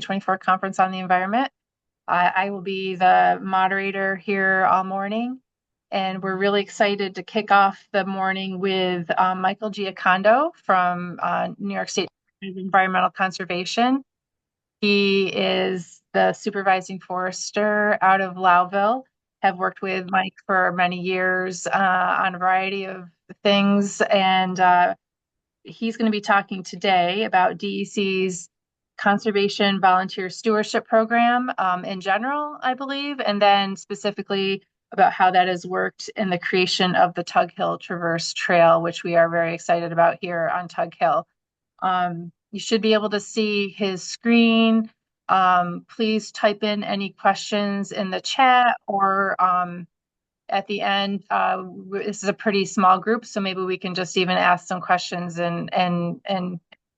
2024 Conference on the Environment. I will be the moderator here all morning, and we're really excited to kick off the morning with Michael Giocondo from New York State Environmental Conservation. He is the supervising forester out of Louville. Have worked with Mike for many years on a variety of things, and he's going to be talking today about DEC's conservation volunteer stewardship program in general, I believe, and then specifically about how that has worked in the creation of the Tug Hill Traverse Trail, which we are very excited about here on Tug Hill. You should be able to see his screen. Please type in any questions in the chat or at the end. This is a pretty small group, so maybe we can just even ask some questions and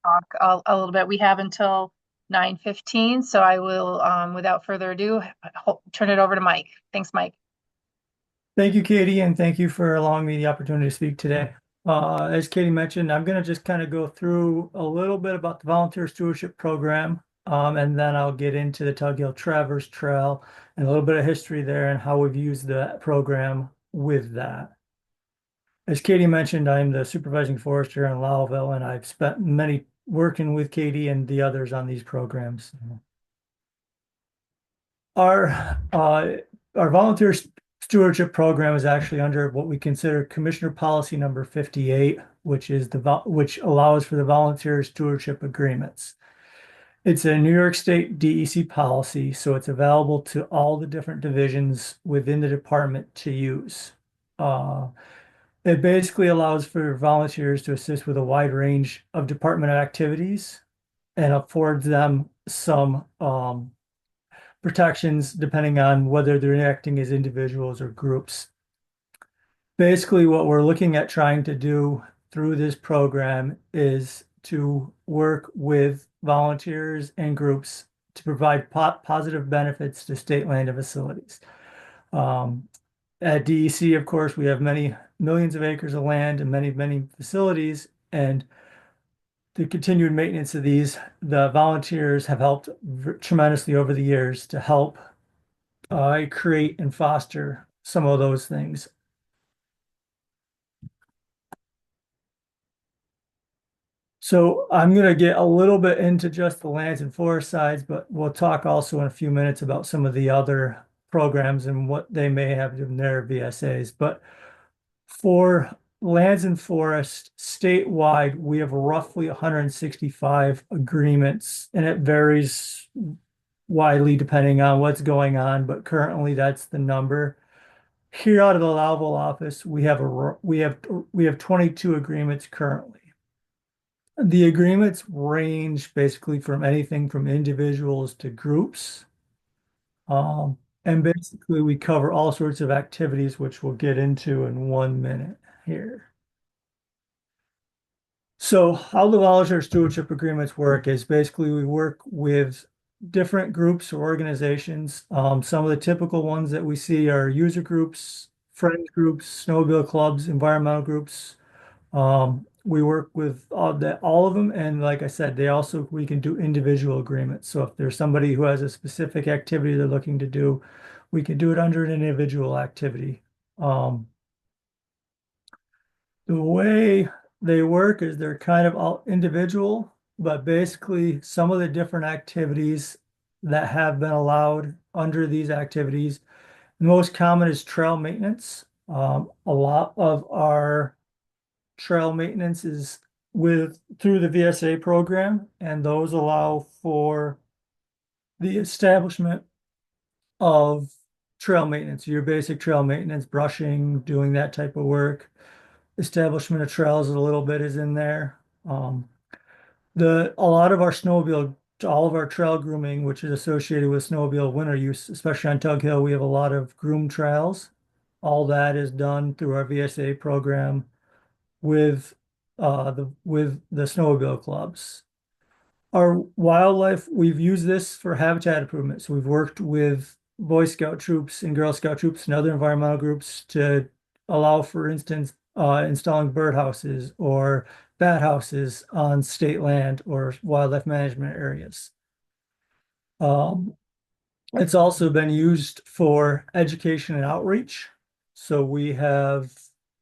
talk a little bit. We have until 9:15, so I will, without further ado, turn it over to Mike. Thanks, Mike. Thank you, Katie, and thank you for allowing me the opportunity to speak today. As Katie mentioned, I'm going to just kind of go through a little bit about the volunteer stewardship program, and then I'll get into the Tug Hill Traverse Trail and a little bit of history there and how we've used the program with that. As Katie mentioned, I'm the supervising forester in Louville, and I've spent many working with Katie and the others on these programs. Our volunteer stewardship program is actually under what we consider Commissioner Policy Number 58, which allows for the volunteer stewardship agreements. It's a New York State DEC policy, so it's available to all the different divisions within the department to use. It basically allows for volunteers to assist with a wide range of department activities and affords them some protections depending on whether they're acting as individuals or groups. Basically, what we're looking at trying to do through this program is to work with volunteers and groups to provide positive benefits to state land and facilities. At DEC, of course, we have many millions of acres of land and many facilities, and the continued maintenance of these, the volunteers have helped tremendously over the years to help create and foster some of those things. So I'm going to get a little bit into just the lands and forest sides, but we'll talk also in a few minutes about some of the other programs and what they may have in their VSAs. But for lands and forests statewide, we have roughly 165 agreements, and it varies widely depending on what's going on, but currently that's the number. Here out of the Louville office, we have 22 agreements currently. The agreements range basically from anything from individuals to groups. And basically we cover all sorts of activities, which we'll get into in 1 minute here. So how the volunteer stewardship agreements work is basically we work with different groups or organizations. Some of the typical ones that we see are user groups, friend groups, snowmobile clubs, environmental groups. We work with all of them, and like I said, we can do individual agreements. So if there's somebody who has a specific activity they're looking to do, we can do it under an individual activity. The way they work is they're kind of all individual, but basically some of the different activities that have been allowed under these activities, the most common is trail maintenance. A lot of our trail maintenance is through the VSA program, and those allow for the establishment of trail maintenance, your basic trail maintenance, brushing, doing that type of work. Establishment of trails a little bit is in there. A lot of our snowmobile, all of our trail grooming, which is associated with snowmobile winter use, especially on Tug Hill, we have a lot of groomed trails. All that is done through our VSA program with the snowmobile clubs. Our wildlife, we've used this for habitat improvement. So we've worked with Boy Scout troops and Girl Scout troops and other environmental groups to allow, for instance, installing birdhouses or bat houses on state land or wildlife management areas. Um, it's also been used for education and outreach. So we have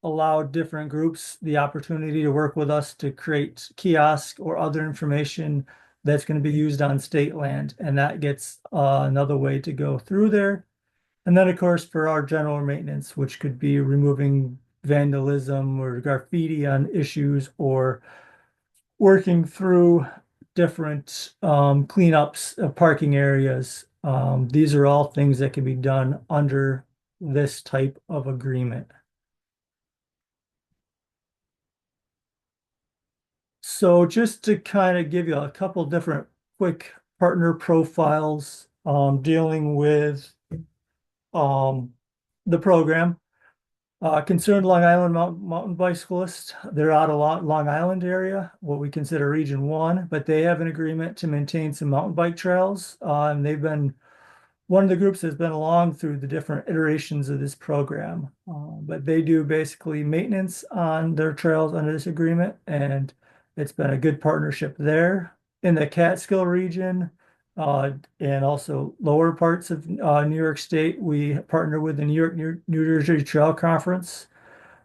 allowed different groups the opportunity to work with us to create kiosks or other information that's going to be used on state land. And that gets another way to go through there. And then, of course, for our general maintenance, which could be removing vandalism or graffiti on issues or working through different cleanups of parking areas. These are all things that can be done under this type of agreement. So just to kind of give you a couple different quick partner profiles dealing with um, the program. Concerned Long Island mountain bicyclists. They're out of Long Island area, what we consider Region 1, but they have an agreement to maintain some mountain bike trails. And they've been one of the groups has been along through the different iterations of this program. But they do basically maintenance on their trails under this agreement, and it's been a good partnership there. In the Catskill region, and also lower parts of New York State, we partner with the New Jersey Trail Conference,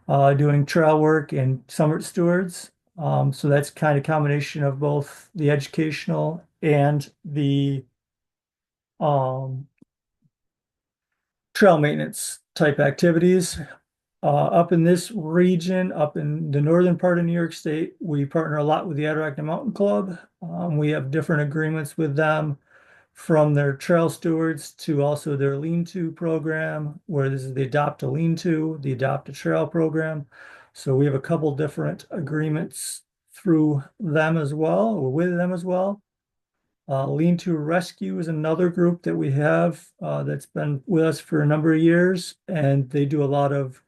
doing trail work and summer stewards. So that's kind of combination of both the educational and the um, trail maintenance type activities. Up in this region, up in the northern part of New York State, we partner a lot with the Adirondack Mountain Club. We have different agreements with them from their trail stewards to also their lean-to program, where this is the Adopt a Lean-to, the Adopt a Trail program. So we have a couple different agreements through them as well, or with them as well. Lean-to Rescue is another group that we have that's been with us for a number of years, and they do a lot of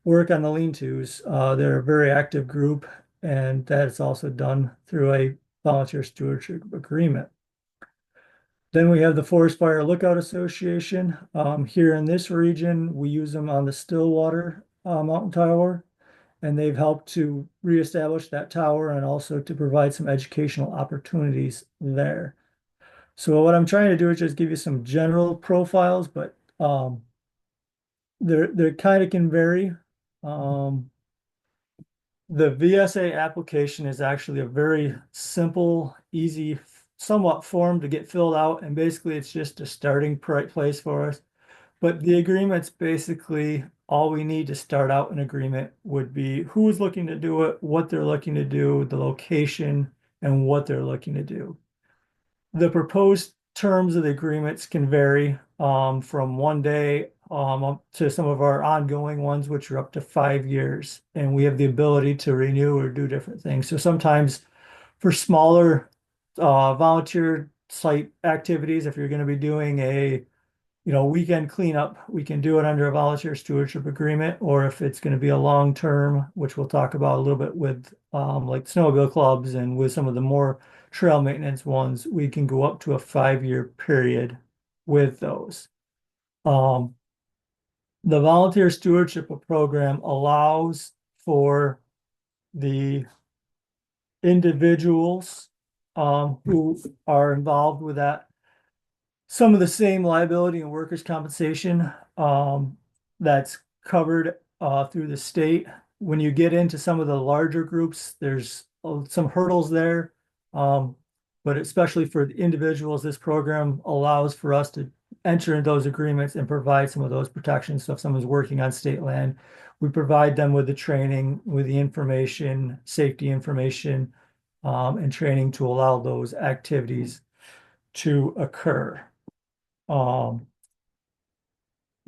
work on the lean-tos. They're a very active group, and that is also done through a volunteer stewardship agreement. Then we have the Forest Fire Lookout Association. Here in this region, we use them on the Stillwater Mountain Tower, and they've helped to reestablish that tower and also to provide some educational opportunities there. So what I'm trying to do is just give you some general profiles, but they're kind of can vary. Um, the VSA application is actually a very simple, easy, somewhat form to get filled out, and basically it's just a starting place for us. But the agreement's basically all we need to start out an agreement would be who's looking to do it, what they're looking to do, the location, and what they're looking to do. The proposed terms of the agreements can vary from 1 day up to some of our ongoing ones, which are up to 5 years. And we have the ability to renew or do different things. So sometimes for smaller volunteer site activities, if you're going to be doing a weekend cleanup, we can do it under a volunteer stewardship agreement, or if it's going to be a long term, which we'll talk about a little bit with like snowmobile clubs and with some of the more trail maintenance ones, we can go up to a 5 year period with those. Um, the volunteer stewardship program allows for the individuals who are involved with that some of the same liability and workers' compensation that's covered through the state. When you get into some of the larger groups, there's some hurdles there. But especially for the individuals, this program allows for us to enter into those agreements and provide some of those protections. So if someone's working on state land, we provide them with the training, with the information, safety information, and training to allow those activities to occur. Um,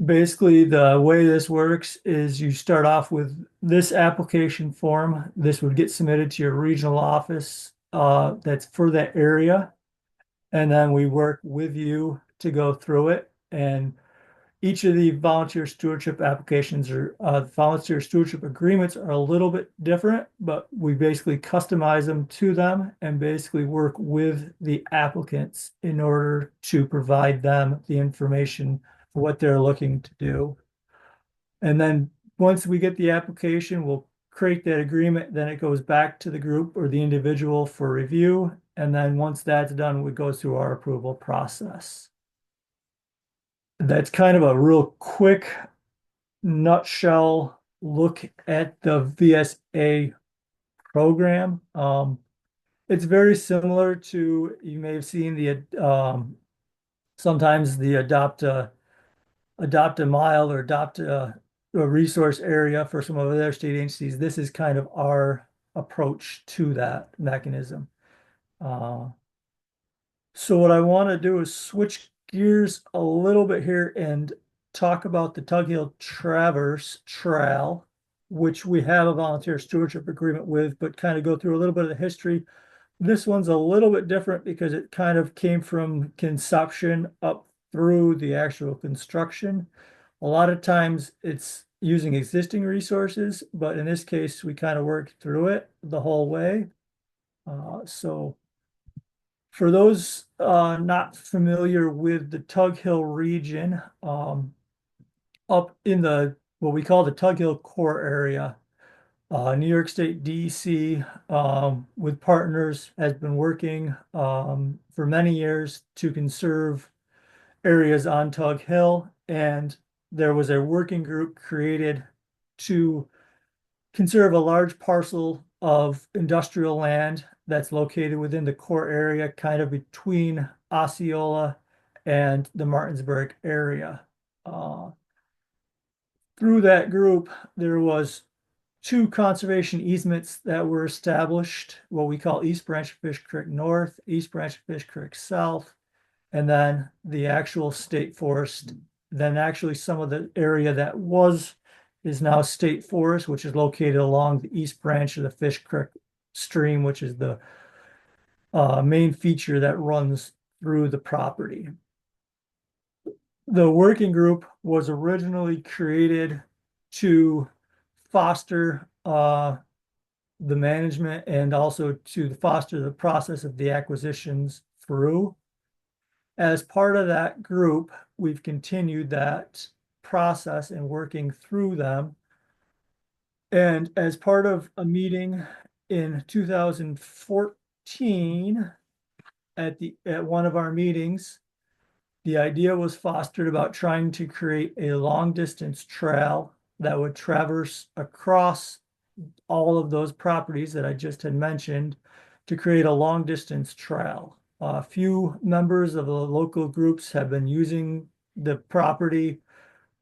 Basically, the way this works is you start off with this application form. This would get submitted to your regional office that's for that area. And then we work with you to go through it. And each of the volunteer stewardship applications or volunteer stewardship agreements are a little bit different, but we basically customize them to them and basically work with the applicants in order to provide them the information for what they're looking to do. And then once we get the application, we'll create that agreement. Then it goes back to the group or the individual for review. And then once that's done, we go through our approval process. That's kind of a real quick nutshell look at the VSA program. It's very similar to, you may have seen sometimes the adopt a mile or a resource area for some of their state agencies. This is kind of our approach to that mechanism. So what I want to do is switch gears a little bit here and talk about the Tug Hill Traverse Trail, which we have a volunteer stewardship agreement with, but kind of go through a little bit of the history. This one's a little bit different because it kind of came from conception up through the actual construction. A lot of times it's using existing resources, but in this case, we kind of worked through it the whole way. So for those not familiar with the Tug Hill region, up in what we call the Tug Hill core area, New York State DEC with partners has been working for many years to conserve areas on Tug Hill, and there was a working group created to conserve a large parcel of industrial land that's located within the core area, kind of between Osceola and the Martinsburg area. Through that group, there was two conservation easements that were established, what we call East Branch of Fish Creek North, East Branch of Fish Creek South, and then the actual state forest. Then actually some of the area that is now state forest, which is located along the east branch of the Fish Creek stream, which is the main feature that runs through the property. The working group was originally created to foster the management and also to foster the process of the acquisitions through. As part of that group, we've continued that process and working through them. And as part of a meeting in 2014, at one of our meetings, the idea was fostered about trying to create a long distance trail that would traverse across all of those properties that I just had mentioned to create a long distance trail. A few members of the local groups have been using the property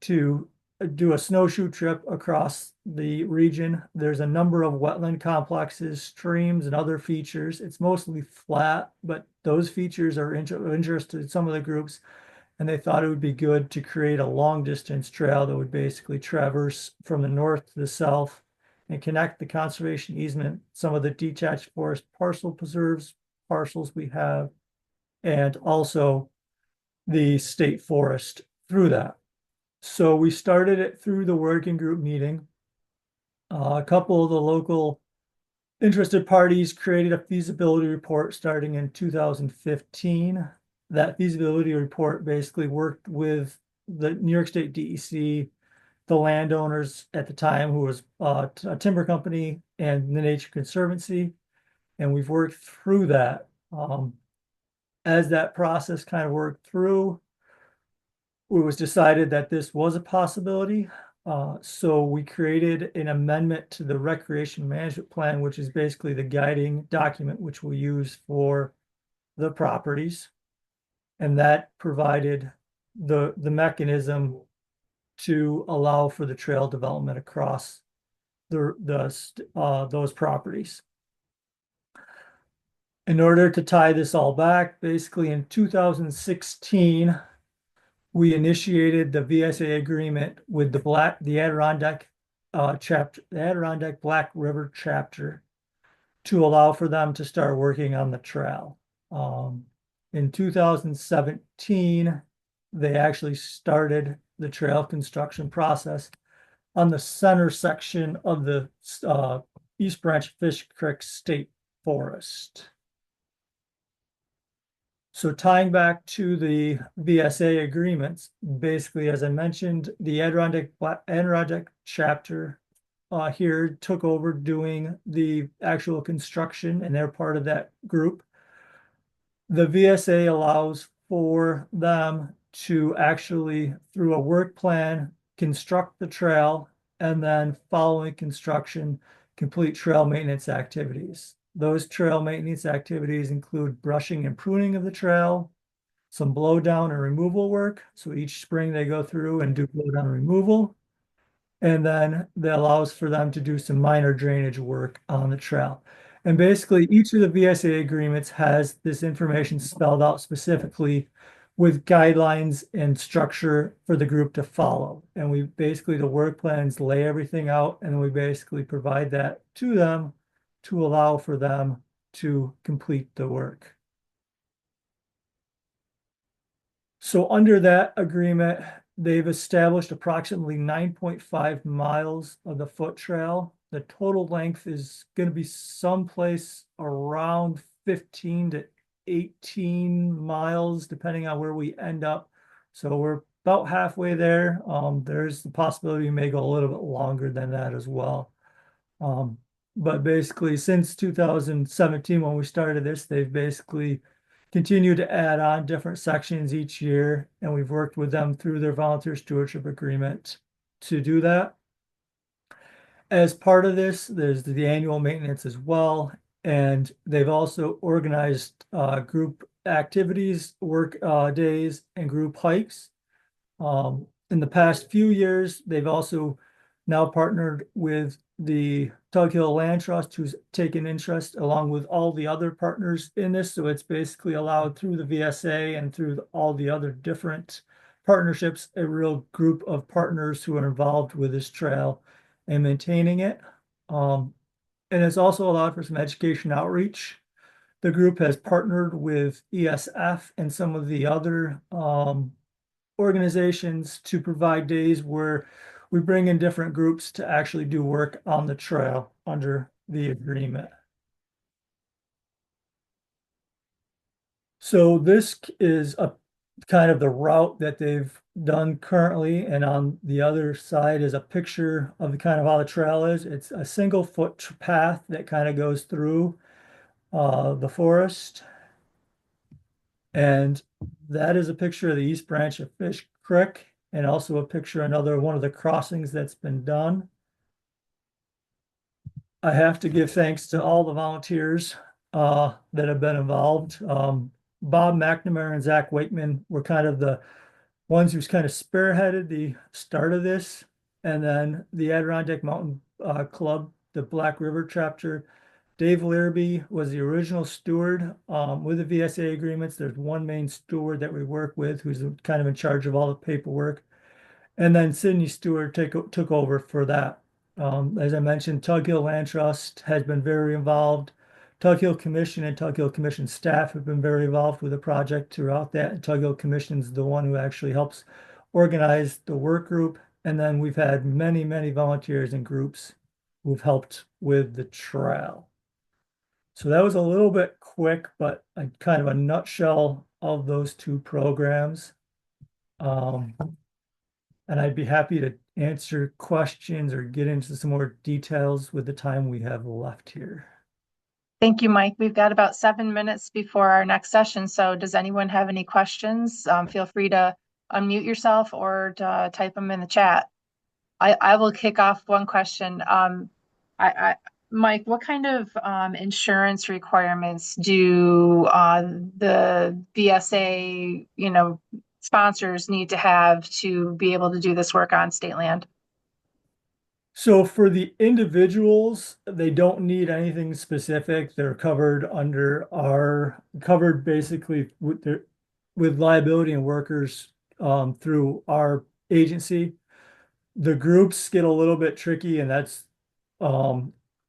to do a snowshoe trip across the region. There's a number of wetland complexes, streams, and other features. It's mostly flat, but those features are of interest to some of the groups, and they thought it would be good to create a long distance trail that would basically traverse from the north to the south and connect the conservation easement, some of the detached forest parcels we have, and also the state forest through that. So we started it through the working group meeting. A couple of the local interested parties created a feasibility report starting in 2015. That feasibility report basically worked with the New York State DEC, the landowners at the time, who was a timber company, and the Nature Conservancy. And we've worked through that. As that process kind of worked through, it was decided that this was a possibility. So we created an amendment to the Recreation Management Plan, which is basically the guiding document which we use for the properties. And that provided the mechanism to allow for the trail development across those properties. In order to tie this all back, basically in 2016, we initiated the VSA agreement with the Adirondack chapter, the Adirondack Black River chapter, to allow for them to start working on the trail. In 2017, they actually started the trail construction process on the center section of the East Branch Fish Creek State Forest. So tying back to the VSA agreements, basically, as I mentioned, the Adirondack chapter here took over doing the actual construction, and they're part of that group. The VSA allows for them to actually, through a work plan, construct the trail and then following construction, complete trail maintenance activities. Those trail maintenance activities include brushing and pruning of the trail, some blow down and removal work. So each spring they go through and do blow down and removal. And then that allows for them to do some minor drainage work on the trail. And basically, each of the VSA agreements has this information spelled out specifically with guidelines and structure for the group to follow. And we basically, the work plans lay everything out, and then we basically provide that to them to allow for them to complete the work. So under that agreement, they've established approximately 9.5 miles of the foot trail. The total length is going to be someplace around 15 to 18 miles, depending on where we end up. So we're about halfway there. There's the possibility we may go a little bit longer than that as well. Um, but basically, since 2017, when we started this, they've basically continued to add on different sections each year, and we've worked with them through their volunteer stewardship agreement to do that. As part of this, there's the annual maintenance as well, and they've also organized group activities, work days, and group hikes. In the past few years, they've also now partnered with the Tug Hill Land Trust, who's taken interest along with all the other partners in this. So it's basically allowed through the VSA and through all the other different partnerships, a real group of partners who are involved with this trail and maintaining it. And it's also allowed for some education outreach. The group has partnered with ESF and some of the other organizations to provide days where we bring in different groups to actually do work on the trail under the agreement. So this is a kind of the route that they've done currently, and on the other side is a picture of the kind of how the trail is. It's a single foot path that kind of goes through the forest. And that is a picture of the East Branch of Fish Creek, and also a picture, another one of the crossings that's been done. I have to give thanks to all the volunteers that have been involved. Bob McNamara and Zach Wakeman were kind of the ones who's kind of spearheaded the start of this. And then the Adirondack Mountain Club, the Black River chapter, Dave Learby was the original steward with the VSA agreements. There's one main steward that we work with who's kind of in charge of all the paperwork. And then Sydney Stewart took over for that. As I mentioned, Tug Hill Land Trust has been very involved. Tug Hill Commission and Tug Hill Commission staff have been very involved with the project throughout that. And Tug Hill Commission is the one who actually helps organize the work group. And then we've had many, many volunteers and groups who've helped with the trail. So that was a little bit quick, but kind of a nutshell of those two programs. And I'd be happy to answer questions or get into some more details with the time we have left here. Thank you, Mike. We've got about 7 minutes before our next session. So does anyone have any questions? Feel free to unmute yourself or to type them in the chat. I will kick off one question. Mike, what kind of insurance requirements do the BSA, sponsors need to have to be able to do this work on state land? So for the individuals, they don't need anything specific. They're covered basically with liability and workers through our agency. The groups get a little bit tricky, and that's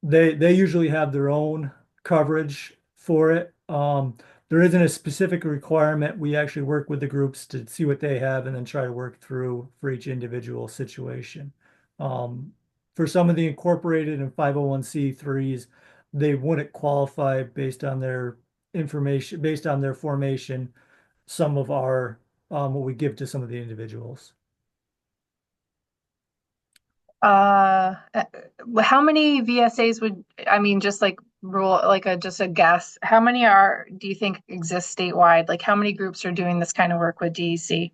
they usually have their own coverage for it. There isn't a specific requirement. We actually work with the groups to see what they have and then try to work through for each individual situation. For some of the incorporated and 501c3s, they wouldn't qualify based on their information, based on their formation, some of our what we give to some of the individuals. How many VSAs just like rule, like a just a guess, how many are do you think exist statewide? Like how many groups are doing this kind of work with DEC?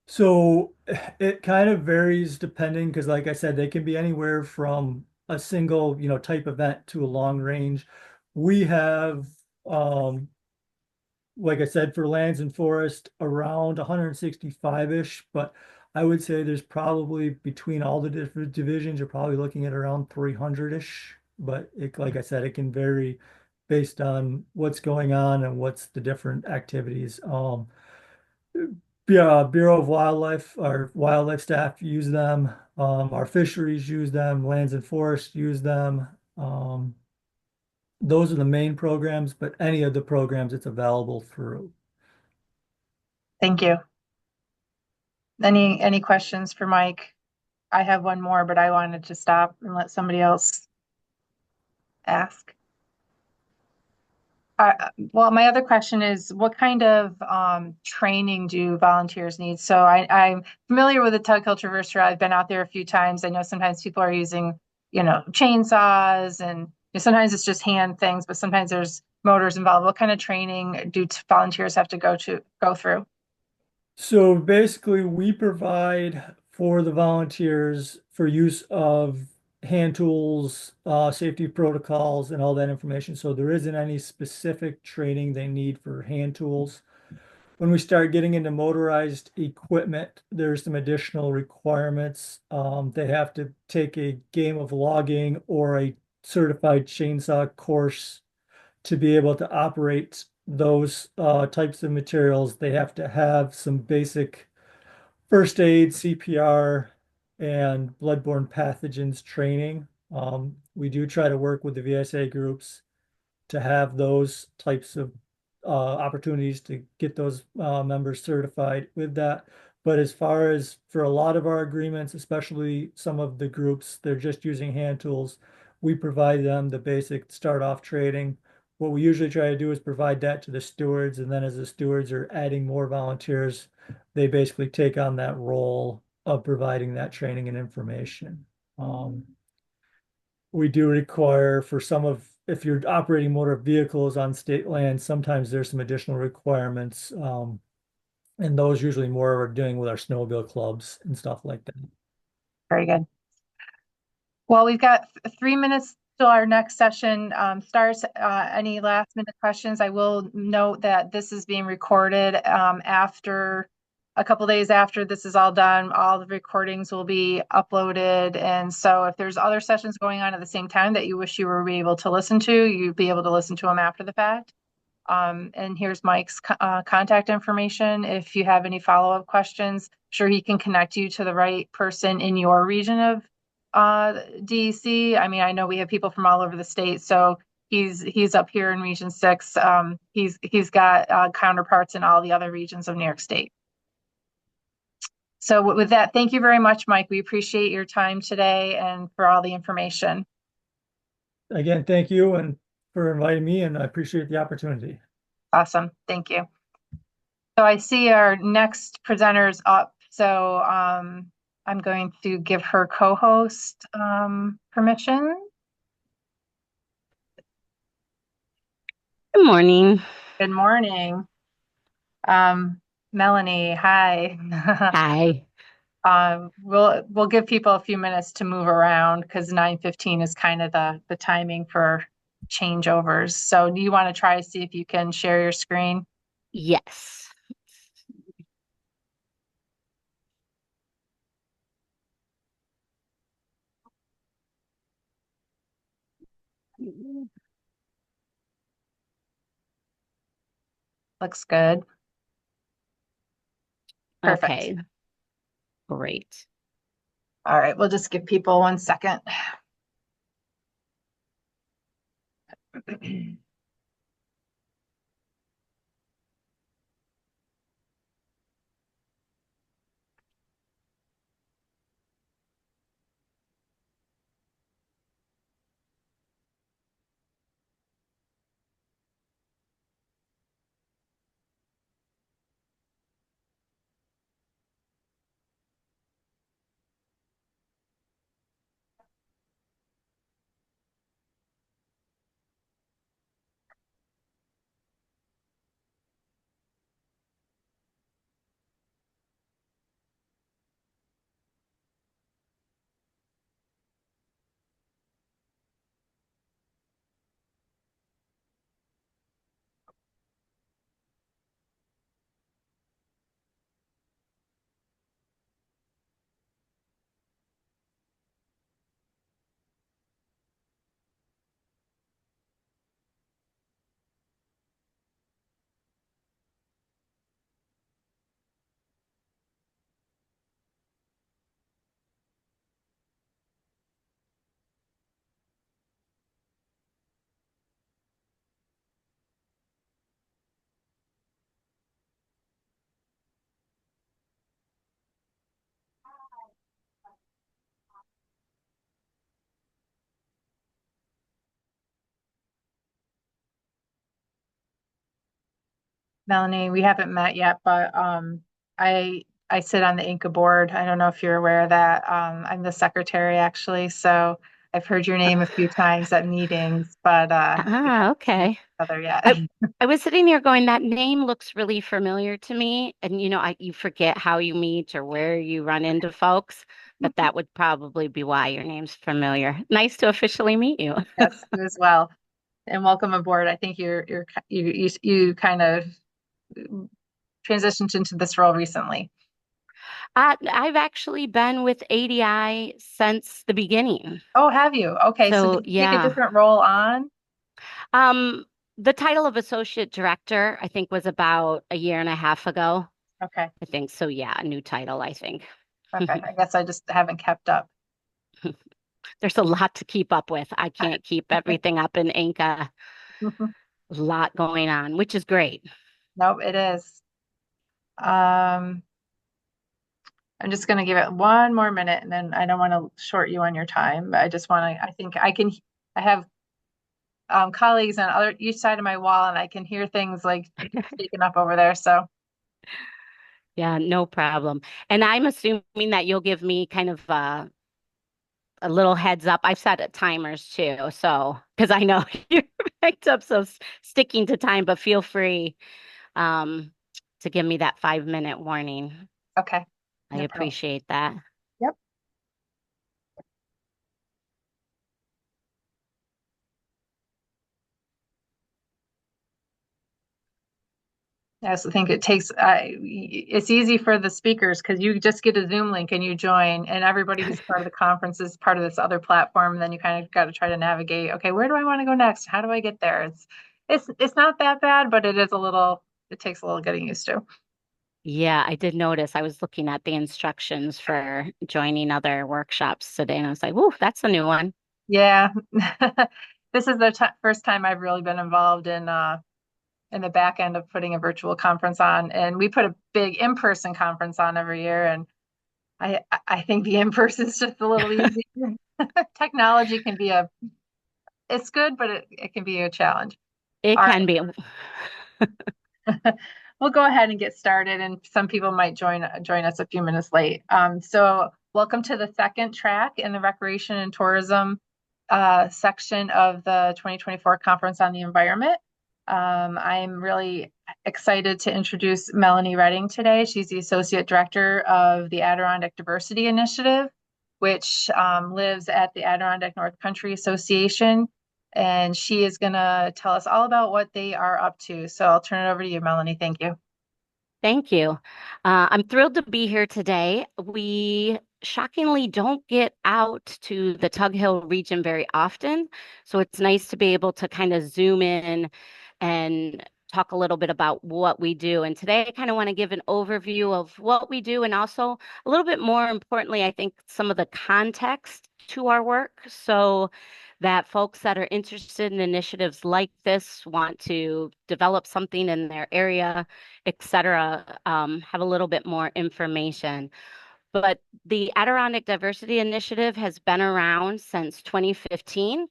So it kind of varies depending, because like I said, they can be anywhere from a single, type event to a long range. We have, um, like I said, for lands and forest, around 165-ish, but I would say there's probably between all the different divisions, you're probably looking at around 300-ish. But like I said, it can vary based on what's going on and what's the different activities. Yeah, Bureau of Wildlife, our wildlife staff use them. Our fisheries use them. Lands and Forests use them. Um, those are the main programs, but any of the programs it's available through. Thank you. Any questions for Mike? I have one more, but I wanted to stop and let somebody else ask. Well, my other question is, what kind of training do volunteers need? So I'm familiar with the Tug Hill Traverse Trail. I've been out there a few times. I know sometimes people are using, chainsaws, and sometimes it's just hand things, but sometimes there's motors involved. What kind of training do volunteers have to go through? So basically, we provide for the volunteers for use of hand tools, safety protocols, and all that information. So there isn't any specific training they need for hand tools. When we start getting into motorized equipment, there's some additional requirements. They have to take a game of logging or a certified chainsaw course to be able to operate those types of materials. They have to have some basic first aid, CPR, and bloodborne pathogens training. We do try to work with the VSA groups to have those types of opportunities to get those members certified with that. But as far as for a lot of our agreements, especially some of the groups, they're just using hand tools. We provide them the basic start off training. What we usually try to do is provide that to the stewards, and then as the stewards are adding more volunteers, they basically take on that role of providing that training and information. Um, we do require for some of, if you're operating motor vehicles on state land, sometimes there's some additional requirements. And those usually more are doing with our snowmobile clubs and stuff like that. Very good. Well, we've got 3 minutes till our next session starts. Any last minute questions? I will note that this is being recorded after a couple days after this is all done. All the recordings will be uploaded. And so if there's other sessions going on at the same time that you wish you were able to listen to, you'd be able to listen to them after the fact. And here's Mike's contact information. If you have any follow-up questions, sure he can connect you to the right person in your region of DEC. I mean, I know we have people from all over the state, so he's up here in Region 6. He's got counterparts in all the other regions of New York State. So with that, thank you very much, Mike. We appreciate your time today and for all the information. Again, thank you and for inviting me, and I appreciate the opportunity. Awesome. Thank you. So I see our next presenter's up. So I'm going to give her co-host permission. Good morning. Good morning. Melanie, hi. Hi. We'll give people a few minutes to move around because 9:15 is kind of the timing for changeovers. So do you want to try to see if you can share your screen? Yes. Looks good. Perfect. Okay. Great. All right, we'll just give people 1 second. Melanie, we haven't met yet, but I sit on the Inca board. I don't know if you're aware of that. I'm the secretary actually, so I've heard your name a few times at meetings, but we Ah, haven't met okay. each other yet. I I was sitting here going, that name looks really familiar to me. And you forget how you meet or where you run into folks, but that would probably be why your name's familiar. Nice to officially meet you. Yes, you as well. And welcome aboard. I think you kind of transitioned into this role recently. I've actually been with ADI since the beginning. Oh, have you? Okay, so So did you take a yeah. different role on? Um, the title of associate director, I think, was about a year and a half ago. Okay, I think so. Yeah, a new title, I think. okay. I guess I just haven't kept up. There's a lot to keep up with. I can't keep everything up in Inca. A lot going on, which is great. Nope, it is. Um, I'm just going to give it one more minute and then I don't want to short you on your time, but I just want to, I think I have colleagues on each side of my wall and I can hear things like shaking up over there. So Yeah, no problem. And I'm assuming that you'll give me kind of a little heads up. I've set timers too, so because I know you're picked up, so sticking to time, but feel free um, to give me that 5 minute warning. okay, I no problem. appreciate that. Yep. I also think it's easy for the speakers because you just get a Zoom link and you join, and everybody who's part of the conference is part of this other platform. And then you kind of got to try to navigate. Okay, where do I want to go next? How do I get there? It's not that bad, but it is a little. It takes a little getting used to. Yeah, I did notice. I was looking at the instructions for joining other workshops today, and I was like, "Whoa, that's a new one." Yeah, this is the first time I've really been involved in the back end of putting a virtual conference on, and we put a big in-person conference on every year, and I think the in-person is just a little easier. Technology can be it's good, but it can be a challenge. It All can be. right, we'll go ahead and get started, and some people might join us a few minutes late. So welcome to the second track in the Recreation and Tourism section of the 2024 Conference on the Environment. I'm really excited to introduce Melanie Redding today. She's the Associate Director of the Adirondack Diversity Initiative, which lives at the Adirondack North Country Association. And she is going to tell us all about what they are up to. So I'll turn it over to you, Melanie. Thank you. Thank you. I'm thrilled to be here today. We shockingly don't get out to the Tug Hill region very often, so it's nice to be able to kind of zoom in and talk a little bit about what we do. And today I kind of want to give an overview of what we do and also a little bit more importantly, I think some of the context to our work so that folks that are interested in initiatives like this want to develop something in their area, et cetera, have a little bit more information. But the Adirondack Diversity Initiative has been around since 2015.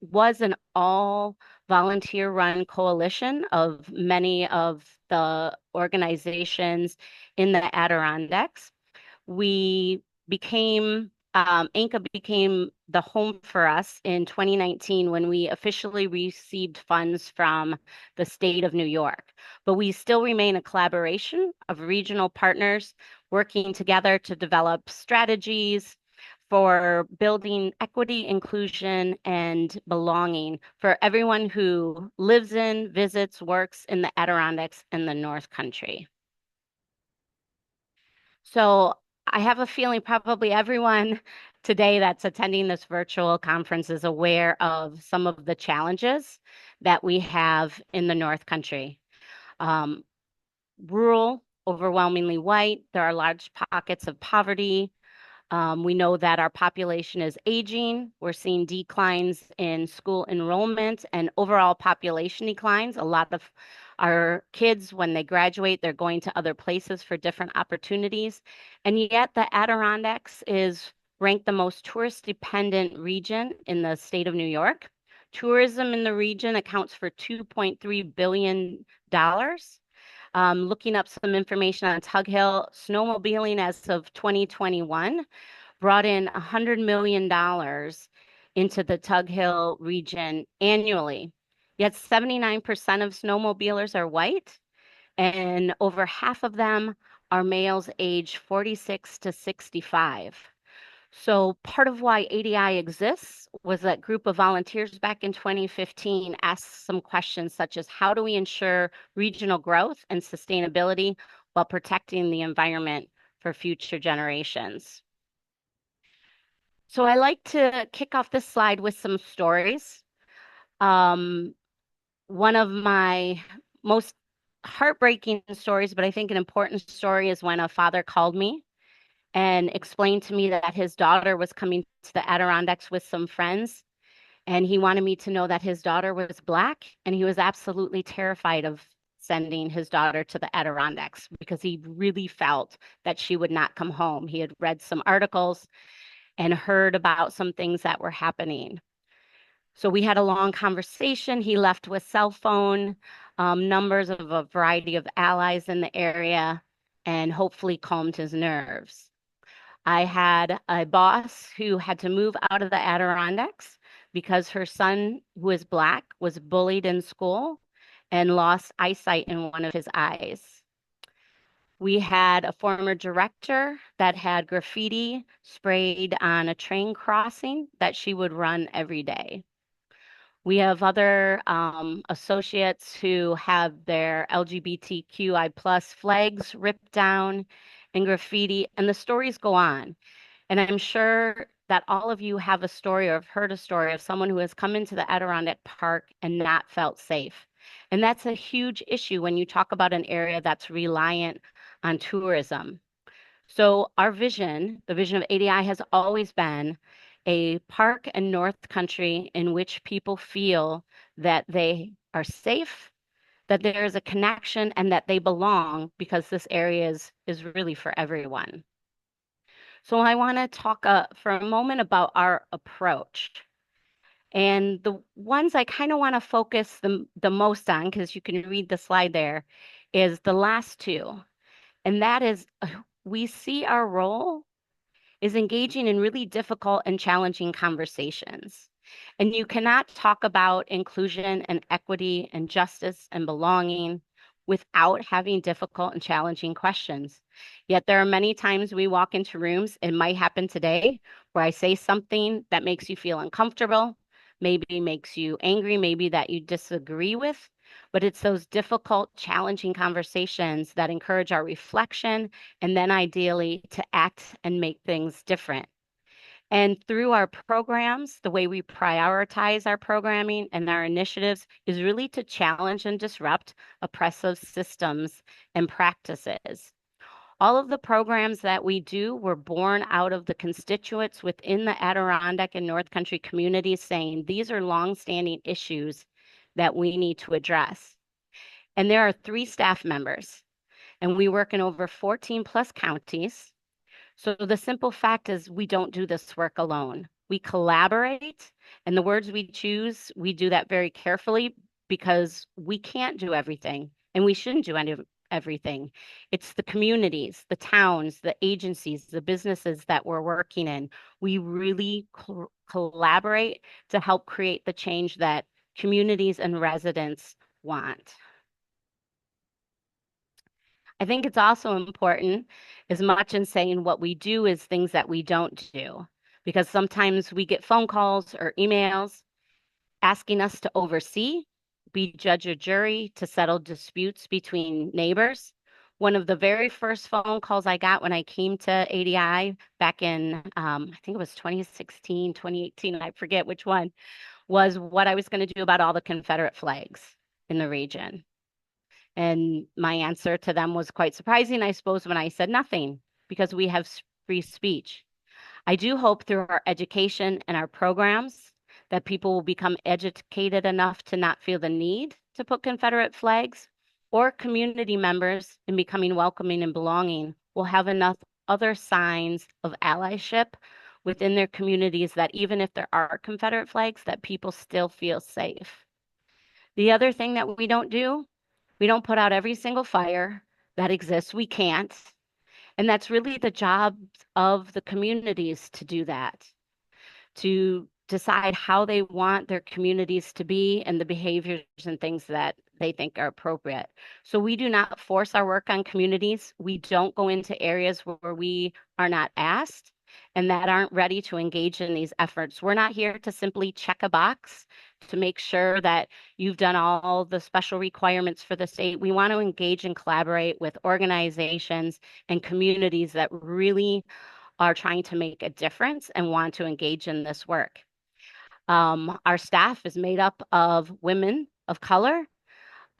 Was an all volunteer run coalition of many of the organizations in the Adirondacks. We became Inca became the home for us in 2019 when we officially received funds from the state of New York. But we still remain a collaboration of regional partners working together to develop strategies for building equity, inclusion, and belonging for everyone who lives in, visits, works in the Adirondacks and the North Country. So I have a feeling probably everyone today that's attending this virtual conference is aware of some of the challenges that we have in the North Country. Um, Rural, overwhelmingly white, there are large pockets of poverty. We know that our population is aging. We're seeing declines in school enrollment and overall population declines. A lot of our kids, when they graduate, they're going to other places for different opportunities. And yet the Adirondacks is ranked the most tourist-dependent region in the state of New York. Tourism in the region accounts for $2.3 billion Looking up some information on Tug Hill, snowmobiling as of 2021 brought in $100 million into the Tug Hill region annually. Yet 79% of snowmobilers are white, and over half of them are males aged 46 to 65. So part of why ADI exists was that group of volunteers back in 2015 asked some questions such as how do we ensure regional growth and sustainability while protecting the environment for future generations? So I like to kick off this slide with some stories. One of my most heartbreaking stories, but I think an important story, is when a father called me and explained to me that his daughter was coming to the Adirondacks with some friends. And he wanted me to know that his daughter was Black, and he was absolutely terrified of sending his daughter to the Adirondacks because he really felt that she would not come home. He had read some articles and heard about some things that were happening. So we had a long conversation. He left with cell phone numbers of a variety of allies in the area and hopefully calmed his nerves. I had a boss who had to move out of the Adirondacks because her son, who was Black, was bullied in school and lost eyesight in one of his eyes. We had a former director that had graffiti sprayed on a train crossing that she would run every day. We have other associates who have their LGBTQI plus flags ripped down and graffiti, and the stories go on. And I'm sure that all of you have a story or have heard a story of someone who has come into the Adirondack Park and not felt safe. And that's a huge issue when you talk about an area that's reliant on tourism. So our vision, the vision of ADI, has always been a park and North Country in which people feel that they are safe, that there is a connection, and that they belong because this area is really for everyone. So I want to talk for a moment about our approach. And the ones I kind of want to focus the most on, because you can read the slide there, is the last two. And that is, we see our role is engaging in really difficult and challenging conversations. And you cannot talk about inclusion and equity and justice and belonging without having difficult and challenging questions. Yet there are many times we walk into rooms, it might happen today, where I say something that makes you feel uncomfortable, maybe makes you angry, maybe that you disagree with, but it's those difficult, challenging conversations that encourage our reflection and then ideally to act and make things different. And through our programs, the way we prioritize our programming and our initiatives is really to challenge and disrupt oppressive systems and practices. All of the programs that we do were born out of the constituents within the Adirondack and North Country communities saying these are longstanding issues that we need to address. And there are 3 staff members, and we work in over 14 plus counties. So the simple fact is we don't do this work alone. We collaborate, and the words we choose, we do that very carefully because we can't do everything, and we shouldn't do everything. It's the communities, the towns, the agencies, the businesses that we're working in. We really collaborate to help create the change that communities and residents want. I think it's also important, as much in saying what we do is things that we don't do, because sometimes we get phone calls or emails asking us to oversee, be judge or jury to settle disputes between neighbors. One of the very first phone calls I got when I came to ADI back in, I think it was 2016, 2018, I forget which one, was what I was going to do about all the Confederate flags in the region. And my answer to them was quite surprising, I suppose, when I said nothing, because we have free speech. I do hope through our education and our programs that people will become educated enough to not feel the need to put Confederate flags, or community members in becoming welcoming and belonging will have enough other signs of allyship within their communities that even if there are Confederate flags, that people still feel safe. The other thing that we don't do We don't put out every single fire that exists. We can't. And that's really the job of the communities to do that, to decide how they want their communities to be and the behaviors and things that they think are appropriate. So we do not force our work on communities. We don't go into areas where we are not asked and that aren't ready to engage in these efforts. We're not here to simply check a box to make sure that you've done all the special requirements for the state. We want to engage and collaborate with organizations and communities that really are trying to make a difference and want to engage in this work. Our staff is made up of women of color.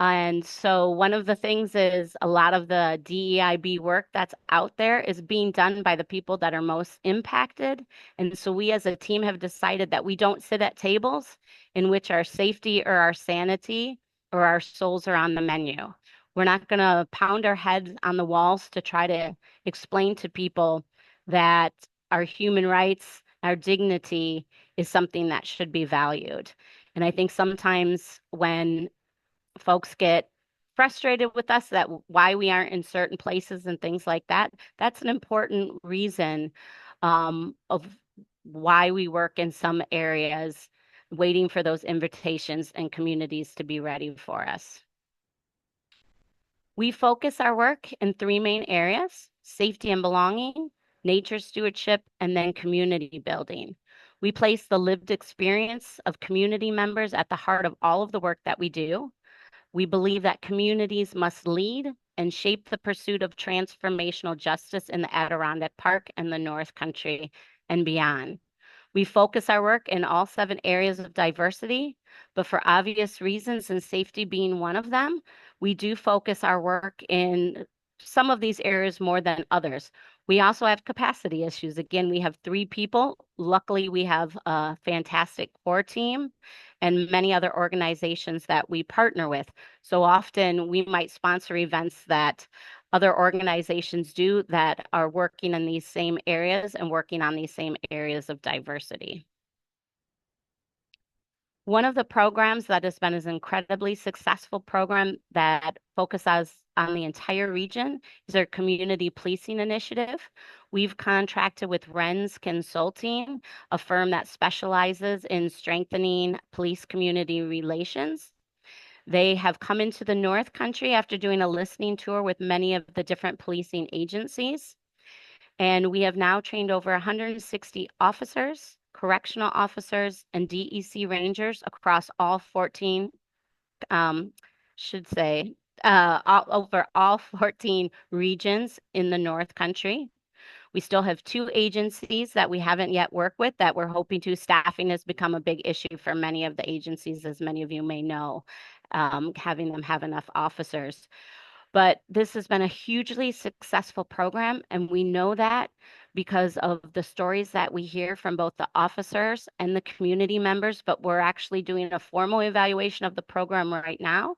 And so one of the things is a lot of the DEIB work that's out there is being done by the people that are most impacted. And so we as a team have decided that we don't sit at tables in which our safety or our sanity or our souls are on the menu. We're not going to pound our heads on the walls to try to explain to people that our human rights, our dignity is something that should be valued. And I think sometimes when folks get frustrated with us that why we aren't in certain places and things like that, that's an important reason of why we work in some areas, waiting for those invitations and communities to be ready for us. We focus our work in three main areas: safety and belonging, nature stewardship, and then community building. We place the lived experience of community members at the heart of all of the work that we do. We believe that communities must lead and shape the pursuit of transformational justice in the Adirondack Park and the North Country and beyond. We focus our work in all 7 areas of diversity, but for obvious reasons, and safety being one of them, we do focus our work in some of these areas more than others. We also have capacity issues. Again, we have 3 people. Luckily, we have a fantastic core team and many other organizations that we partner with. So often we might sponsor events that other organizations do that are working in these same areas and working on these same areas of diversity. One of the programs that has been an incredibly successful program that focuses on the entire region is our community policing initiative. We've contracted with Wren's Consulting, a firm that specializes in strengthening police community relations. They have come into the North Country after doing a listening tour with many of the different policing agencies. And we have now trained over 160 officers, correctional officers, and DEC rangers across all 14, over all 14 regions in the North Country. We still have 2 agencies that we haven't yet worked with that we're hoping to. Staffing has become a big issue for many of the agencies, as many of you may know, having them have enough officers. But this has been a hugely successful program, and we know that because of the stories that we hear from both the officers and the community members. But we're actually doing a formal evaluation of the program right now,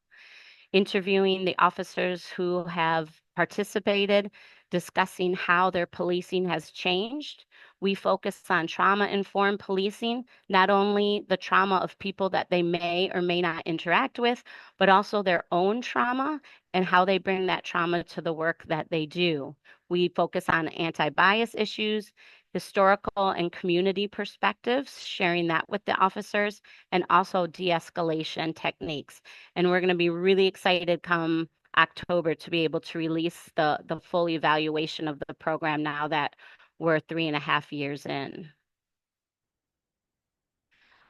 interviewing the officers who have participated, discussing how their policing has changed. We focus on trauma-informed policing, not only the trauma of people that they may or may not interact with, but also their own trauma and how they bring that trauma to the work that they do. We focus on anti-bias issues, historical and community perspectives, sharing that with the officers, and also de-escalation techniques. And we're going to be really excited come October to be able to release the full evaluation of the program now that we're 3.5 years in.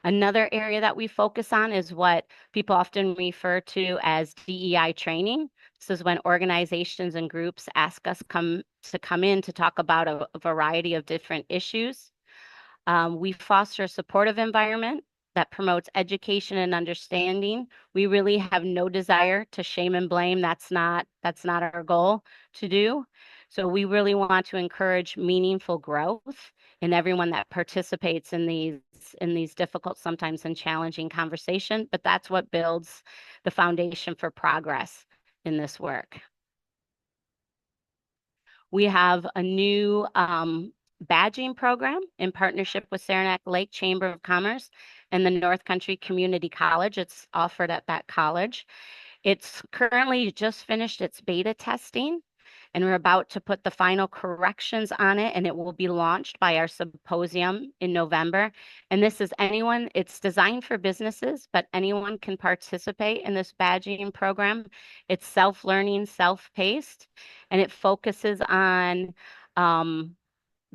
Another area that we focus on is what people often refer to as DEI training. This is when organizations and groups ask us to come in to talk about a variety of different issues. We foster a supportive environment that promotes education and understanding. We really have no desire to shame and blame. That's not our goal to do. So we really want to encourage meaningful growth in everyone that participates in these difficult, sometimes and challenging conversation, but that's what builds the foundation for progress in this work. We have a new badging program in partnership with Saranac Lake Chamber of Commerce and the North Country Community College. It's offered at that college. It's currently just finished its beta testing, and we're about to put the final corrections on it, and it will be launched by our symposium in November. And this is anyone, it's designed for businesses, but anyone can participate in this badging program. It's self-learning, self-paced, and it focuses on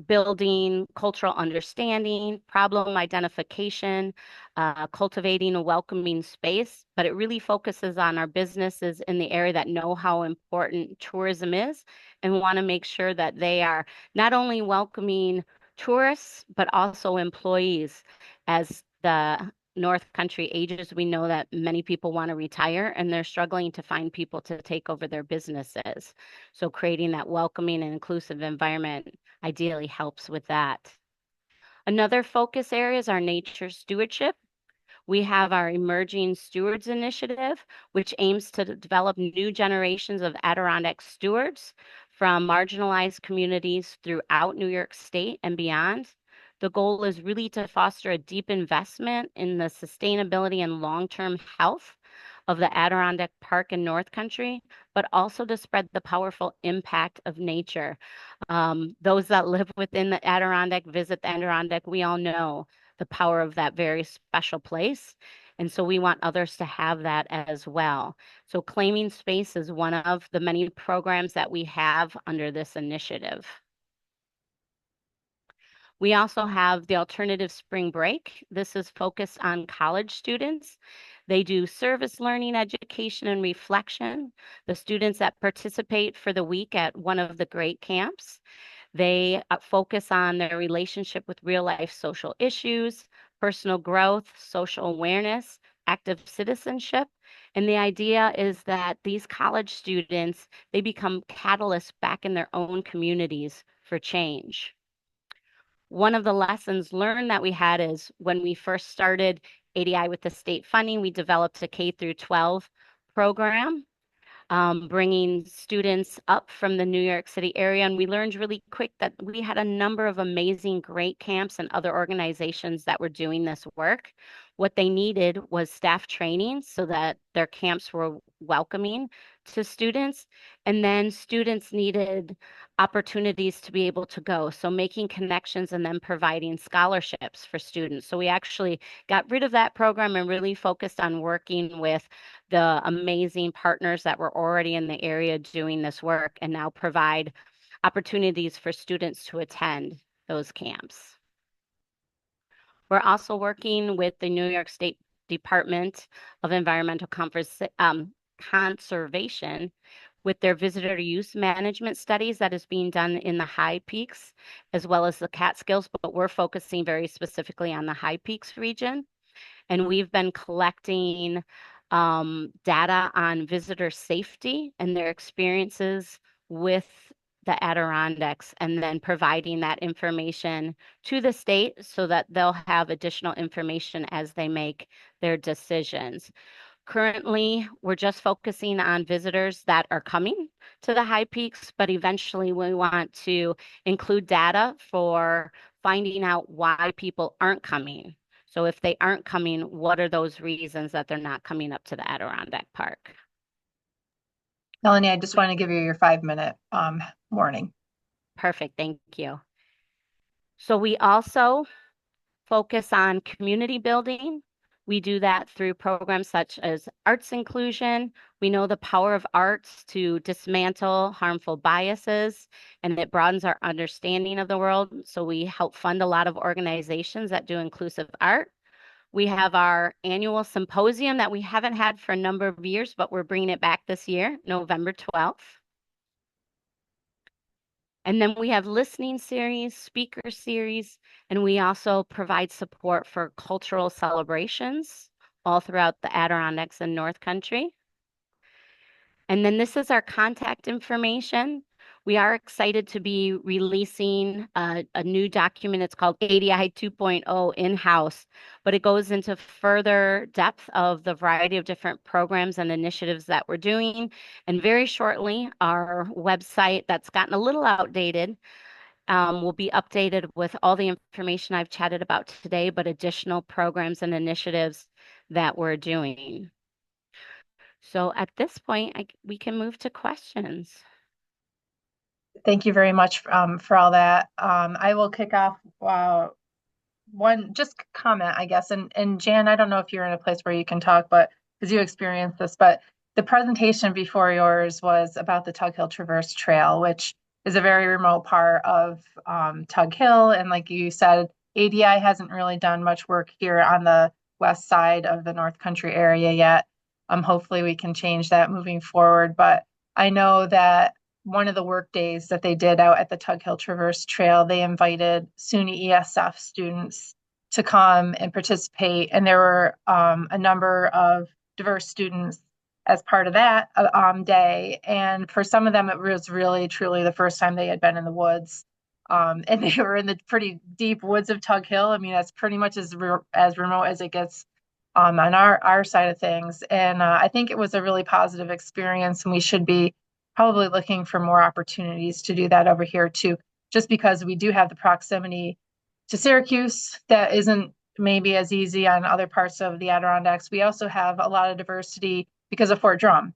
building cultural understanding, problem identification, cultivating a welcoming space, but it really focuses on our businesses in the area that know how important tourism is and want to make sure that they are not only welcoming tourists, but also employees. As the North Country ages, we know that many people want to retire and they're struggling to find people to take over their businesses. So creating that welcoming and inclusive environment ideally helps with that. Another focus area is our nature stewardship. We have our Emerging Stewards Initiative, which aims to develop new generations of Adirondack stewards from marginalized communities throughout New York State and beyond. The goal is really to foster a deep investment in the sustainability and long-term health of the Adirondack Park and North Country, but also to spread the powerful impact of nature. Those that live within the Adirondack, visit the Adirondack, we all know the power of that very special place. And so we want others to have that as well. So claiming space is one of the many programs that we have under this initiative. We also have the alternative spring break. This is focused on college students. They do service learning, education, and reflection. The students that participate for the week at one of the great camps, they focus on their relationship with real life social issues, personal growth, social awareness, active citizenship. And the idea is that these college students, they become catalysts back in their own communities for change. One of the lessons learned that we had is when we first started ADI with the state funding, we developed a K through 12 program, bringing students up from the New York City area. And we learned really quick that we had a number of amazing great camps and other organizations that were doing this work. What they needed was staff training so that their camps were welcoming to students. And then students needed opportunities to be able to go. So making connections and then providing scholarships for students. So we actually got rid of that program and really focused on working with the amazing partners that were already in the area doing this work and now provide opportunities for students to attend those camps. We're also working with the New York State Department of Environmental Conservation with their visitor use management studies that is being done in the High Peaks as well as the Catskills, but we're focusing very specifically on the High Peaks region. And we've been collecting data on visitor safety and their experiences with the Adirondacks, and then providing that information to the state so that they'll have additional information as they make their decisions. Currently, we're just focusing on visitors that are coming to the High Peaks, but eventually we want to include data for finding out why people aren't coming. So if they aren't coming, what are those reasons that they're not coming up to the Adirondack Park? Melanie, I just want to give you your 5-minute warning. Perfect, thank you. So we also focus on community building. We do that through programs such as arts inclusion. We know the power of arts to dismantle harmful biases, and it broadens our understanding of the world. So we help fund a lot of organizations that do inclusive art. We have our annual symposium that we haven't had for a number of years, but we're bringing it back this year, November 12th. And then we have listening series, speaker series, and we also provide support for cultural celebrations all throughout the Adirondacks and North Country. And then this is our contact information. We are excited to be releasing a new document. It's called ADI 2.0 in-house, but it goes into further depth of the variety of different programs and initiatives that we're doing. And very shortly, our website that's gotten a little outdated will be updated with all the information I've chatted about today, but additional programs and initiatives that we're doing. So at this point, we can move to questions. Thank you very much for all that. I will kick off one just comment, I guess. And Jan, I don't know if you're in a place where you can talk, but because you experienced this, but the presentation before yours was about the Tug Hill Traverse Trail, which is a very remote part of Tug Hill. And like you said, ADI hasn't really done much work here on the west side of the North Country area yet. Hopefully we can change that moving forward. But I know that one of the work days that they did out at the Tug Hill Traverse Trail, they invited SUNY ESF students to come and participate. And there were a number of diverse students as part of that day. And for some of them, it was really, truly the first time they had been in the woods. And they were in the pretty deep woods of Tug Hill. I mean, that's pretty much as remote as it gets on our side of things. And I think it was a really positive experience, and we should be probably looking for more opportunities to do that over here too, just because we do have the proximity to Syracuse that isn't maybe as easy on other parts of the Adirondacks. We also have a lot of diversity because of Fort Drum.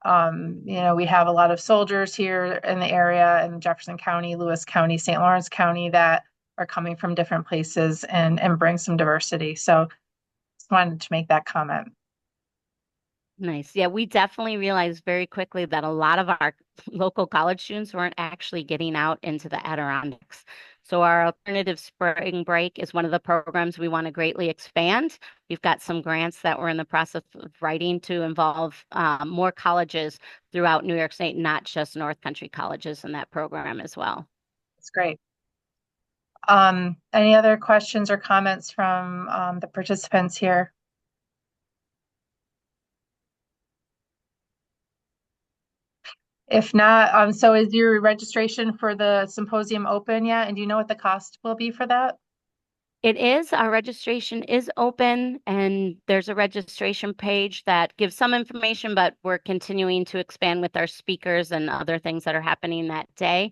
We have a lot of soldiers here in the area in Jefferson County, Lewis County, St. Lawrence County that are coming from different places and bring some diversity. So just wanted to make that comment. Nice. Yeah, we definitely realized very quickly that a lot of our local college students weren't actually getting out into the Adirondacks. So our alternative spring break is one of the programs we want to greatly expand. We've got some grants that we're in the process of writing to involve more colleges throughout New York State, not just North Country colleges in that program as well. That's great. Any other questions or comments from the participants here? If not, so is your registration for the symposium open yet? And do you know what the cost will be for that? It is. Our registration is open, and there's a registration page that gives some information, but we're continuing to expand with our speakers and other things that are happening that day.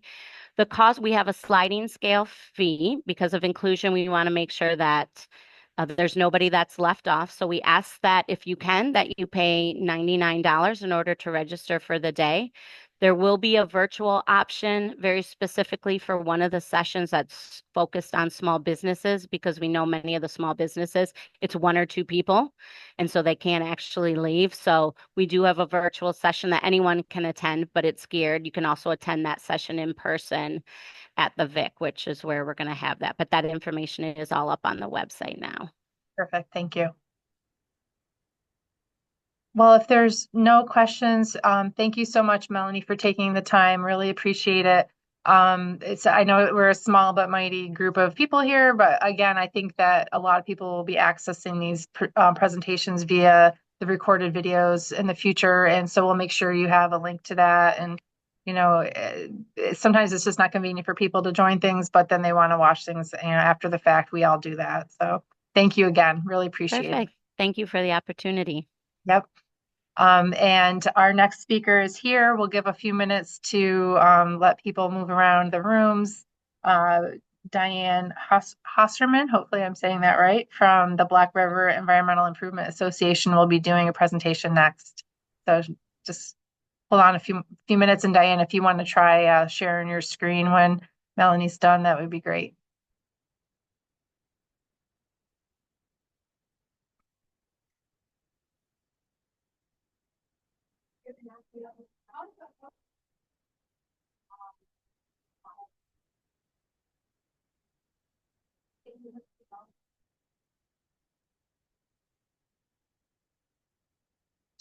The cost, we have a sliding scale fee because of inclusion. We want to make sure that there's nobody that's left off. So we ask that if you can, that you pay $99 in order to register for the day. There will be a virtual option very specifically for one of the sessions that's focused on small businesses, because we know many of the small businesses, it's one or two people, and so they can't actually leave. So we do have a virtual session that anyone can attend, but it's geared. You can also attend that session in person at the Vic, which is where we're going to have that. But that information is all up on the website now. Perfect. Thank you. Well, if there's no questions, thank you so much, Melanie, for taking the time. Really appreciate it. I know we're a small but mighty group of people here, but again, I think that a lot of people will be accessing these presentations via the recorded videos in the future. And so we'll make sure you have a link to that. And, sometimes it's just not convenient for people to join things, but then they want to watch things, after the fact. We all do that. So thank you again. Really appreciate it. Perfect. Thank you for the opportunity. Yep. And our next speaker is here. We'll give a few minutes to let people move around the rooms. Diane Hausserman, hopefully I'm saying that right, from the Black River Environmental Improvement Association will be doing a presentation next. So just hold on a few minutes. And Diane, if you want to try sharing your screen when Melanie's done, that would be great.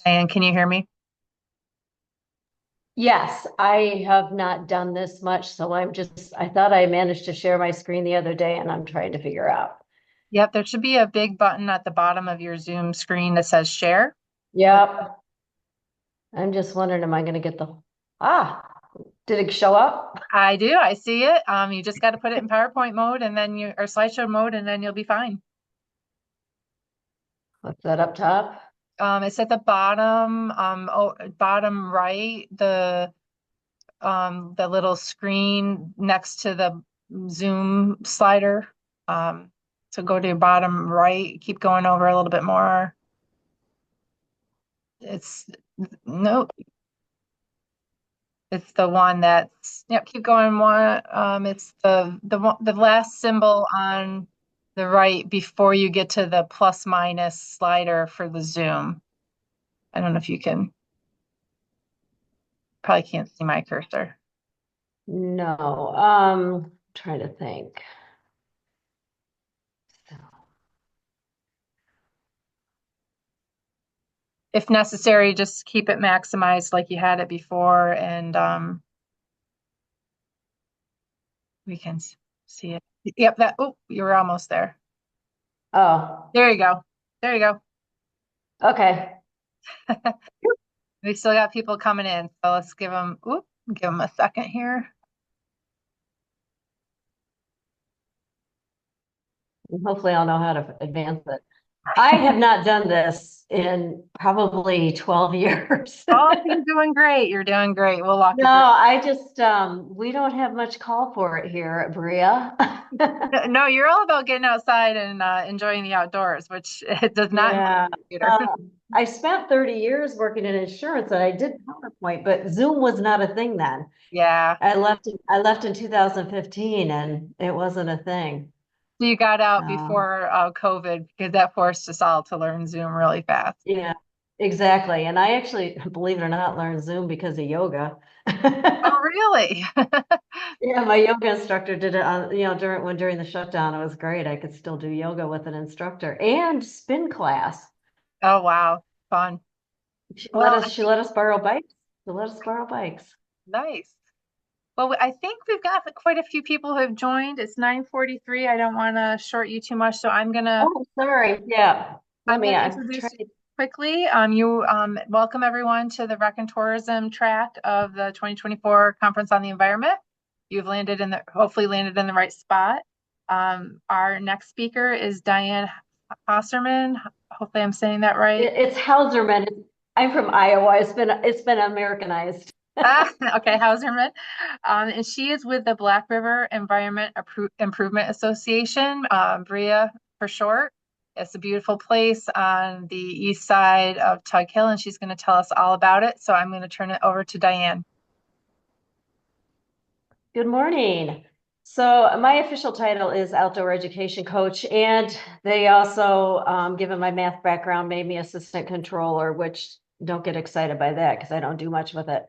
Diane, can you hear me? Yes, I have not done this much, so I thought I managed to share my screen the other day and I'm trying to figure out. Yep, there should be a big button at the bottom of your Zoom screen that says share. Yep. I'm just wondering, am I going to get did it show up? I do. I see it. You just got to put it in PowerPoint mode and then or slideshow mode, and then you'll be fine. What's that up top? It's at the bottom, bottom right, the little screen next to the Zoom slider. So go to your bottom right, keep going over a little bit more. It's nope. It's the one that's, yep, keep going. It's the last symbol on the right before you get to the plus minus slider for the zoom. I don't know if you can, probably can't see my cursor. No, trying to think. So, If necessary, just keep it maximized like you had it before, and we can see it. Yep, oh, you were almost there. oh, There you go. There you go. okay. We still got people coming in, so let's give them a second here. Hopefully I'll know how to advance it. I have not done this in probably 12 years. Oh, you're doing great. You're doing great. We'll walk you No, through. I just, we don't have much call for it here at BREIA. No, you're all about getting outside and enjoying the outdoors, which it does not Yeah. include computer. I spent 30 years working in insurance and I did PowerPoint, but Zoom was not a thing then. Yeah. I left in 2015 and it wasn't a thing. So you got out Um, before COVID because that forced us all to learn Zoom really fast. yeah, exactly. And I actually, believe it or not, learned Zoom because of yoga. Oh, really? Yeah, my yoga instructor did it on, during the shutdown. It was great. I could still do yoga with an instructor and spin class. Oh, wow. Fun. She let Well, us, she let us borrow bikes. She let us borrow bikes. nice. Well, I think we've got quite a few people who have joined. It's 9:43. I don't want to short you too much, so Oh, sorry. Yeah. Let I'm me, gonna I'm introduce trying. you quickly. You welcome everyone to the Rec and Tourism track of the 2024 Conference on the Environment. You've hopefully landed in the right spot. Our next speaker is Diane Hausserman. Hopefully I'm saying that right. It's Hausserman. I'm from Iowa. It's been Americanized. Okay, Hausserman. And she is with the Black River Environment Improvement Association, BREIA for short. It's a beautiful place on the east side of Tug Hill, and she's going to tell us all about it. So I'm going to turn it over to Diane. Good morning. So my official title is outdoor education coach, and they also, given my math background, made me assistant controller, which don't get excited by that because I don't do much with it.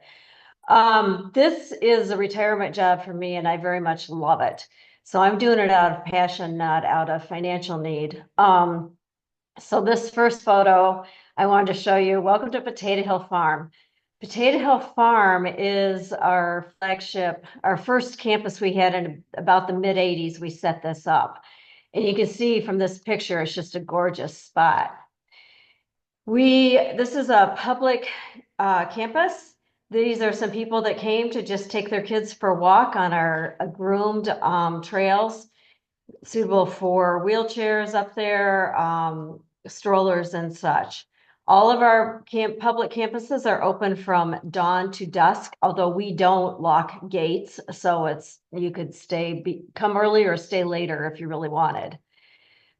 This is a retirement job for me, and I very much love it. So I'm doing it out of passion, not out of financial need. So this first photo I wanted to show you. Welcome to Potato Hill Farm. Potato Hill Farm is our flagship, our first campus we had in about the mid 80s. We set this up. And you can see from this picture, it's just a gorgeous spot. This is a public campus. These are some people that came to just take their kids for a walk on our groomed trails, suitable for wheelchairs up there, strollers and such. All of our public campuses are open from dawn to dusk, although we don't lock gates. So you could come early or stay later if you really wanted.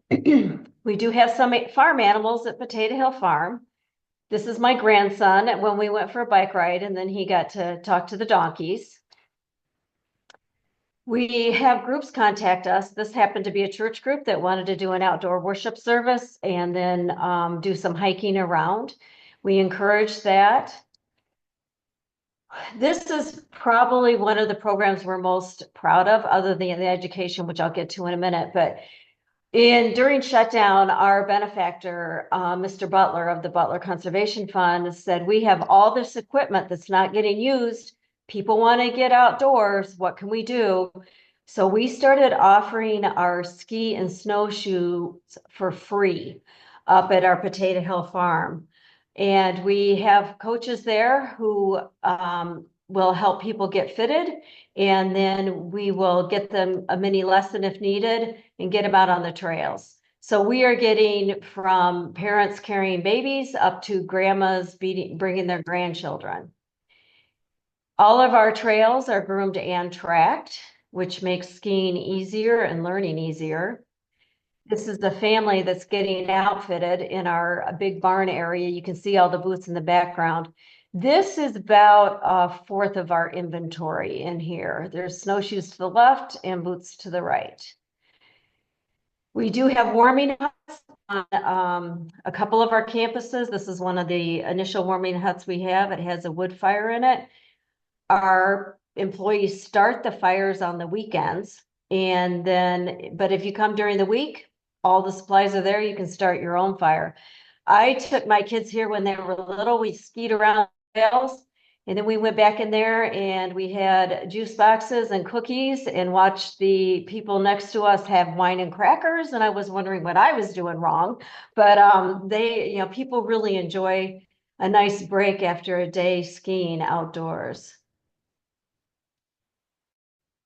We do have some farm animals at Potato Hill Farm. This is my grandson when we went for a bike ride, and then he got to talk to the donkeys. We have groups contact us. This happened to be a church group that wanted to do an outdoor worship service and then do some hiking around. We encourage that. This is probably one of the programs we're most proud of, other than the education, which I'll get to in a minute. But during shutdown, our benefactor, Mr. Butler of the Butler Conservation Fund, said, we have all this equipment that's not getting used. People want to get outdoors. What can we do? So we started offering our ski and snowshoes for free up at our Potato Hill Farm. And we have coaches there who will help people get fitted. And then we will get them a mini lesson if needed and get them out on the trails. So we are getting from parents carrying babies up to grandmas bringing their grandchildren. All of our trails are groomed and tracked, which makes skiing easier and learning easier. This is the family that's getting outfitted in our big barn area. You can see all the booths in the background. This is about a fourth of our inventory in here. There's snowshoes to the left and boots to the right. We do have warming huts on a couple of our campuses. This is one of the initial warming huts we have. It has a wood fire in it. Our employees start the fires on the weekends, and then, but if you come during the week, all the supplies are there. You can start your own fire. I took my kids here when they were little. We skied around trails, and then we went back in there and we had juice boxes and cookies and watched the people next to us have wine and crackers. And I was wondering what I was doing wrong, but people really enjoy a nice break after a day skiing outdoors.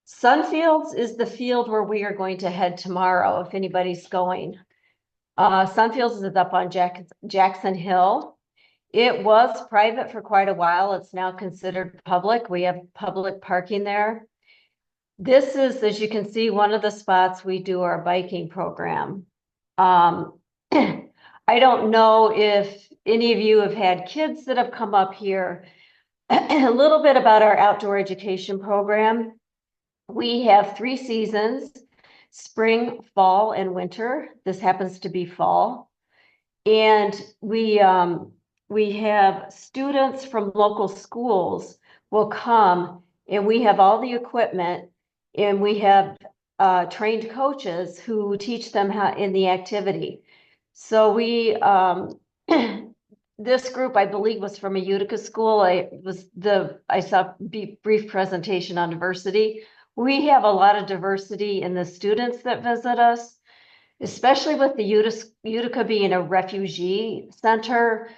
Sunfields is the field where we are going to head tomorrow, if anybody's going. Sunfields is up on Jackson Hill. It was private for quite a while. It's now considered public. We have public parking there. This is, as you can see, one of the spots we do our biking program. I don't know if any of you have had kids that have come up here. A little bit about our outdoor education program. We have 3 seasons: spring, fall, and winter. This happens to be fall. And we have students from local schools will come, and we have all the equipment, and we have trained coaches who teach them how in the activity. So we this group, I believe, was from a Utica school. I saw a brief presentation on diversity. We have a lot of diversity in the students that visit us, especially with the Utica being a refugee center.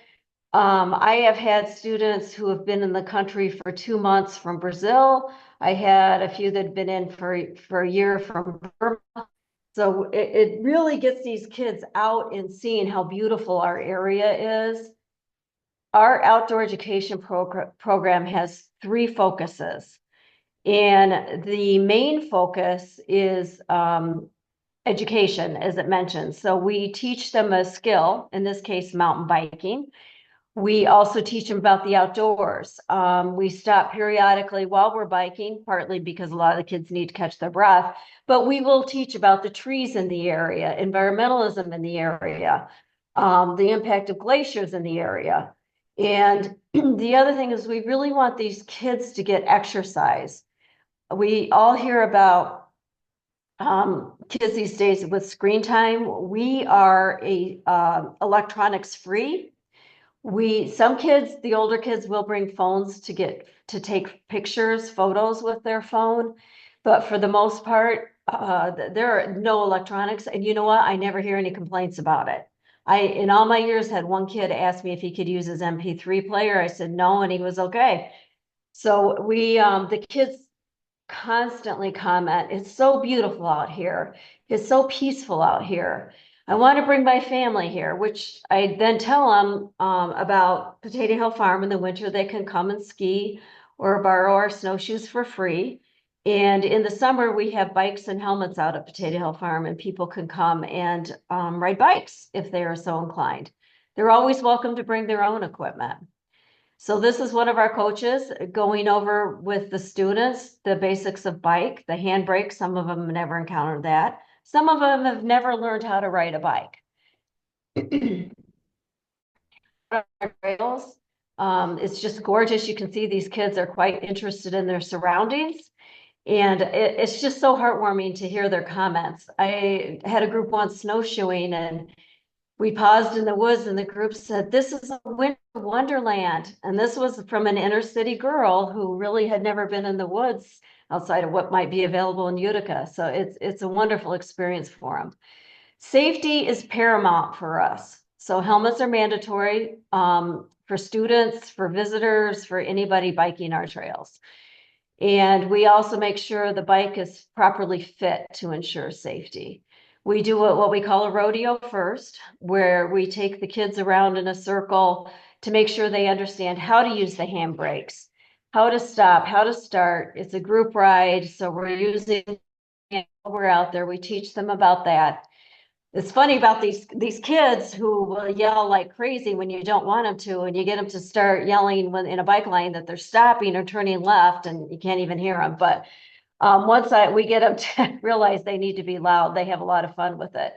I have had students who have been in the country for 2 months from Brazil. I had a few that had been in for a year from Burma. So it really gets these kids out and seeing how beautiful our area is. Our outdoor education program has 3 focuses. And the main focus is education, as it mentioned. So we teach them a skill, in this case, mountain biking. We also teach them about the outdoors. We stop periodically while we're biking, partly because a lot of the kids need to catch their breath, but we will teach about the trees in the area, environmentalism in the area, the impact of glaciers in the area. And the other thing is we really want these kids to get exercise. We all hear about kids these days with screen time. We are electronics free. Some kids, the older kids, will bring phones to take pictures, photos with their phone. But for the most part, there are no electronics. And you know what? I never hear any complaints about it. In all my years, had one kid ask me if he could use his MP3 player. I said no, and he was okay. So the kids constantly comment, it's so beautiful out here. It's so peaceful out here. I want to bring my family here, which I then tell them about Potato Hill Farm. In the winter, they can come and ski or borrow our snowshoes for free. And in the summer, we have bikes and helmets out at Potato Hill Farm, and people can come and ride bikes if they are so inclined. They're always welcome to bring their own equipment. So this is one of our coaches going over with the students the basics of bike, the handbrake. Some of them have never encountered that. Some of them have never learned how to ride a bike. It's just gorgeous. You can see these kids are quite interested in their surroundings. And it's just so heartwarming to hear their comments. I had a group once snowshoeing, and we paused in the woods, and the group said, "This is a winter wonderland." And this was from an inner city girl who really had never been in the woods outside of what might be available in Utica. So it's a wonderful experience for them. Safety is paramount for us. So helmets are mandatory for students, for visitors, for anybody biking our trails. And we also make sure the bike is properly fit to ensure safety. We do what we call a rodeo first, where we take the kids around in a circle to make sure they understand how to use the handbrakes, how to stop, how to start. It's a group ride, so we're out there. We teach them about that. It's funny about these kids who will yell like crazy when you don't want them to, and you get them to start yelling when in a bike lane that they're stopping or turning left, and you can't even hear them. But once we get them to realize they need to be loud, they have a lot of fun with it.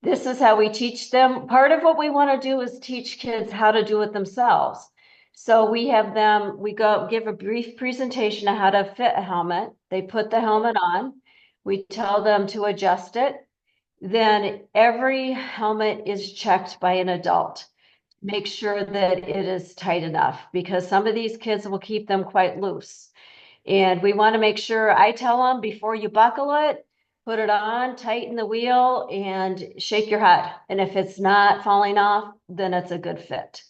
This is how we teach them. Part of what we want to do is teach kids how to do it themselves. So we have them, we go give a brief presentation of how to fit a helmet. They put the helmet on. We tell them to adjust it. Then every helmet is checked by an adult. Make sure that it is tight enough, because some of these kids will keep them quite loose. And we want to make sure, I tell them before you buckle it, put it on, tighten the wheel, and shake your head. And if it's not falling off, then it's a good fit.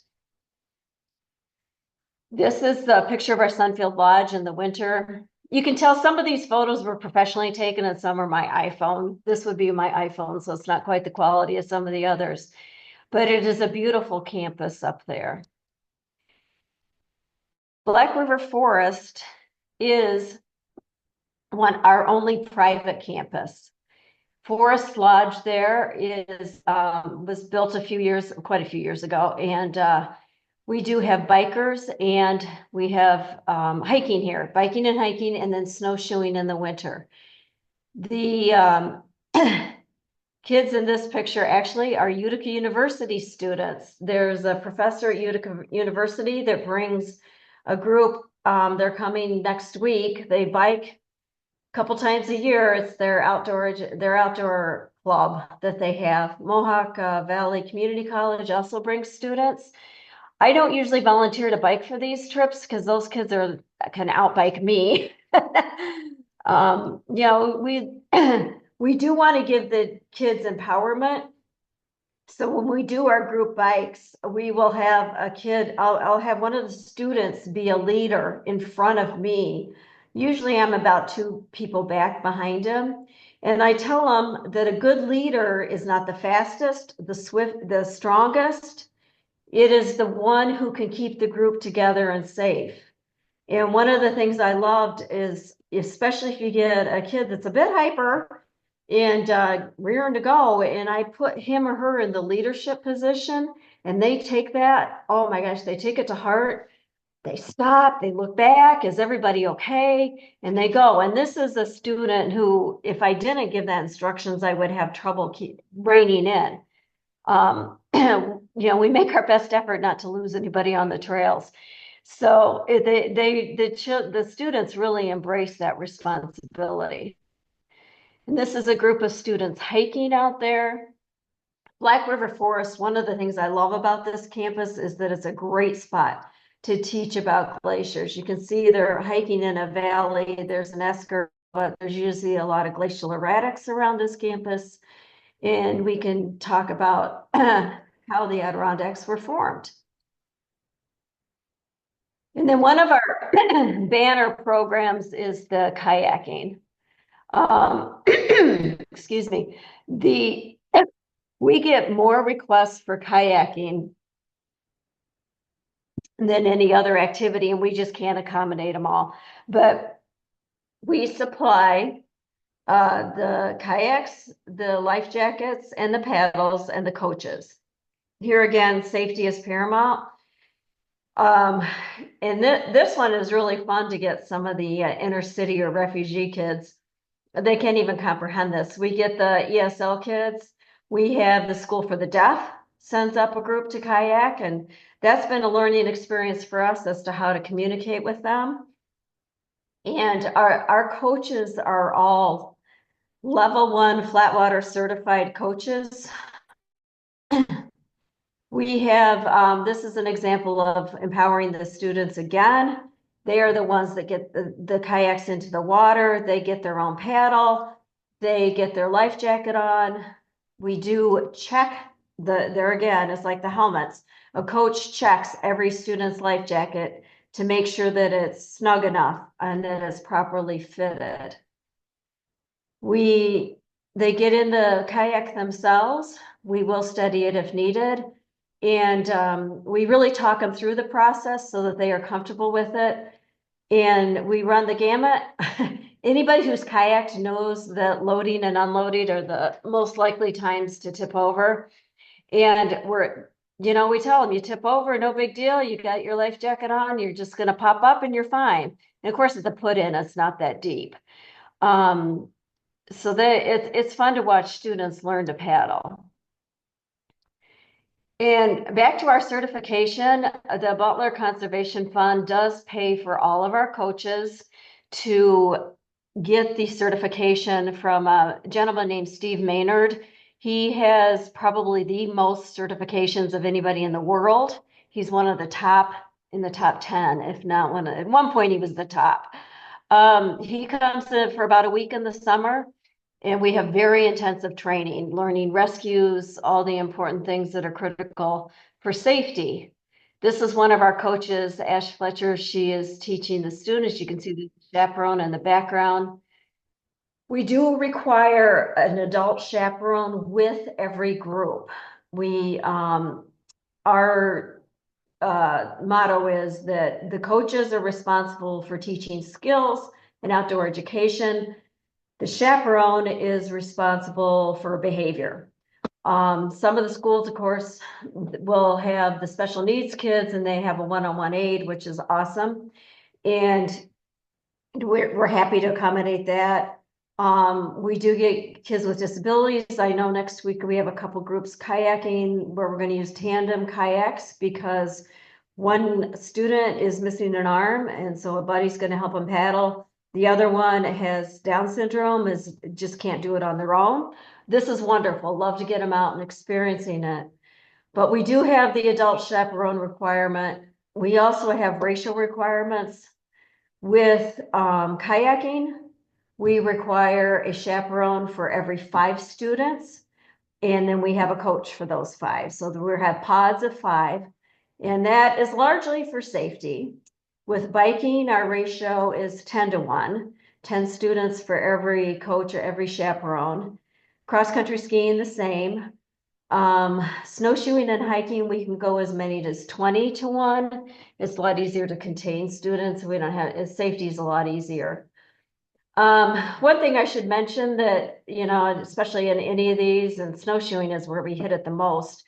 This is the picture of our Sunfield Lodge in the winter. You can tell some of these photos were professionally taken and some are my iPhone. This would be my iPhone, so it's not quite the quality of some of the others. But it is a beautiful campus up there. Black River Forest is our only private campus. Forest Lodge there is was built quite a few years ago, and we do have bikers and we have hiking here, biking and hiking, and then snowshoeing in the winter. The kids in this picture actually are Utica University students. There's a professor at Utica University that brings a group. They're coming next week. They bike a couple times a year. It's their outdoor club that they have. Mohawk Valley Community College also brings students. I don't usually volunteer to bike for these trips because those kids can outbike me. We do want to give the kids empowerment. So when we do our group bikes, we will have a kid, I'll have one of the students be a leader in front of me. Usually I'm about 2 people back behind him. And I tell them that a good leader is not the fastest, the strongest. It is the one who can keep the group together and safe. And one of the things I loved is, especially if you get a kid that's a bit hyper and rearing to go, and I put him or her in the leadership position, and they take that, oh my gosh, they take it to heart. They stop, they look back, is everybody okay? And they go. And this is a student who, if I didn't give that instructions, I would have trouble reining in. We make our best effort not to lose anybody on the trails. So the students really embrace that responsibility. And this is a group of students hiking out there. Black River Forest, one of the things I love about this campus is that it's a great spot to teach about glaciers. You can see they're hiking in a valley. There's an esker, but there's usually a lot of glacial erratics around this campus. And we can talk about how the Adirondacks were formed. And then one of our banner programs is the kayaking. Excuse me. We get more requests for kayaking than any other activity, and we just can't accommodate them all. But we supply the kayaks, the life jackets, and the paddles, and the coaches. Here again, safety is paramount. And this one is really fun to get some of the inner city or refugee kids. They can't even comprehend this. We get the ESL kids. We have the School for the Deaf sends up a group to kayak, and that's been a learning experience for us as to how to communicate with them. And our coaches are all level 1 Flatwater certified coaches. We have, this is an example of empowering the students again. They are the ones that get the kayaks into the water. They get their own paddle. They get their life jacket on. We do check there again, it's like the helmets. A coach checks every student's life jacket to make sure that it's snug enough and that it's properly fitted. They get in the kayak themselves. We will study it if needed. And we really talk them through the process so that they are comfortable with it. And we run the gamut. anybody who's kayaked knows that loading and unloading are the most likely times to tip over. And we tell them, you tip over, no big deal. You got your life jacket on, you're just going to pop up and you're fine. And of course, it's a put in, it's not that deep. So it's fun to watch students learn to paddle. And back to our certification, the Butler Conservation Fund does pay for all of our coaches to get the certification from a gentleman named Steve Maynard. He has probably the most certifications of anybody in the world. He's one of the top in the top 10, if not one. At one point, he was the top. He comes in for about a week in the summer. And we have very intensive training, learning rescues, all the important things that are critical for safety. This is one of our coaches, Ash Fletcher. She is teaching the students. You can see the chaperone in the background. We do require an adult chaperone with every group. Our motto is that the coaches are responsible for teaching skills and outdoor education. The chaperone is responsible for behavior. Some of the schools, of course, will have the special needs kids and they have a one-on-one aid, which is awesome. And we're happy to accommodate that. We do get kids with disabilities. I know next week we have a couple groups kayaking where we're going to use tandem kayaks because one student is missing an arm, and so a buddy's going to help him paddle. The other one has Down syndrome, just can't do it on their own. This is wonderful. Love to get them out and experiencing it. But we do have the adult chaperone requirement. We also have racial requirements. With kayaking, we require a chaperone for every 5 students. And then we have a coach for those 5. So we have pods of 5. And that is largely for safety. With biking, our ratio is 10 to 1, 10 students for every coach or every chaperone. Cross-country skiing, the same. Snowshoeing and hiking, we can go as many as 20 to 1. It's a lot easier to contain students. We don't have, safety is a lot easier. One thing I should mention that, especially in any of these, and snowshoeing is where we hit it the most.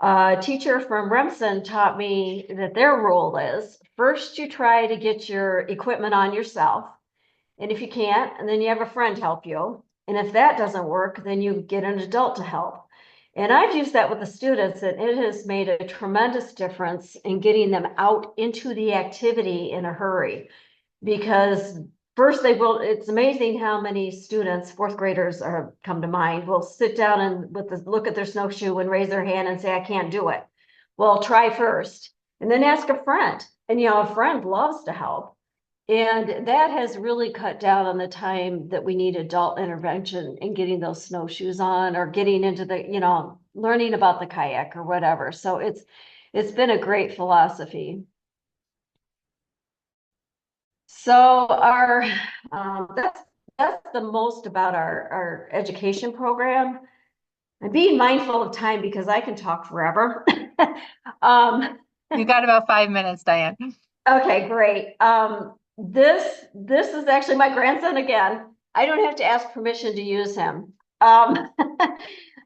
A teacher from Remsen taught me that their rule is first you try to get your equipment on yourself. And if you can't, and then you have a friend help you. And if that doesn't work, then you get an adult to help. And I've used that with the students, and it has made a tremendous difference in getting them out into the activity in a hurry. Because first it's amazing how many students, 4th graders come to mind, will sit down and look at their snowshoe and raise their hand and say, I can't do it. Well, try first and then ask a friend. And a friend loves to help. And that has really cut down on the time that we need adult intervention in getting those snowshoes on or getting into the, learning about the kayak or whatever. So it's been a great philosophy. So that's the most about our education program. I'm being mindful of time because I can talk forever. You got about 5 minutes, Diane. Okay, great. This is actually my grandson again. I don't have to ask permission to use him.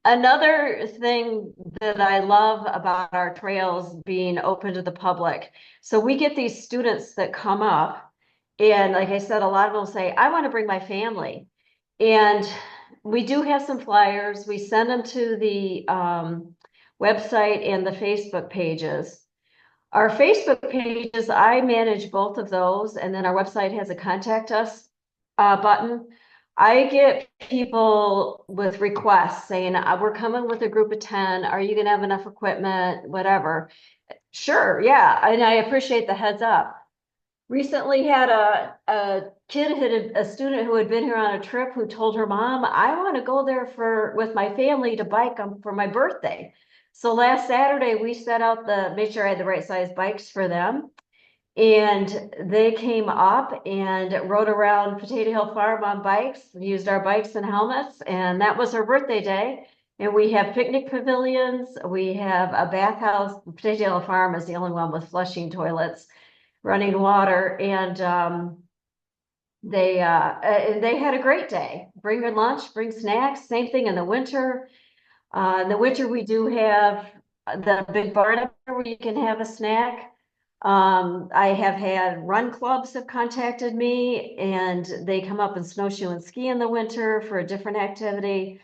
Another thing that I love about our trails being open to the public. So we get these students that come up. And like I said, a lot of them will say, I want to bring my family. And we do have some flyers. We send them to the website and the Facebook pages. Our Facebook pages, I manage both of those. And then our website has a contact us button. I get people with requests saying, we're coming with a group of 10. Are you going to have enough equipment? Whatever. Sure. Yeah. And I appreciate the heads up. Recently had a student who had been here on a trip who told her mom, I want to go there with my family to bike for my birthday. So last Saturday we set out made sure I had the right size bikes for them. And they came up and rode around Potato Hill Farm on bikes, used our bikes and helmets. And that was her birthday day. And we have picnic pavilions. We have a bathhouse. Potato Hill Farm is the only one with flushing toilets, running water, and and they had a great day. Bring your lunch, bring snacks, same thing in the winter. In the winter, we do have the big barn up there where you can have a snack. I have had run clubs have contacted me and they come up and snowshoe and ski in the winter for a different activity.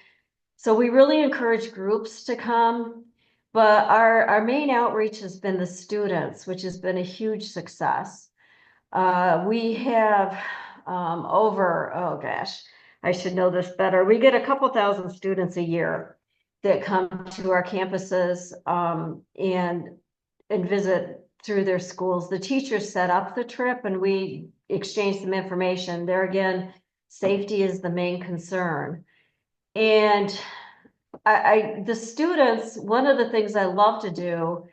So we really encourage groups to come. But our main outreach has been the students, which has been a huge success. We have oh gosh, I should know this better. We get a couple thousand students a year that come to our campuses and visit through their schools. The teachers set up the trip and we exchange some information. There again, safety is the main concern. And the students, one of the things I love to do,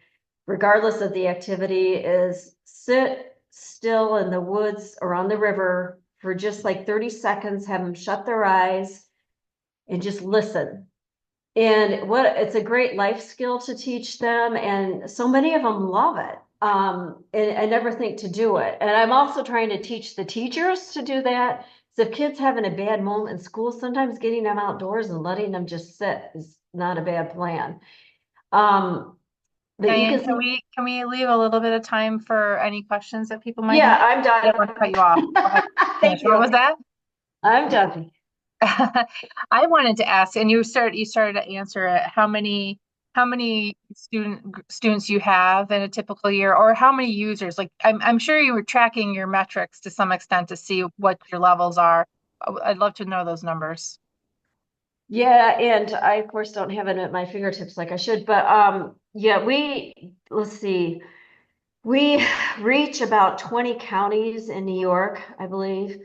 regardless of the activity, is sit still in the woods or on the river for just like 30 seconds, have them shut their eyes and just listen. And it's a great life skill to teach them. And so many of them love it. And I never think to do it. And I'm also trying to teach the teachers to do that. So if kids having a bad moment in school, sometimes getting them outdoors and letting them just sit is not a bad plan. But you Diane, can can we leave a little bit of time for any questions that people might yeah, have? I'm I don't want to cut you off. Go ahead. done. Thank What you. was that? I'm done. I wanted to ask, and you started to answer it, how many students you have in a typical year, or how many users? Like I'm sure you were tracking your metrics to some extent to see what your levels are. I'd love to know those numbers. Yeah, and I of course don't have it at my fingertips like I should, but yeah, let's see. We reach about 20 counties in New York, I believe.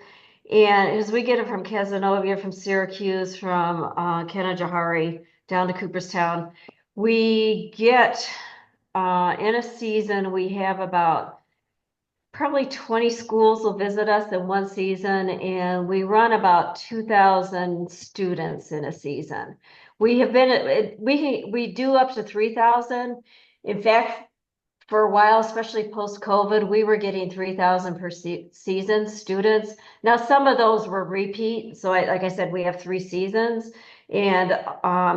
And as we get it from Casanova, from Syracuse, from Canajoharie down to Cooperstown, we get in a season, we have about probably 20 schools will visit us in one season, and we run about 2,000 students in a season. We have been, we do up to 3,000. In fact, for a while, especially post-COVID, we were getting 3,000 per season students. Now, some of those were repeat. So like I said, we have 3 seasons. And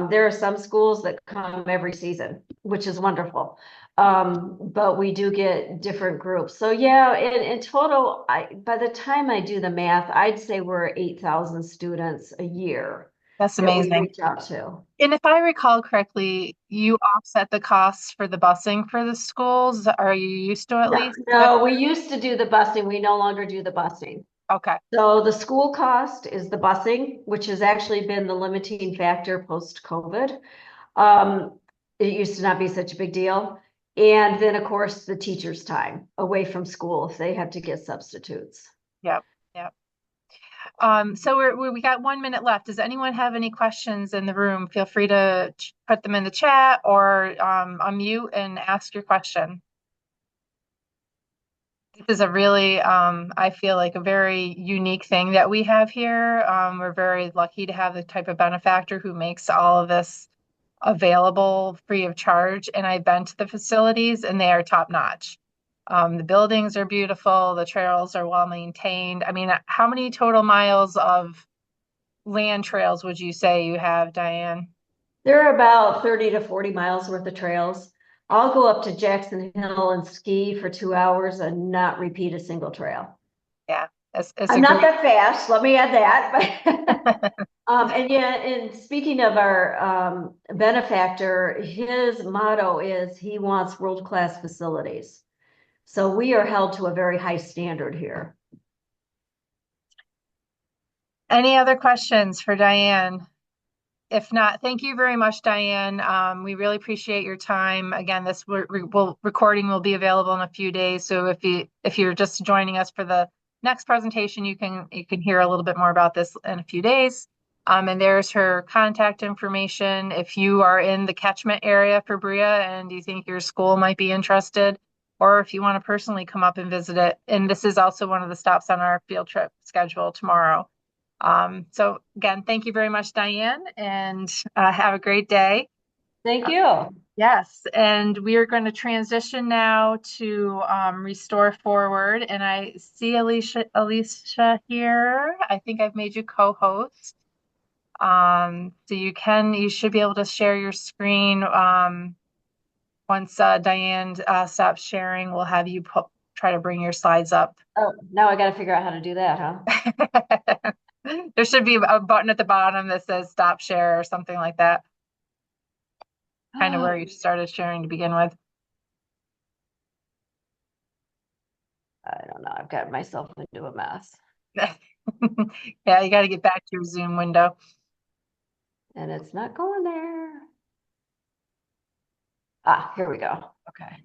there are some schools that come every season, which is wonderful. But we do get different groups. So yeah, in total, by the time I do the math, I'd say we're 8,000 students a year That's that we amazing. reach out to. And if I recall correctly, you offset the costs for the busing for the schools. Are you used to at least? No, we used to do the busing. We no longer do the busing. Okay. So the school cost is the busing, which has actually been the limiting factor post-COVID. It used to not be such a big deal. And then, of course, the teacher's time away from school if they have to get substitutes. Yep. Yep. So we got 1 minute left. Does anyone have any questions in the room? Feel free to put them in the chat or unmute and ask your question. This is a really, I feel like a very unique thing that we have here. We're very lucky to have the type of benefactor who makes all of this available free of charge. And I've been to the facilities and they are top notch. The buildings are beautiful. The trails are well maintained. I mean, how many total miles of land trails would you say you have, Diane? There are about 30 to 40 miles worth of trails. I'll go up to Jackson Hill and ski for 2 hours and not repeat a single trail. Yeah, I'm not that fast. Let me add that. And yeah, and speaking of our benefactor, his motto is he wants world-class facilities. So we are held to a very high standard here. Any other questions for Diane? If not, thank you very much, Diane. We really appreciate your time. Again, this recording will be available in a few days. So if you're just joining us for the next presentation, you can hear a little bit more about this in a few days. And there's her contact information. If you are in the catchment area for BREIA and you think your school might be interested, or if you want to personally come up and visit it. And this is also one of the stops on our field trip schedule tomorrow. So again, thank you very much, Diane, and have a great day. Thank you. Yes, and we are going to transition now to Restore Forward. And I see Alicia here. I think I've made you co-host. So you should be able to share your screen. Once Diane stops sharing, we'll have you try to bring your slides up. Oh, now I got to figure out how to do that, huh? There should be a button at the bottom that says stop share or something like that. Kind of where you started sharing to begin with. I don't know. I've got myself into a mess. Yeah, you got to get back to your Zoom window. And it's not going there. Ah, here we go. Okay.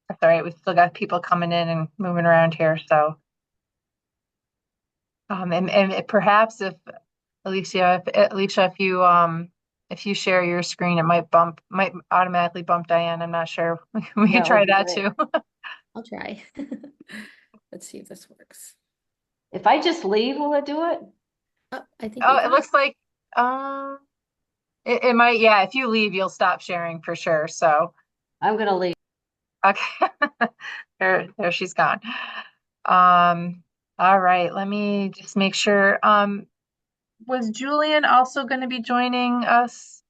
That's all right. We've still got people coming in and moving around here. So, and perhaps if Alicia, if you share your screen, it might automatically bump Diane. I'm not sure. We can try that too. I'll try. Let's see if this works. If I just leave, will it do it? Oh, I think Oh, we it got looks like it might. Yeah, if you leave, you'll stop sharing for sure. So, I'm gonna leave. okay, there she's gone. All right. Let me just make sure. Was Julian also going to be joining us?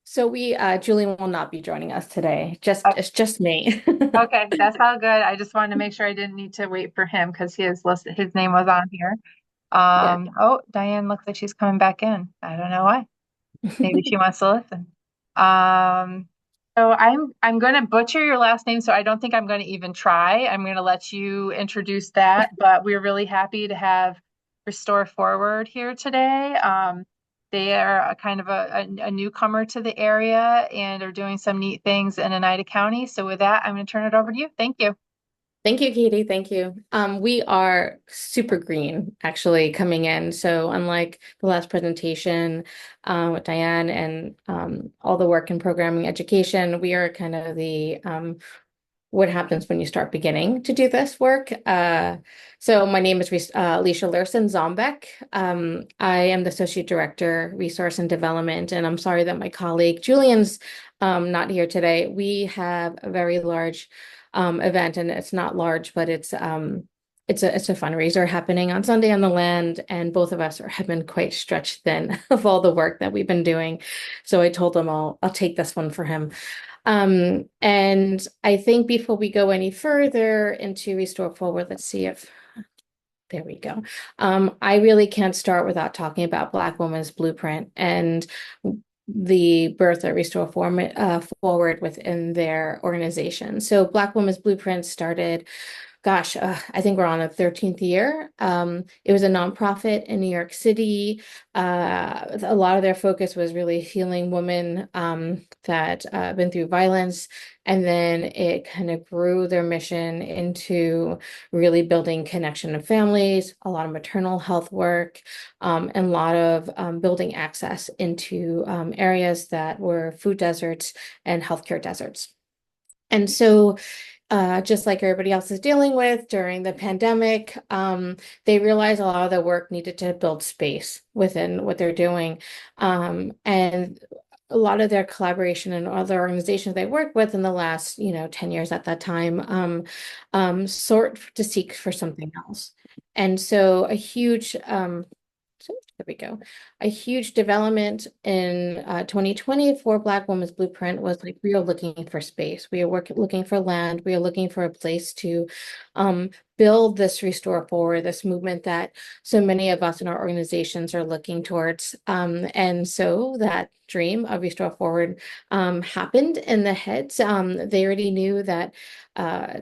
So Julian will not be joining us today. It's just me. Okay, that's all good. I just wanted to make sure I didn't need to wait for him because his name was on here. Yeah. Oh, Diane looks like she's coming back in. I don't know why. Maybe she wants to listen. So I'm going to butcher your last name, so I don't think I'm going to even try. I'm going to let you introduce that, but we're really happy to have Restore Forward here today. They are a kind of a newcomer to the area and are doing some neat things in Oneida County. So with that, I'm going to turn it over to you. Thank you. Thank you, Katie. Thank you. We are super green actually coming in. So unlike the last presentation with Diane and all the work in programming education, we are kind of the what happens when you start beginning to do this work. So my name is Alicia Luhrssen-Zombek. I am the Associate Director, Resource and Development, and I'm sorry that my colleague Julian's not here today. We have a very large event, and it's not large, but it's a fundraiser happening on Sunday on the land, and both of us have been quite stretched thin of all the work that we've been doing. So I told him I'll take this one for him. And I think before we go any further into Restore Forward, let's see if there we go. I really can't start without talking about Black Women's Blueprint and the birth of Restore Forward within their organization. So Black Women's Blueprint started, gosh, I think we're on the 13th year. It was a nonprofit in New York City. A lot of their focus was really healing women that have been through violence. And then it kind of grew their mission into really building connection of families, a lot of maternal health work, and a lot of building access into areas that were food deserts and healthcare deserts. And so just like everybody else is dealing with during the pandemic, they realized a lot of the work needed to build space within what they're doing. And a lot of their collaboration and other organizations they worked with in the last, 10 years at that time, sort to seek for something else. And so there we go. A huge development in 2020 for Black Women's Blueprint was like we are looking for space. We are looking for land. We are looking for a place to build this Restore Forward, this movement that so many of us in our organizations are looking towards. And so that dream of Restore Forward happened in the heads. They already knew that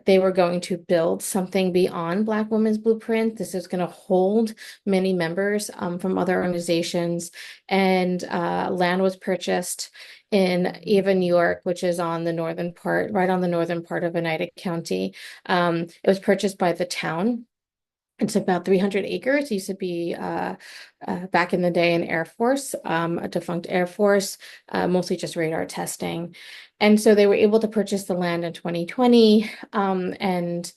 they were going to build something beyond Black Women's Blueprint. This is going to hold many members from other organizations, and land was purchased in Eva, New York, which is on the northern part, right on the northern part of Oneida County. It was purchased by the town. It's about 300 acres. It used to be back in the day an Air Force, a defunct Air Force, mostly just radar testing. And so they were able to purchase the land in 2020. And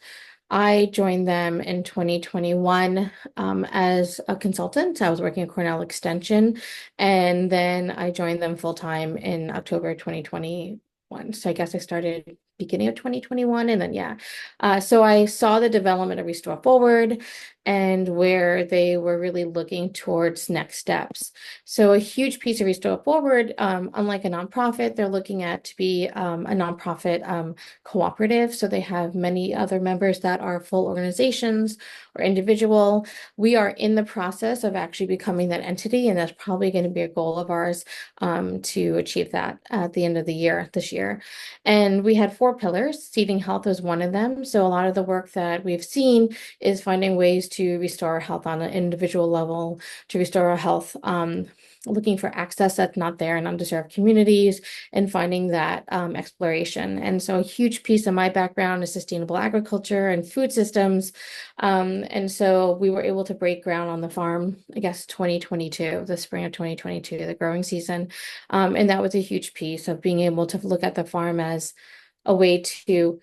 I joined them in 2021 as a consultant. I was working at Cornell Extension, and then I joined them full time in October 2021. So I guess I started beginning of 2021, and then yeah. So I saw the development of Restore Forward and where they were really looking towards next steps. So a huge piece of Restore Forward, unlike a nonprofit, they're looking at to be a nonprofit cooperative. So they have many other members that are full organizations or individual. We are in the process of actually becoming that entity, and that's probably going to be a goal of ours to achieve that at the end of the year this year. And we had 4 pillars. Seeding health was one of them. So a lot of the work that we've seen is finding ways to restore our health on an individual level, to restore our health, looking for access that's not there in underserved communities, and finding that exploration. And so a huge piece of my background is sustainable agriculture and food systems. And so we were able to break ground on the farm, I guess, 2022, the spring of 2022, the growing season. And that was a huge piece of being able to look at the farm as a way to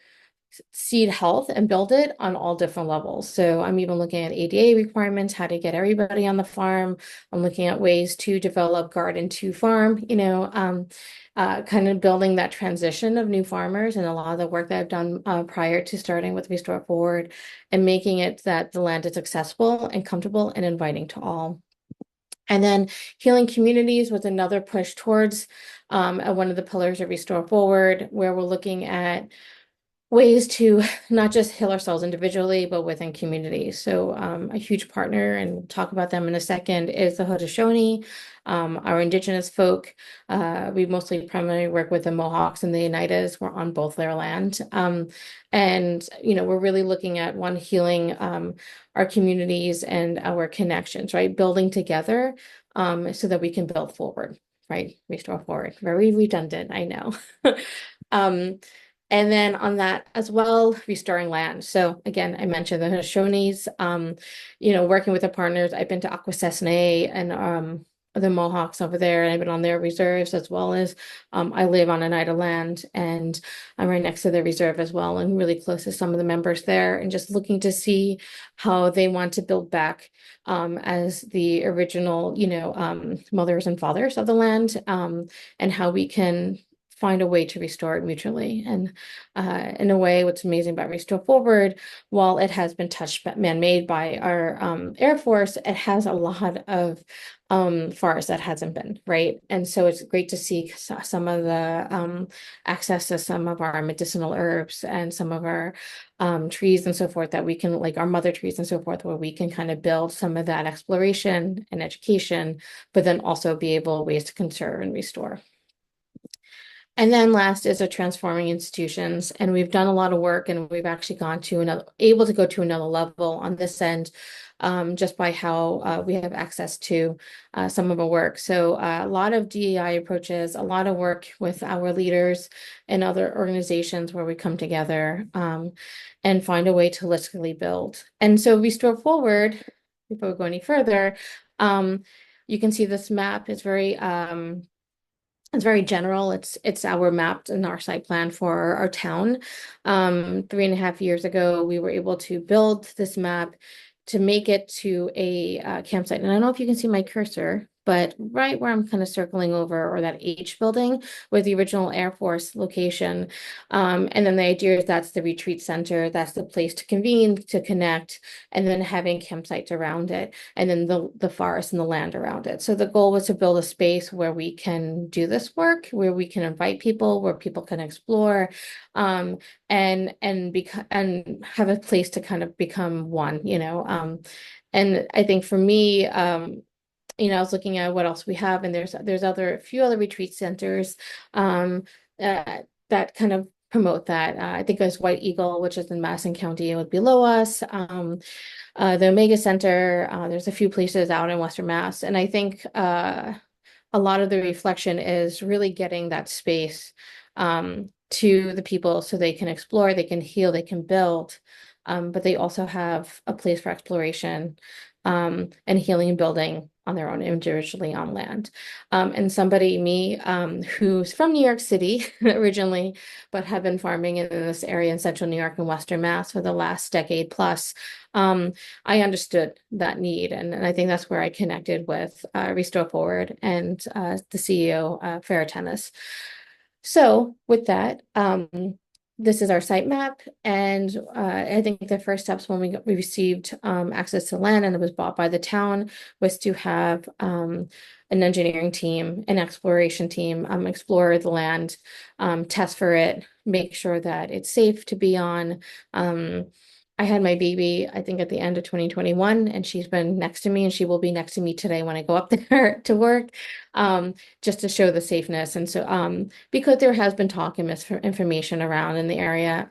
seed health and build it on all different levels. So I'm even looking at ADA requirements, how to get everybody on the farm. I'm looking at ways to develop garden to farm, kind of building that transition of new farmers, and a lot of the work that I've done prior to starting with Restore Forward, and making it that the land is accessible and comfortable and inviting to all. And then healing communities was another push towards one of the pillars of Restore Forward, where we're looking at ways to not just heal ourselves individually, but within communities. So a huge partner, and we'll talk about them in a second, is the Haudenosaunee, our indigenous folk. We mostly primarily work with the Mohawks and the Oneidas. We're on both their land. And, we're really looking at one, healing our communities and our connections, right? Building together so that we can build forward, right? Restore Forward. Very redundant, I know. And then on that as well, restoring land. So again, I mentioned the Hautesonis, working with the partners. I've been to Akwesasne and the Mohawks over there, and I've been on their reserves, as well as I live on Oneida land, and I'm right next to the reserve as well, and really close to some of the members there, and just looking to see how they want to build back as the original, mothers and fathers of the land, and how we can find a way to restore it mutually. And in a way, what's amazing about Restore Forward, while it has been touched man-made by our Air Force, it has a lot of forest that hasn't been, right? And so it's great to see some of the access to some of our medicinal herbs and some of our trees and so forth, that we can, like our mother trees and so forth, where we can kind of build some of that exploration and education, but then also be able ways to conserve and restore. And then last is our transforming institutions. And we've done a lot of work, and we've actually able to go to another level on this end, just by how we have access to some of our work. So a lot of DEI approaches, a lot of work with our leaders and other organizations where we come together and find a way to holistically build. And so Restore Forward, before we go any further, you can see this map is very general. It's our map and our site plan for our town. 3.5 years ago, we were able to build this map to make it to a campsite. And I don't know if you can see my cursor, but right where I'm kind of circling over, or that H building with the original Air Force location. And then the idea is that's the retreat center, that's the place to convene, to connect, and then having campsites around it, and then the forest and the land around it. So the goal was to build a space where we can do this work, where we can invite people, where people can explore, and have a place to kind of become one, and I think for me, I was looking at what else we have, and there's a few other retreat centers that kind of promote that. I think there's White Eagle, which is in Madison County, it would be below us. The Omega Center, there's a few places out in Western Mass, and I think a lot of the reflection is really getting that space to the people so they can explore, they can heal, they can build, but they also have a place for exploration and healing and building on their own individually on land. And somebody, me, who's from New York City originally, but have been farming in this area in central New York and Western Mass for the last decade plus, I understood that need. And I think that's where I connected with Restore Forward and the CEO, Farah Tennis. So with that, this is our site map, and I think the first steps when we received access to land and it was bought by the town was to have an engineering team, an exploration team, explore the land, test for it, make sure that it's safe to be on. I had my baby, I think, at the end of 2021, and she's been next to me, and she will be next to me today when I go up there to work, just to show the safeness. And so, because there has been talk and misinformation around in the area.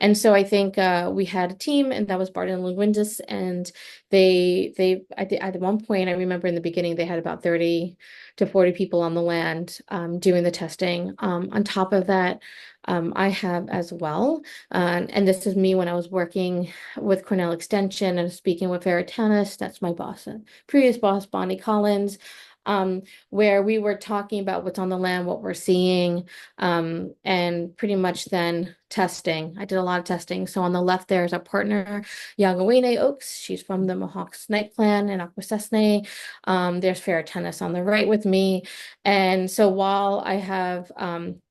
And so I think we had a team, and that was Barton and Lewindis, and at one point, I remember in the beginning, they had about 30 to 40 people on the land doing the testing. On top of that, I have as well. And this is me when I was working with Cornell Extension and speaking with Veritanis, that's my boss, previous boss, Bonnie Collins, where we were talking about what's on the land, what we're seeing, and pretty much then testing. I did a lot of testing. So on the left, there's our partner, Yagawene Oaks. She's from the Mohawk Snipe Plan in Akwesasne. There's Veritanis on the right with me. And so while I have,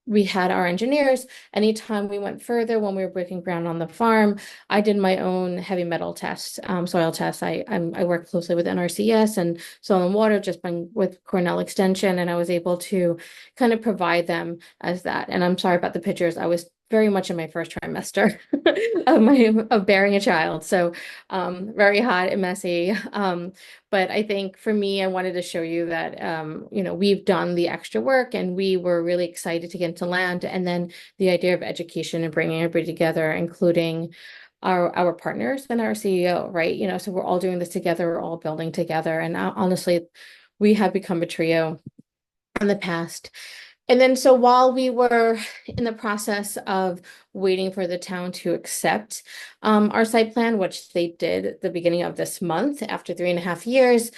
we had our engineers, anytime we went further when we were breaking ground on the farm, I did my own heavy metal tests, soil tests. I work closely with NRCS and Soil and Water, just been with Cornell Extension, and I was able to kind of provide them as that. And I'm sorry about the pictures. I was very much in my first trimester of bearing a child. So very hot and messy. But I think for me, I wanted to show you that, we've done the extra work and we were really excited to get into land. And then the idea of education and bringing everybody together, including our partners and our CEO, right? So we're all doing this together. We're all building together. And honestly, we have become a trio in the past. And then so while we were in the process of waiting for the town to accept our site plan, which they did at the beginning of this month, after 3.5 years,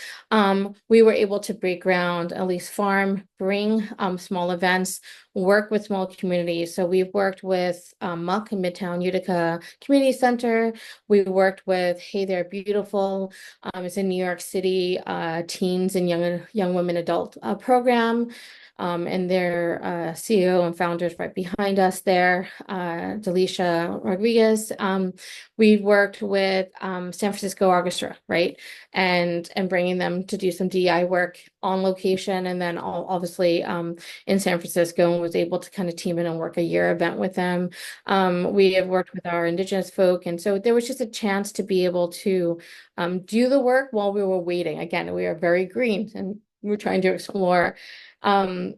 we were able to break ground, at least farm, bring small events, work with small communities. So we've worked with Muck in Midtown Utica Community Center. We worked with Hey There Beautiful. It's in New York City, teens and young women adult program. And their CEO and founders right behind us there, Alicia Rodriguez. We've worked with San Francisco Orchestra, right? And bringing them to do some DI work on location. And then obviously in San Francisco, and was able to kind of team in and work a year event with them. We have worked with our Indigenous folk. And so there was just a chance to be able to do the work while we were waiting. Again, we are very green and we're trying to explore. And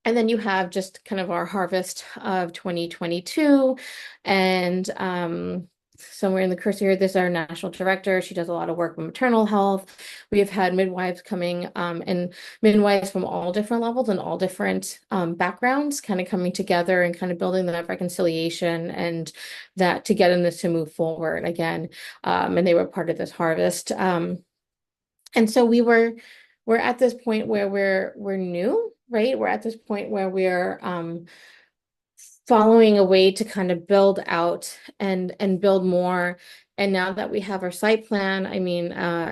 then you have just kind of our harvest of 2022. And somewhere in the cursor here, this is our national director. She does a lot of work with maternal health. We have had midwives coming and midwives from all different levels and all different backgrounds kind of coming together and kind of building that reconciliation and that to get in this to move forward again. And they were part of this harvest. And so we're at this point where we're new, right? We're at this point where we're following a way to kind of build out and build more. And now that we have our site plan,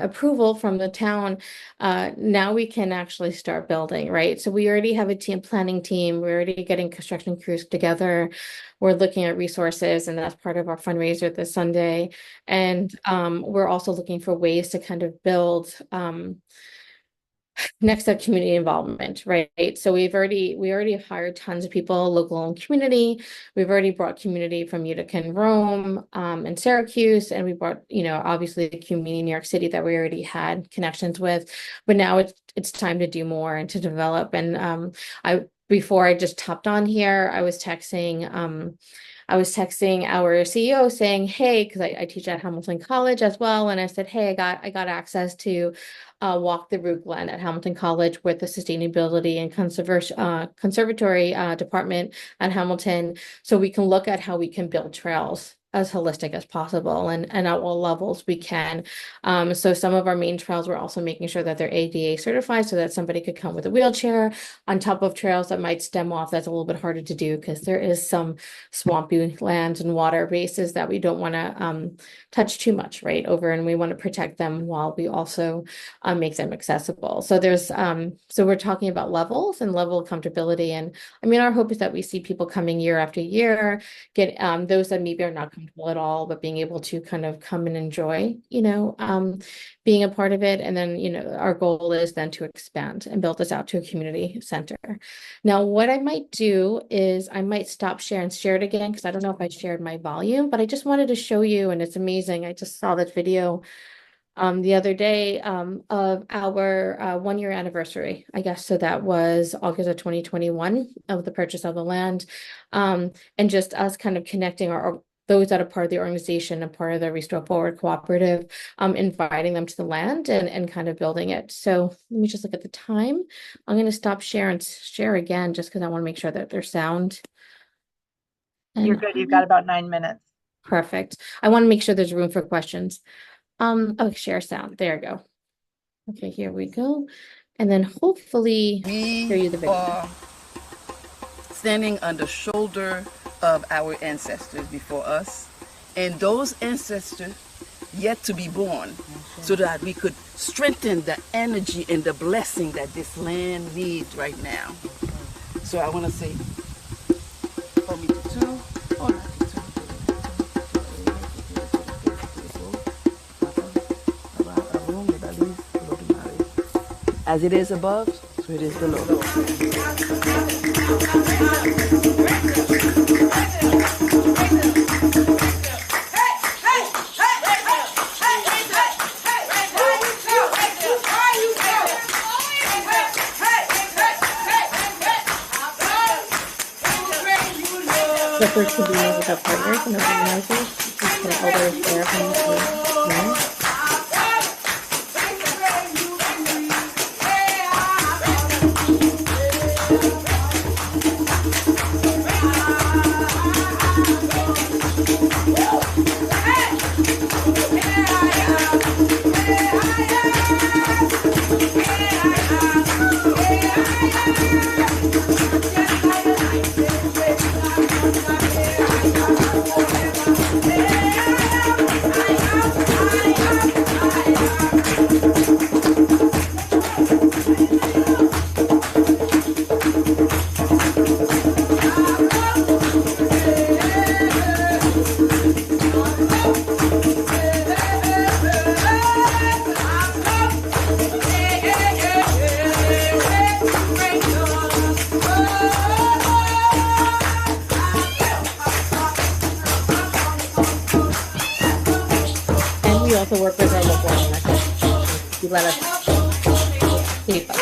approval from the town, now we can actually start building, right? So we already have a planning team. We're already getting construction crews together. We're looking at resources, and that's part of our fundraiser this Sunday. And we're also looking for ways to kind of build next up community involvement, right? So we already hired tons of people, local and community. We've already brought community from Utica and Rome and Syracuse, and we brought, obviously the community in New York City that we already had connections with. But now it's time to do more and to develop. And before I just hopped on here, I was texting our CEO saying, hey, because I teach at Hamilton College as well. And I said, hey, I got access to walk the root glen at Hamilton College with the Sustainability and Conservatory Department at Hamilton. So we can look at how we can build trails as holistic as possible and at all levels we can. So some of our main trails, we're also making sure that they're ADA certified so that somebody could come with a wheelchair on top of trails that might stem off. That's a little bit harder to do because there is some swampy lands and water bases that we don't want to touch too much right over, and we want to protect them while we also make them accessible. So there's so we're talking about levels and level of comfortability. And I mean, our hope is that we see people coming year after year, get those that maybe are not comfortable at all, but being able to kind of come and enjoy, being a part of it. And then, our goal is then to expand and build this out to a community center. Now, what I might do is I might stop share and share it again, because I don't know if I shared my volume, but I just wanted to show you, and it's amazing. I just saw that video the other day of our 1 year anniversary, I guess. So that was August of 2021 of the purchase of the land, and just us kind of connecting those that are part of the organization and part of the Restore Forward Cooperative, inviting them to the land and kind of building it. So let me just look at the time. I'm going to stop share and share again, just because I want to make sure that there's sound. You're good. You've got about 9 minutes. Perfect. I want to make sure there's room for questions. Oh, share sound. There you go. Okay, here we go. And then hopefully hear you the video. Are standing on the shoulder of our ancestors before us, and those ancestors yet to be born, so that we could strengthen the energy and the blessing that this land needs right now. So I want to say, for me to two, as it is above, so it is below. The first to be with our partners and our organizers, the elders there from the also work with our local organizations. You let us keep us.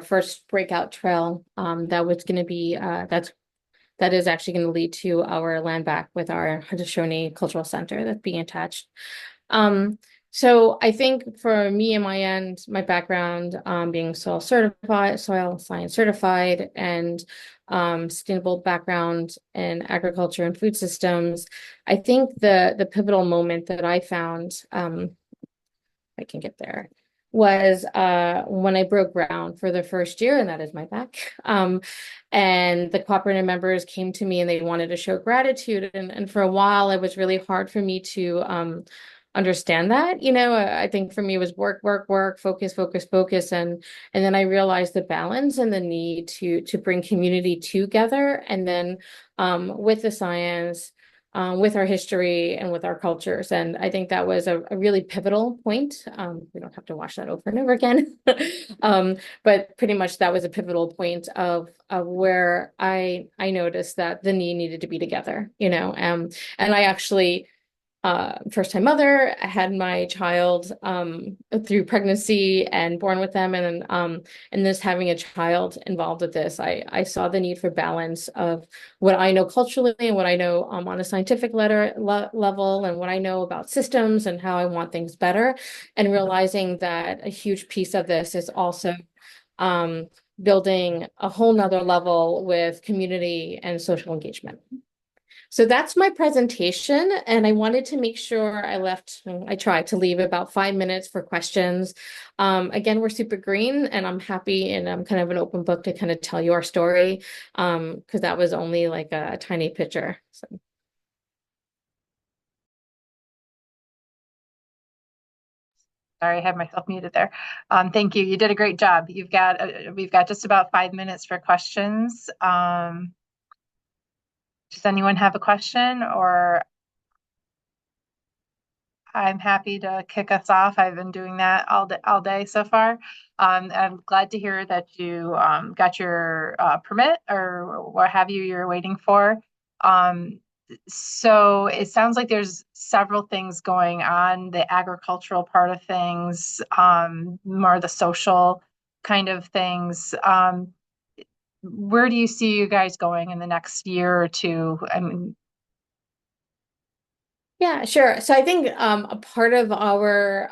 First breakout trail that was going to be that is actually going to lead to our land back with our Haudenosaunee Cultural Center that's being attached. So I think for me and my end, my background being soil science certified, and sustainable background in agriculture and food systems, I think the pivotal moment that I found, I can get there. was when I broke ground for the first year, and that is my back. And the cooperative members came to me and they wanted to show gratitude. And for a while, it was really hard for me to understand that. I think for me it was work, work, work, focus, focus, focus. And then I realized the balance and the need to bring community together. And then with the science, with our history and with our cultures. And I think that was a really pivotal point. We don't have to watch that over and over again. But pretty much that was a pivotal point of where I noticed that the need needed to be together, and I actually first time mother. I had my child through pregnancy and born with them, and this having a child involved with this, I saw the need for balance of what I know culturally and what I know on a scientific level, and what I know about systems and how I want things better, and realizing that a huge piece of this is also building a whole nother level with community and social engagement. So that's my presentation, and I wanted to make sure I tried to leave about 5 minutes for questions. Again, we're super green, and I'm happy, and I'm kind of an open book to kind of tell you our story, because that was only like a tiny picture. So. Sorry, I had myself muted there. Thank you. You did a great job. We've got just about 5 minutes for questions. Does anyone have a question, or I'm happy to kick us off. I've been doing that all day so far. I'm glad to hear that you got your permit or what have you you're waiting for. So it sounds like there's several things going on, the agricultural part of things, more the social kind of things. Where do you see you guys going in the next year or two? I mean, Yeah, sure. So I think a part of our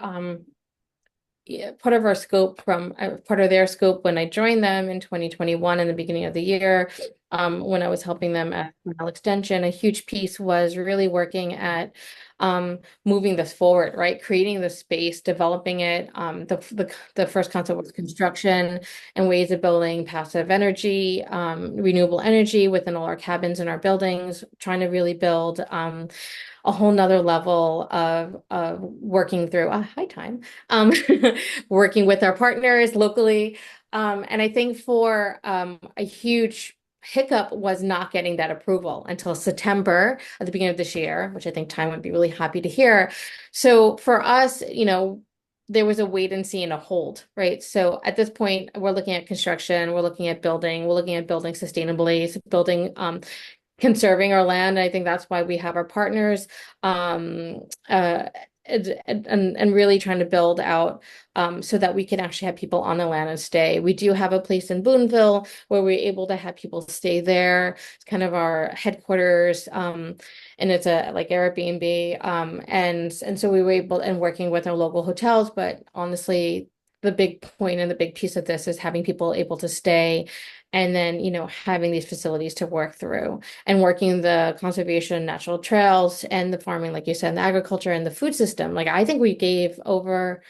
scope from part of their scope when I joined them in 2021 in the beginning of the year, when I was helping them at Canal Extension, a huge piece was really working at moving this forward, right? Creating the space, developing it. The first concept was construction and ways of building passive energy, renewable energy within all our cabins and our buildings, trying to really build a whole nother level of working through high time, working with our partners locally. And I think for a huge hiccup was not getting that approval until September at the beginning of this year, which I think Time would be really happy to hear. So for us, there was a wait and see and a hold, right? So at this point, we're looking at construction, we're looking at building sustainably, building conserving our land. I think that's why we have our partners, and really trying to build out so that we can actually have people on the land and stay. We do have a place in Boonville where we're able to have people stay there. It's kind of our headquarters, and it's a like Airbnb. And so we were able and working with our local hotels, but honestly, the big point and the big piece of this is having people able to stay, and then having these facilities to work through, and working the conservation, natural trails, and the farming, like you said, and the agriculture and the food system. Like I think we gave over,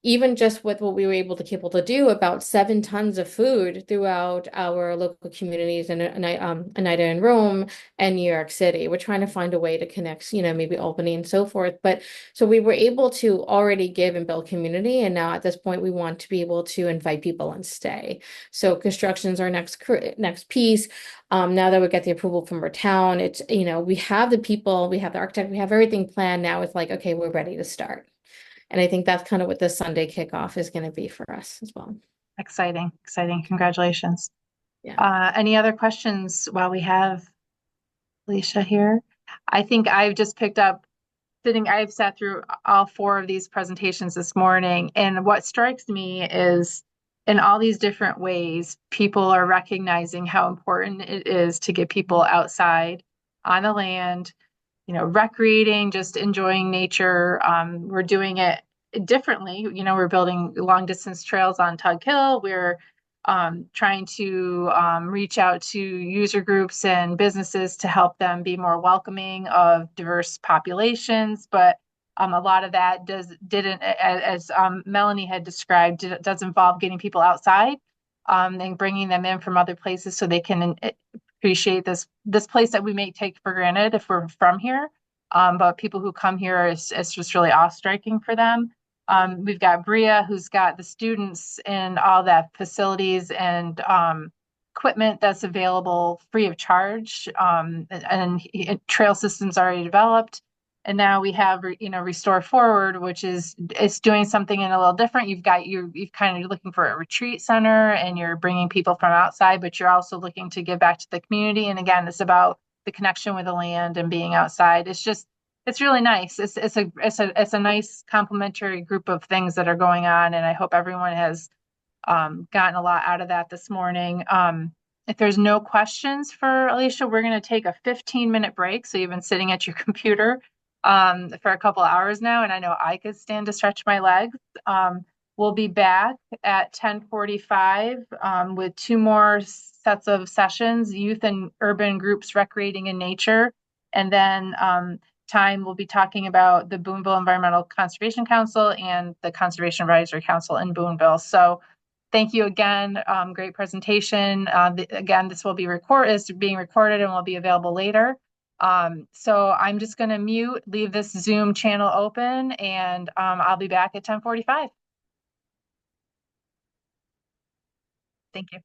even just with what we were able to do, about 7 tons of food throughout our local communities in Oneida and Rome and New York City. We're trying to find a way to connect, maybe Albany and so forth. But so we were able to already give and build community. And now at this point, we want to be able to invite people and stay. So construction's our next piece. Now that we get the approval from our town, it's, we have the people, we have the architect, we have everything planned. Now it's like, okay, we're ready to start. And I think that's kind of what the Sunday kickoff is going to be for us as well. exciting. Congratulations. Yeah. Any other questions while we have Alicia here? I think I've just picked up I've sat through all 4 of these presentations this morning, and what strikes me is in all these different ways, people are recognizing how important it is to get people outside on the land, recreating, just enjoying nature. We're doing it differently. We're building long distance trails on Tug Hill. We're trying to reach out to user groups and businesses to help them be more welcoming of diverse populations. But A lot of that didn't, as Melanie had described, does involve getting people outside and bringing them in from other places so they can appreciate this place that we may take for granted if we're from here. But people who come here, it's just really awe-striking for them. We've got BREIA, who's got the students in all that facilities and equipment that's available free of charge, and trail systems already developed. And now we have, Restore Forward, which is it's doing something in a little different. You've kind of looking for a retreat center, and you're bringing people from outside, but you're also looking to give back to the community. And again, it's about the connection with the land and being outside. It's really nice. It's a nice complementary group of things that are going on, and I hope everyone has gotten a lot out of that this morning. If there's no questions for Alicia, we're going to take a 15-minute break. So you've been sitting at your computer for a couple of hours now, and I know I could stand to stretch my legs. We'll be back at 10:45 with 2 more sets of sessions, youth and urban groups recreating in nature. And then time we'll be talking about the Boonville Environmental Conservation Council and the Conservation Advisory Council in Boonville. So thank you again. Great presentation. Again, this will be being recorded and will be available later. So I'm just going to leave this Zoom channel open, and I'll be back at 10:45. Thank you.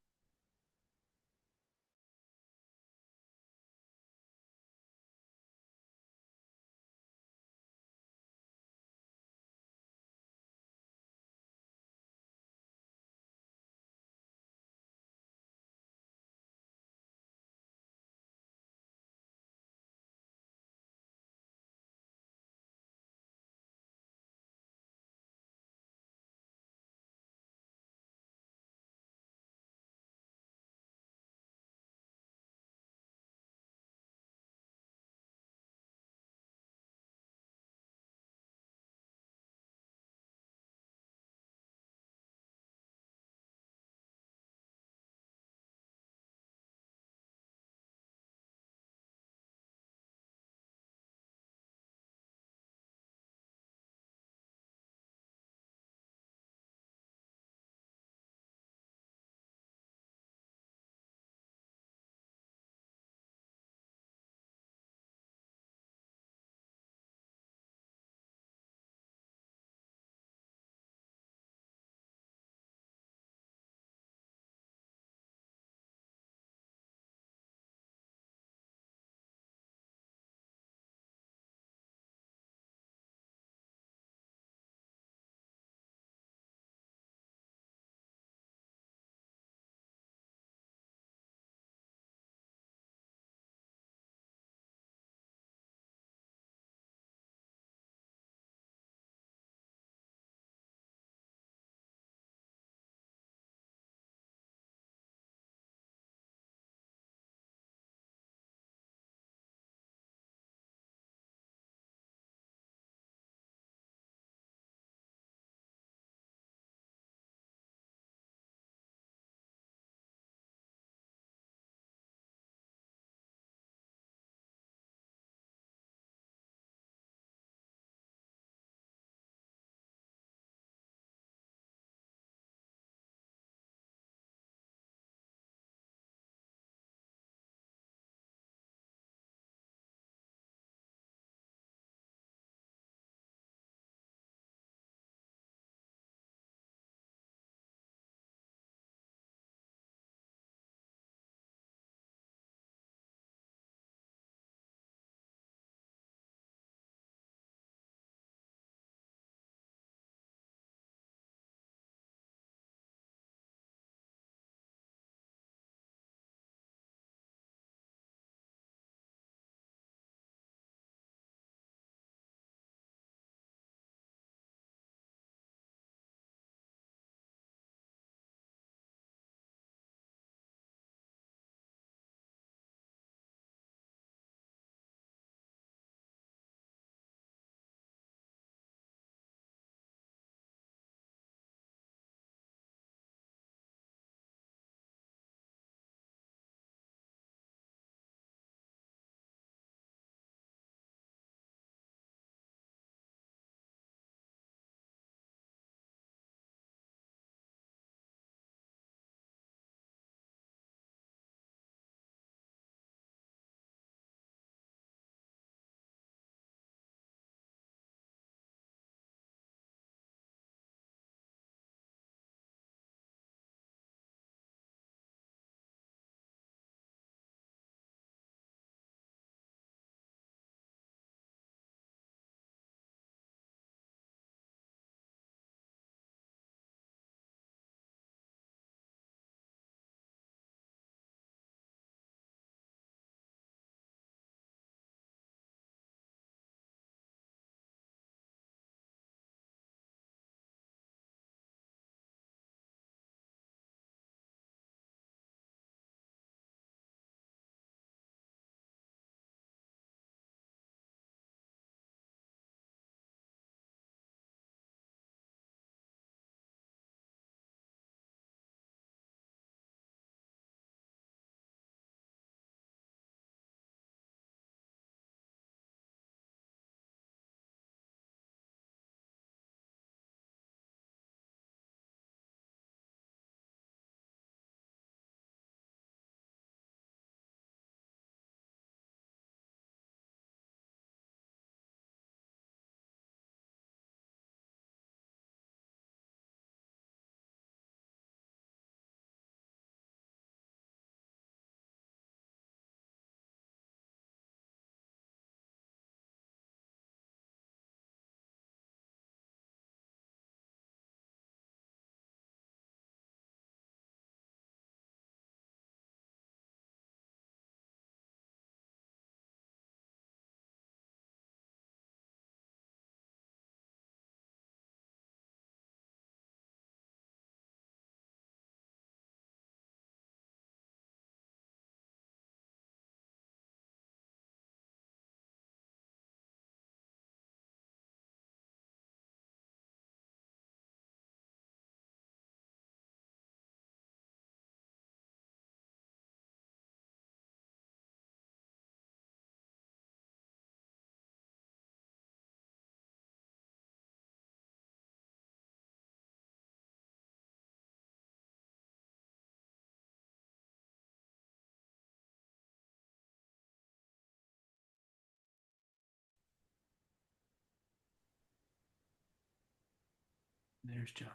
There's John.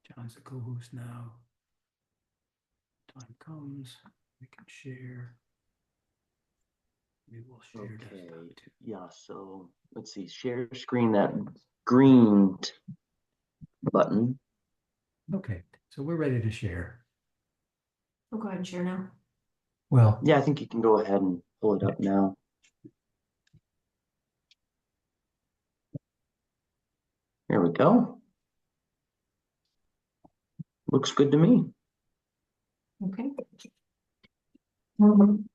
John's the co-host now. Time comes, we can share. Maybe we'll share desktop too. Yeah, so let's see, share screen, that green button. Okay, so we're ready to share. I'll go ahead and share now. Well, Yeah, I think you can go ahead and pull it up now. There we go. Looks good to me. Okay. All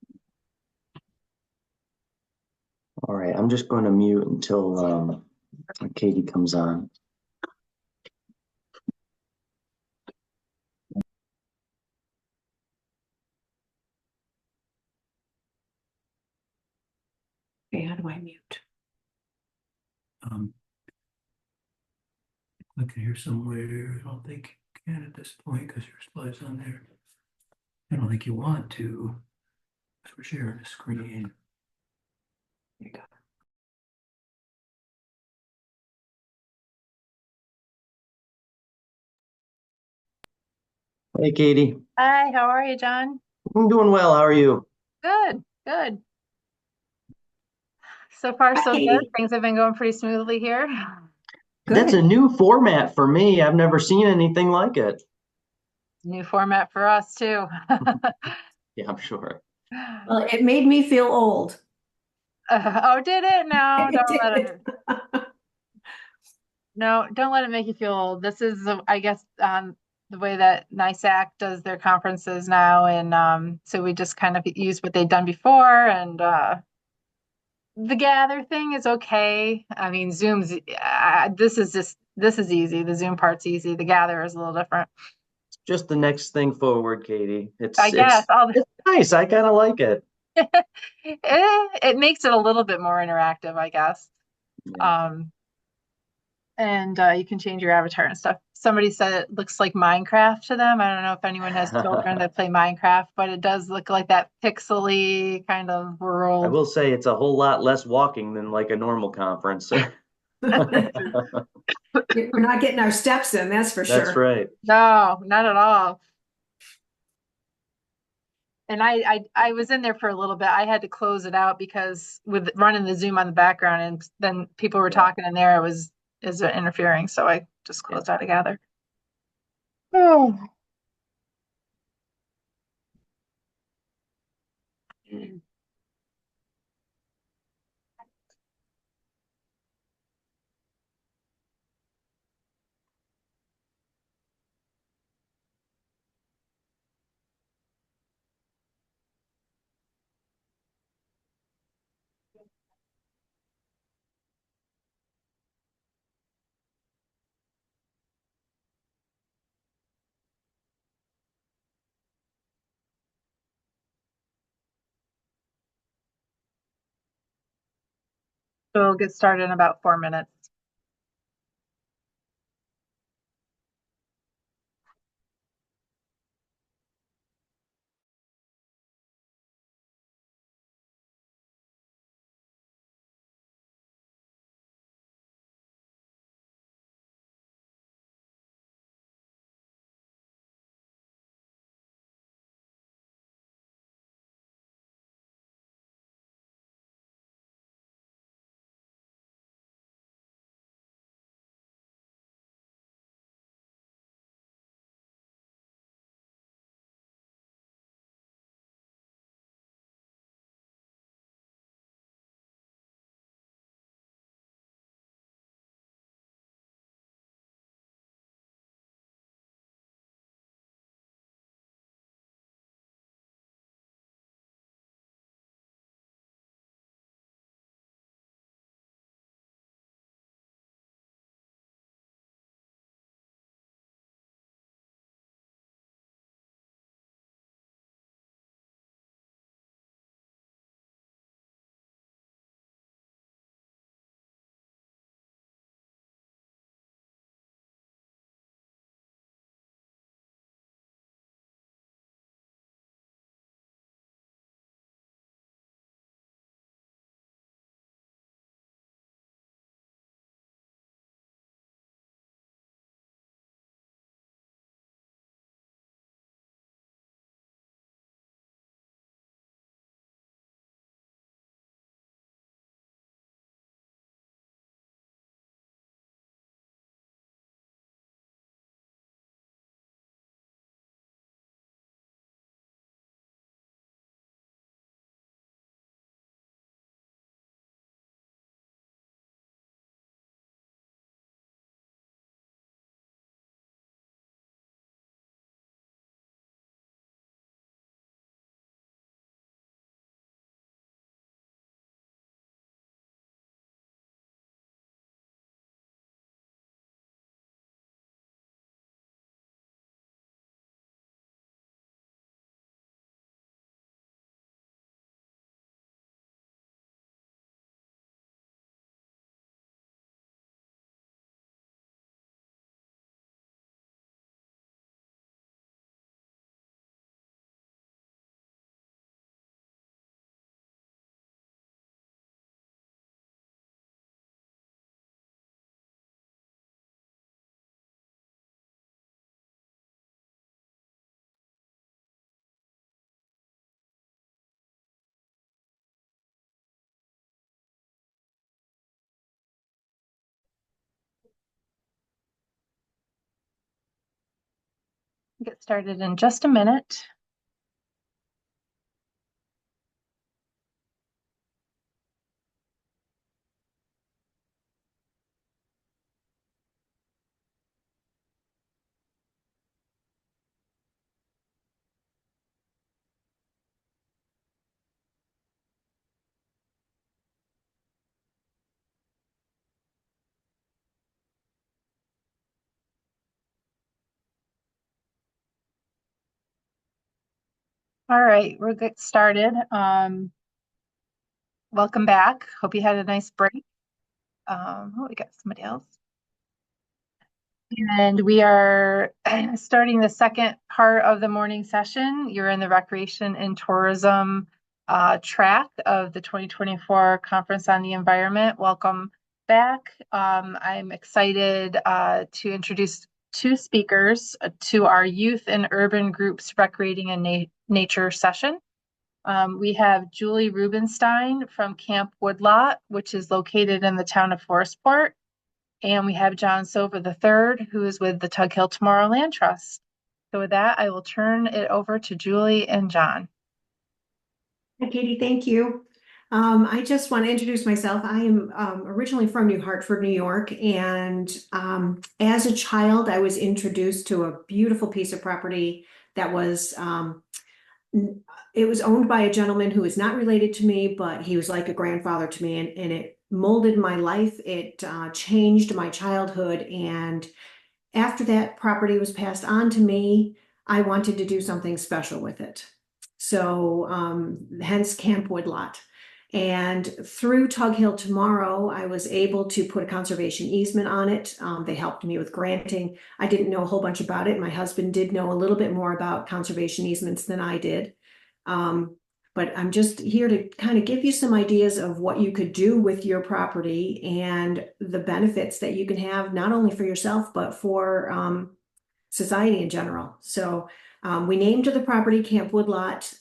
right, I'm just going to mute until Katie comes on. Okay, how do I mute? Click here somewhere. I don't think you can at this point because your slide's on there. I don't think you want to. So we're sharing the screen. There you go. Hey, Katie. Hi, how are you, John? I'm doing well. How are you? Good, good. So far, so good. Katie. Things have been going pretty smoothly here. That's a Good. new format for me. I've never seen anything like it. New format for us too. Yeah, I'm sure. Well, it made me feel old. Oh, did it? No, It don't let did. it. No, don't let it make you feel old. This is, I guess, the way that NISAC does their conferences now, and so we just kind of use what they've done before, and the gather thing is okay. I mean, Zoom's this is easy. The Zoom part's easy. The gather is a little different. Just the next thing forward, Katie. I guess It's nice. I kind of like it. it makes it a little bit more interactive, I guess. Yeah. And you can change your avatar and stuff. Somebody said it looks like Minecraft to them. I don't know if anyone has children that play Minecraft, but it does look like that pixely kind of I world. will say it's a whole lot less walking than like a normal conference. We're not getting our steps in, that's for That's sure. right. No, not at all. And I was in there for a little bit. I had to close it out because with running the Zoom on the background, and then people were talking in there, it was interfering. So I just closed out together. Oh. So we'll get started in about 4 minutes. Get started in just a minute. All right, we'll get started. Welcome back. Hope you had a nice break. Oh, we got somebody else. And we are starting the second part of the morning session. You're in the Recreation and Tourism track of the 2024 Conference on the Environment. Welcome back. I'm excited to introduce two speakers to our Youth and Urban Groups Recreating and Nature session. We have Julie Rubenstein from Camp Woodlot, which is located in the town of Forestport. And we have John Souva III, who is with the Tug Hill Tomorrow Land Trust. So with that, I will turn it over to Julie and John. Hi, Katie, thank you. I just want to introduce myself. I am originally from New Hartford, New York, and as a child, I was introduced to a beautiful piece of property that was it was owned by a gentleman who is not related to me, but he was like a grandfather to me, and it molded my life. It changed my childhood, and after that property was passed on to me, I wanted to do something special with it. So hence Camp Woodlot. And through Tug Hill Tomorrow, I was able to put a conservation easement on it. They helped me with granting. I didn't know a whole bunch about it. My husband did know a little bit more about conservation easements than I did. But I'm just here to kind of give you some ideas of what you could do with your property and the benefits that you can have, not only for yourself, but for society in general. So we named the property Camp Woodlot.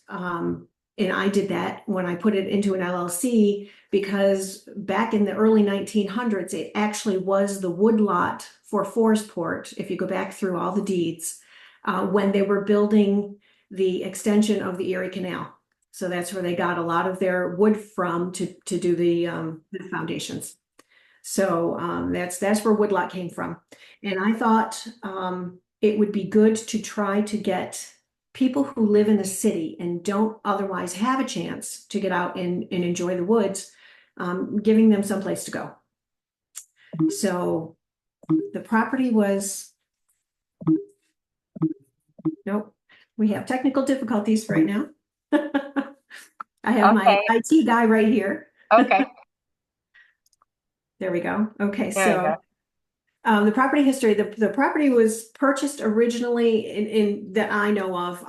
And I did that when I put it into an LLC, because back in the early 1900s, it actually was the woodlot for Forestport, if you go back through all the deeds, when they were building the extension of the Erie Canal. So that's where they got a lot of their wood from to do the foundations. So that's where woodlot came from. And I thought it would be good to try to get people who live in the city and don't otherwise have a chance to get out and enjoy the woods, giving them someplace to go. So the property was, nope, we have technical difficulties right now. I have my IT guy right here. Okay. There we go. Okay, There you go. the property history, the property was purchased originally in that I know of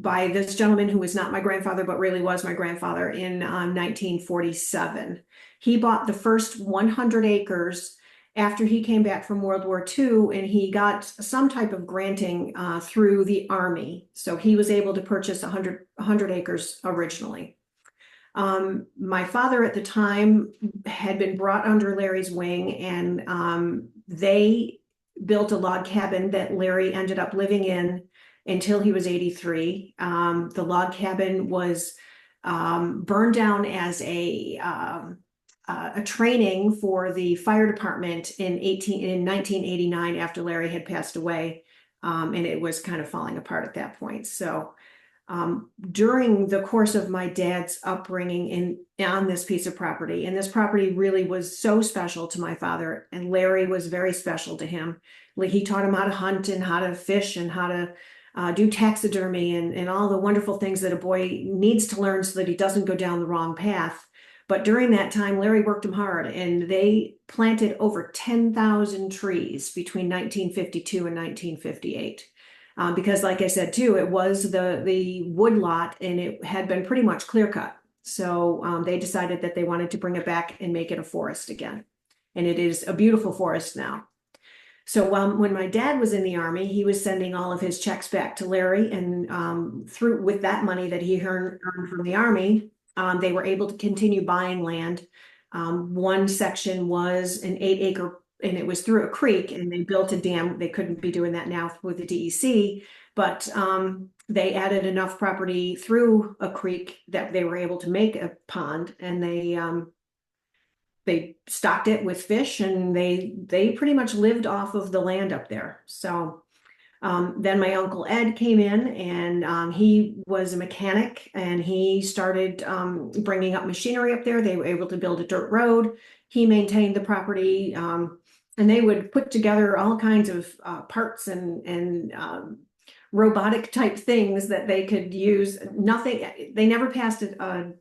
by this gentleman who was not my grandfather, but really was my grandfather in 1947. He bought the first 100 acres after he came back from World War II, and he got some type of granting through the Army. So he was able to purchase 100 acres originally. My father at the time had been brought under Larry's wing, and they built a log cabin that Larry ended up living in until he was 83. The log cabin was burned down as a training for the fire department in 1989 after Larry had passed away, and it was kind of falling apart at that point. So during the course of my dad's upbringing on this piece of property, and this property really was so special to my father, and Larry was very special to him. Like, he taught him how to hunt and how to fish and how to do taxidermy and all the wonderful things that a boy needs to learn so that he doesn't go down the wrong path. But during that time, Larry worked him hard, and they planted over 10,000 trees between 1952 and 1958. Because, like I said, too, it was the woodlot, and it had been pretty much clear cut. So they decided that they wanted to bring it back and make it a forest again. And it is a beautiful forest now. So when my dad was in the Army, he was sending all of his checks back to Larry, and through with that money that he earned from the Army, they were able to continue buying land. One section was an 8-acre and it was through a creek, and they built a dam. They couldn't be doing that now with the DEC, but they added enough property through a creek that they were able to make a pond, and they stocked it with fish, and they pretty much lived off of the land up there. So then my uncle Ed came in, and he was a mechanic, and he started bringing up machinery up there. They were able to build a dirt road. He maintained the property, and they would put together all kinds of parts and robotic type things that they could use. Nothing, they never passed a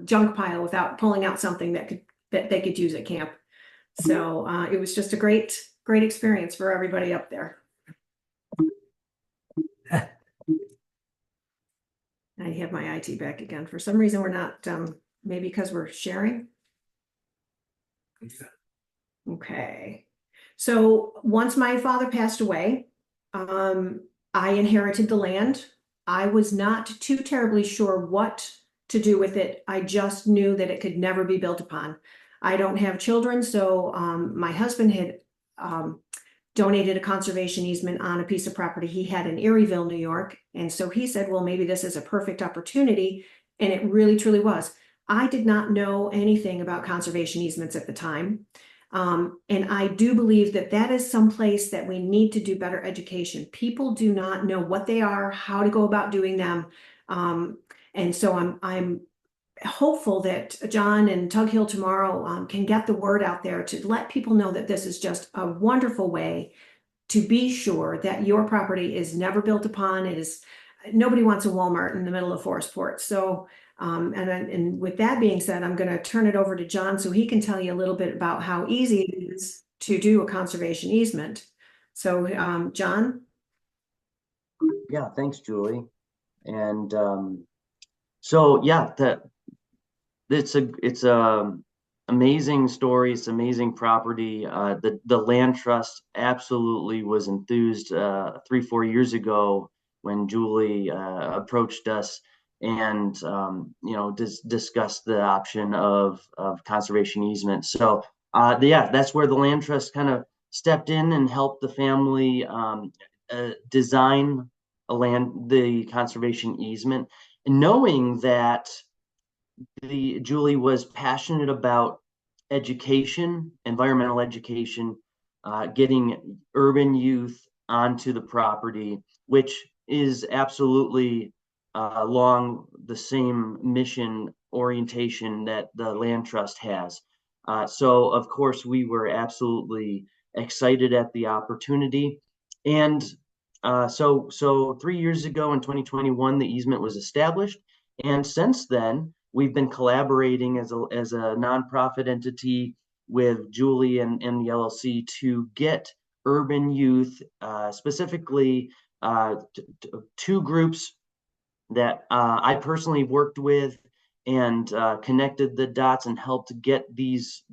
junk pile without pulling out something that they could use at camp. So it was just a great experience for everybody up there. I have my IT back again. For some reason, we're not, maybe because we're sharing. Okay. So once my father passed away, I inherited the land. I was not too terribly sure what to do with it. I just knew that it could never be built upon. I don't have children, so my husband had donated a conservation easement on a piece of property he had in Erieville, New York. And so he said, well, maybe this is a perfect opportunity. And it really, truly was. I did not know anything about conservation easements at the time. And I do believe that that is some place that we need to do better education. People do not know what they are, how to go about doing them. And so I'm hopeful that John and Tug Hill tomorrow can get the word out there to let people know that this is just a wonderful way to be sure that your property is never built upon. It is, nobody wants a Walmart in the middle of Forestport. So, and with that being said, I'm going to turn it over to John so he can tell you a little bit about how easy it is to do a conservation easement. So, John? Yeah, thanks, Julie. And so yeah, it's a amazing story. It's amazing property. The land trust absolutely was enthused 3-4 years ago when Julie approached us and discussed the option of conservation easement. So yeah, that's where the land trust kind of stepped in and helped the family design the conservation easement, and knowing that Julie was passionate about education, environmental education, getting urban youth onto the property, which is absolutely along the same mission orientation that the land trust has. So of course we were absolutely excited at the opportunity. And so 3 years ago in 2021, the easement was established. And since then, we've been collaborating as a nonprofit entity with Julie and the LLC to get urban youth, specifically two groups that I personally worked with and connected the dots and helped get these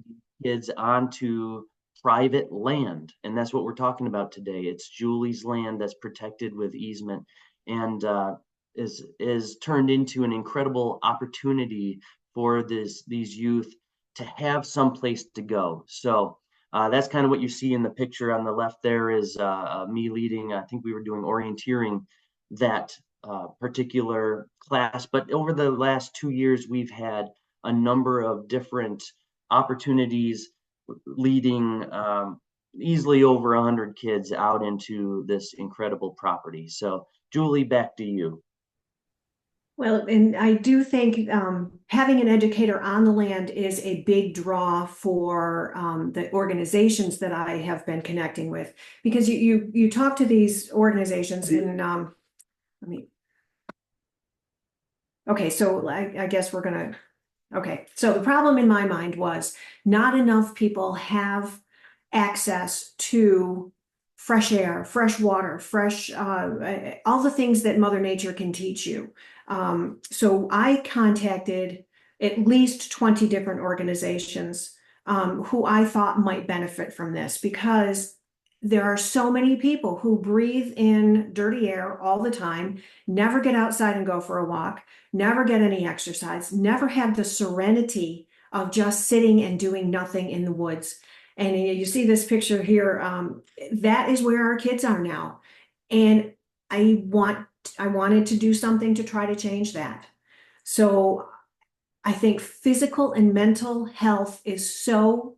kids onto private land. And that's what we're talking about today. It's Julie's land that's protected with easement, and is turned into an incredible opportunity for these youth to have some place to go. So that's kind of what you see in the picture on the left. There is me leading, I think we were doing orienteering that particular class. But over the last 2 years, we've had a number of different opportunities leading easily over 100 kids out into this incredible property. So Julie, back to you. Well, and I do think having an educator on the land is a big draw for the organizations that I have been connecting with, because you talk to these organizations and okay, so I guess we're gonna, okay. So the problem in my mind was not enough people have access to fresh air, fresh water, fresh, all the things that Mother Nature can teach you. So I contacted at least 20 different organizations who I thought might benefit from this, because there are so many people who breathe in dirty air all the time, never get outside and go for a walk, never get any exercise, never have the serenity of just sitting and doing nothing in the woods. And you see this picture here, that is where our kids are now. And I wanted to do something to try to change that. So I think physical and mental health is so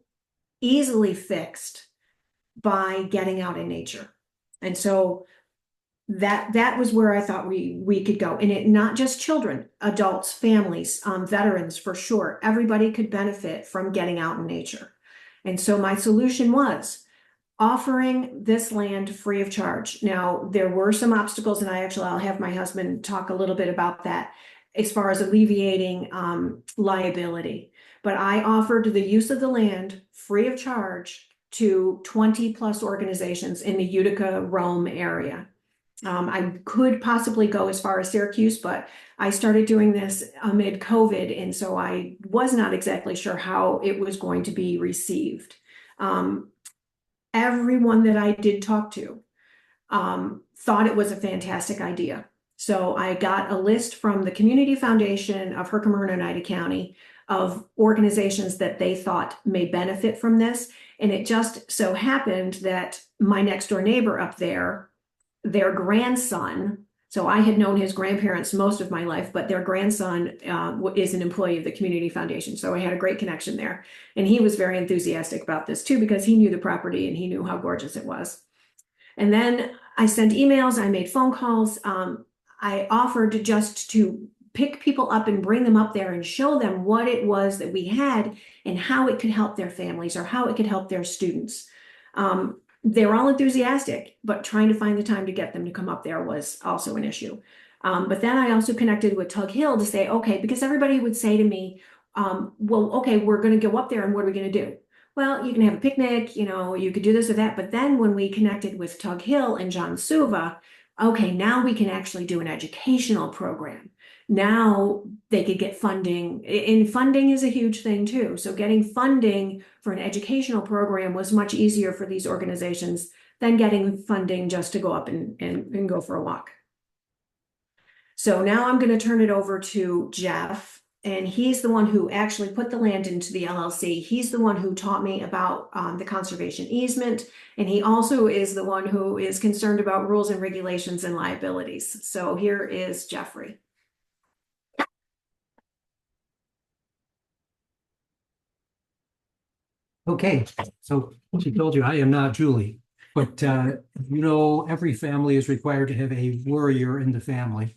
easily fixed by getting out in nature. And so that was where I thought we could go. And it not just children, adults, families, veterans, for sure. Everybody could benefit from getting out in nature. And so my solution was offering this land free of charge. Now, there were some obstacles, and I'll have my husband talk a little bit about that as far as alleviating liability. But I offered the use of the land free of charge to 20 plus organizations in the Utica, Rome area. I could possibly go as far as Syracuse, but I started doing this amid COVID, and so I was not exactly sure how it was going to be received. Everyone that I did talk to thought it was a fantastic idea. So I got a list from the Community Foundation of Herkimer and Oneida County of organizations that they thought may benefit from this. And it just so happened that my next door neighbor up there, their grandson, so I had known his grandparents most of my life, but their grandson is an employee of the Community Foundation. So I had a great connection there. And he was very enthusiastic about this too, because he knew the property and he knew how gorgeous it was. And then I sent emails, I made phone calls. I offered just to pick people up and bring them up there and show them what it was that we had and how it could help their families or how it could help their students. They were all enthusiastic, but trying to find the time to get them to come up there was also an issue. But then I also connected with Tug Hill to say, okay, because everybody would say to me, well, okay, we're going to go up there and what are we going to do? Well, you can have a picnic, you could do this or that. But then when we connected with Tug Hill and John Souva, okay, now we can actually do an educational program. Now they could get funding, and funding is a huge thing too. So getting funding for an educational program was much easier for these organizations than getting funding just to go up and go for a walk. So now I'm going to turn it over to Jeff, and he's the one who actually put the land into the LLC. He's the one who taught me about the conservation easement, and he also is the one who is concerned about rules and regulations and liabilities. So here is Jeffrey. Okay, so she told you I am not Julie, but every family is required to have a worrier in the family.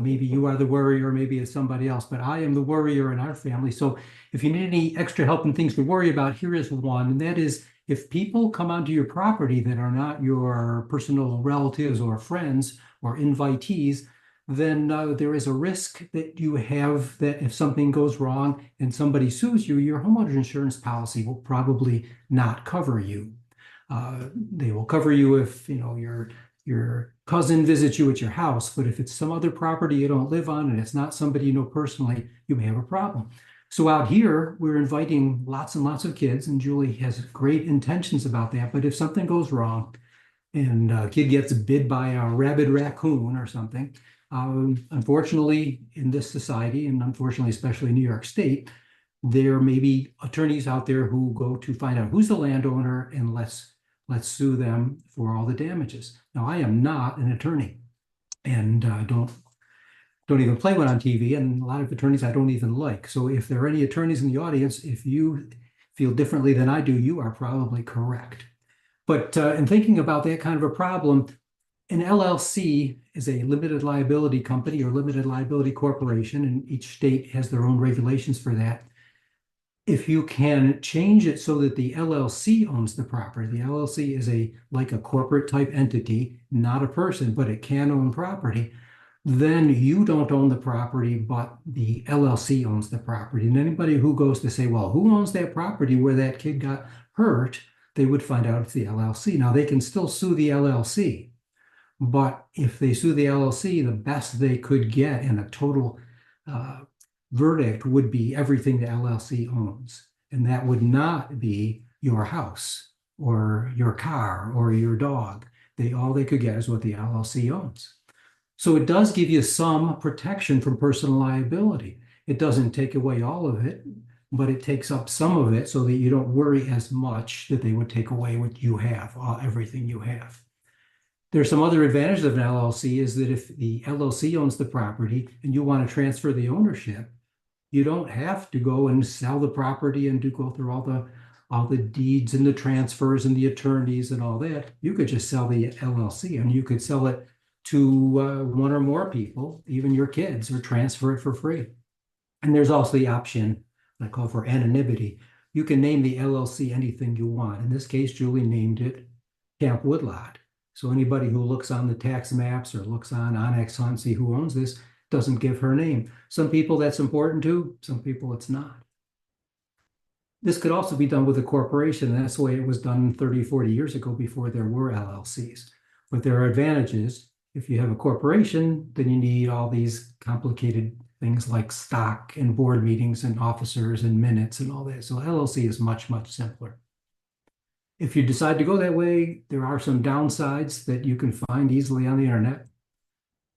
Maybe you are the worrier, maybe it's somebody else, but I am the worrier in our family. So if you need any extra help and things to worry about, here is one, and that is if people come onto your property that are not your personal relatives or friends or invitees, then there is a risk that you have that if something goes wrong and somebody sues you, your homeowner's insurance policy will probably not cover you. They will cover you if your cousin visits you at your house, but if it's some other property you don't live on and it's not somebody you know personally, you may have a problem. So out here, we're inviting lots and lots of kids, and Julie has great intentions about that. But if something goes wrong and a kid gets bit by a rabid raccoon or something, unfortunately, in this society, and unfortunately, especially in New York State, there may be attorneys out there who go to find out who's the landowner and let's sue them for all the damages. Now, I am not an attorney, and don't even play one on TV, and a lot of attorneys I don't even like. So if there are any attorneys in the audience, if you feel differently than I do, you are probably correct. But in thinking about that kind of a problem, an LLC is a limited liability company or limited liability corporation, and each state has their own regulations for that. If you can change it so that the LLC owns the property, the LLC is like a corporate type entity, not a person, but it can own property, then you don't own the property, but the LLC owns the property. And anybody who goes to say, well, who owns that property where that kid got hurt, they would find out it's the LLC. Now, they can still sue the LLC. But if they sue the LLC, the best they could get in a total verdict would be everything the LLC owns. And that would not be your house or your car or your dog. All they could get is what the LLC owns. So it does give you some protection from personal liability. It doesn't take away all of it. but it takes up some of it so that you don't worry as much that they would take away what you have, everything you have. There's some other advantages of an LLC is that if the LLC owns the property and you want to transfer the ownership, you don't have to go and sell the property and go through all the deeds and the transfers and the attorneys and all that. You could just sell the LLC, and you could sell it to one or more people, even your kids, or transfer it for free. And there's also the option I call for anonymity. You can name the LLC anything you want. In this case, Julie named it Camp Woodlot. So anybody who looks on the tax maps or looks on Onyx Hunt, see who owns this, doesn't give her name. Some people that's important to, some people it's not. This could also be done with a corporation. And that's the way it was done 30, 40 years ago before there were LLCs. But there are advantages. If you have a corporation, then you need all these complicated things like stock and board meetings and officers and minutes and all that. So LLC is much, much simpler. If you decide to go that way, there are some downsides that you can find easily on the internet.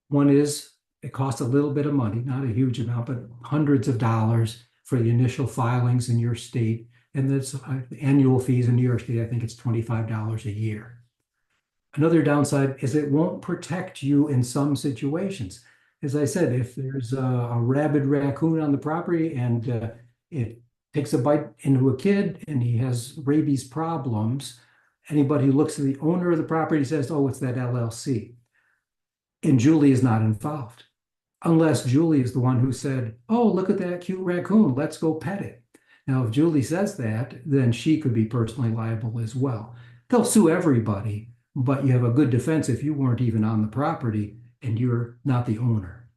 One is it costs a little bit of money, not a huge amount, but hundreds of dollars for the initial filings in your state. And that's annual fees in New York State, I think it's $25 a year. Another downside is it won't protect you in some situations. As I said, if there's a rabid raccoon on the property and it takes a bite into a kid and he has rabies problems, anybody who looks at the owner of the property says, oh, it's that LLC. And Julie is not involved. Unless Julie is the one who said, oh, look at that cute raccoon, let's go pet it. Now, if Julie says that, then she could be personally liable as well. They'll sue everybody, but you have a good defense if you weren't even on the property and you're not the owner.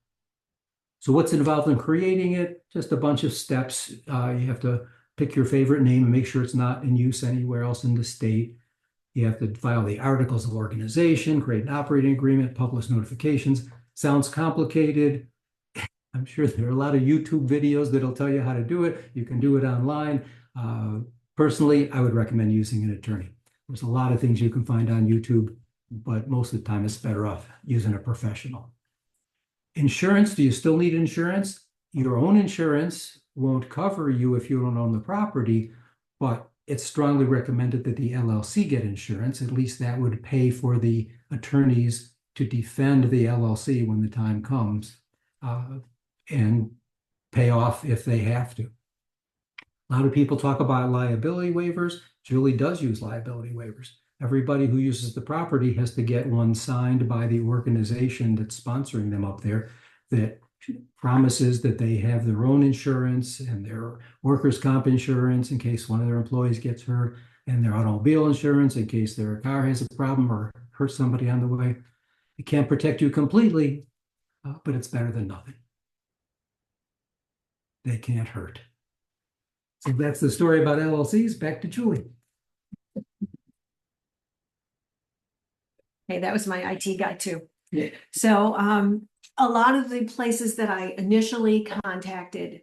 So what's involved in creating it? Just a bunch of steps. You have to pick your favorite name and make sure it's not in use anywhere else in the state. You have to file the articles of organization, create an operating agreement, publish notifications. Sounds complicated. I'm sure there are a lot of YouTube videos that'll tell you how to do it. You can do it online. Personally, I would recommend using an attorney. There's a lot of things you can find on YouTube, but most of the time it's better off using a professional. Insurance, do you still need insurance? Your own insurance won't cover you if you don't own the property, but it's strongly recommended that the LLC get insurance. At least that would pay for the attorneys to defend the LLC when the time comes and pay off if they have to. A lot of people talk about liability waivers. Julie does use liability waivers. Everybody who uses the property has to get one signed by the organization that's sponsoring them up there that promises that they have their own insurance and their workers' comp insurance in case one of their employees gets hurt, and their automobile insurance in case their car has a problem or hurts somebody on the way. It can't protect you completely, but it's better than nothing. They can't hurt. So that's the story about LLCs. Back to Julie. Hey, that was my IT guy too. Yeah. So a lot of the places that I initially contacted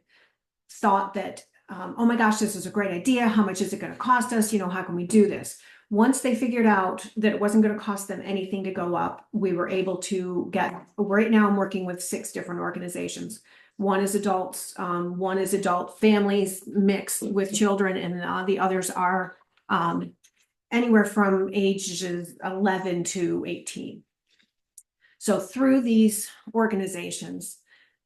thought that, oh my gosh, this is a great idea. How much is it going to cost us? You know, how can we do this? Once they figured out that it wasn't going to cost them anything to go up, we were able to get, right now I'm working with 6 different organizations. One is adults, one is adult families mixed with children, and the others are anywhere from ages 11 to 18. So through these organizations,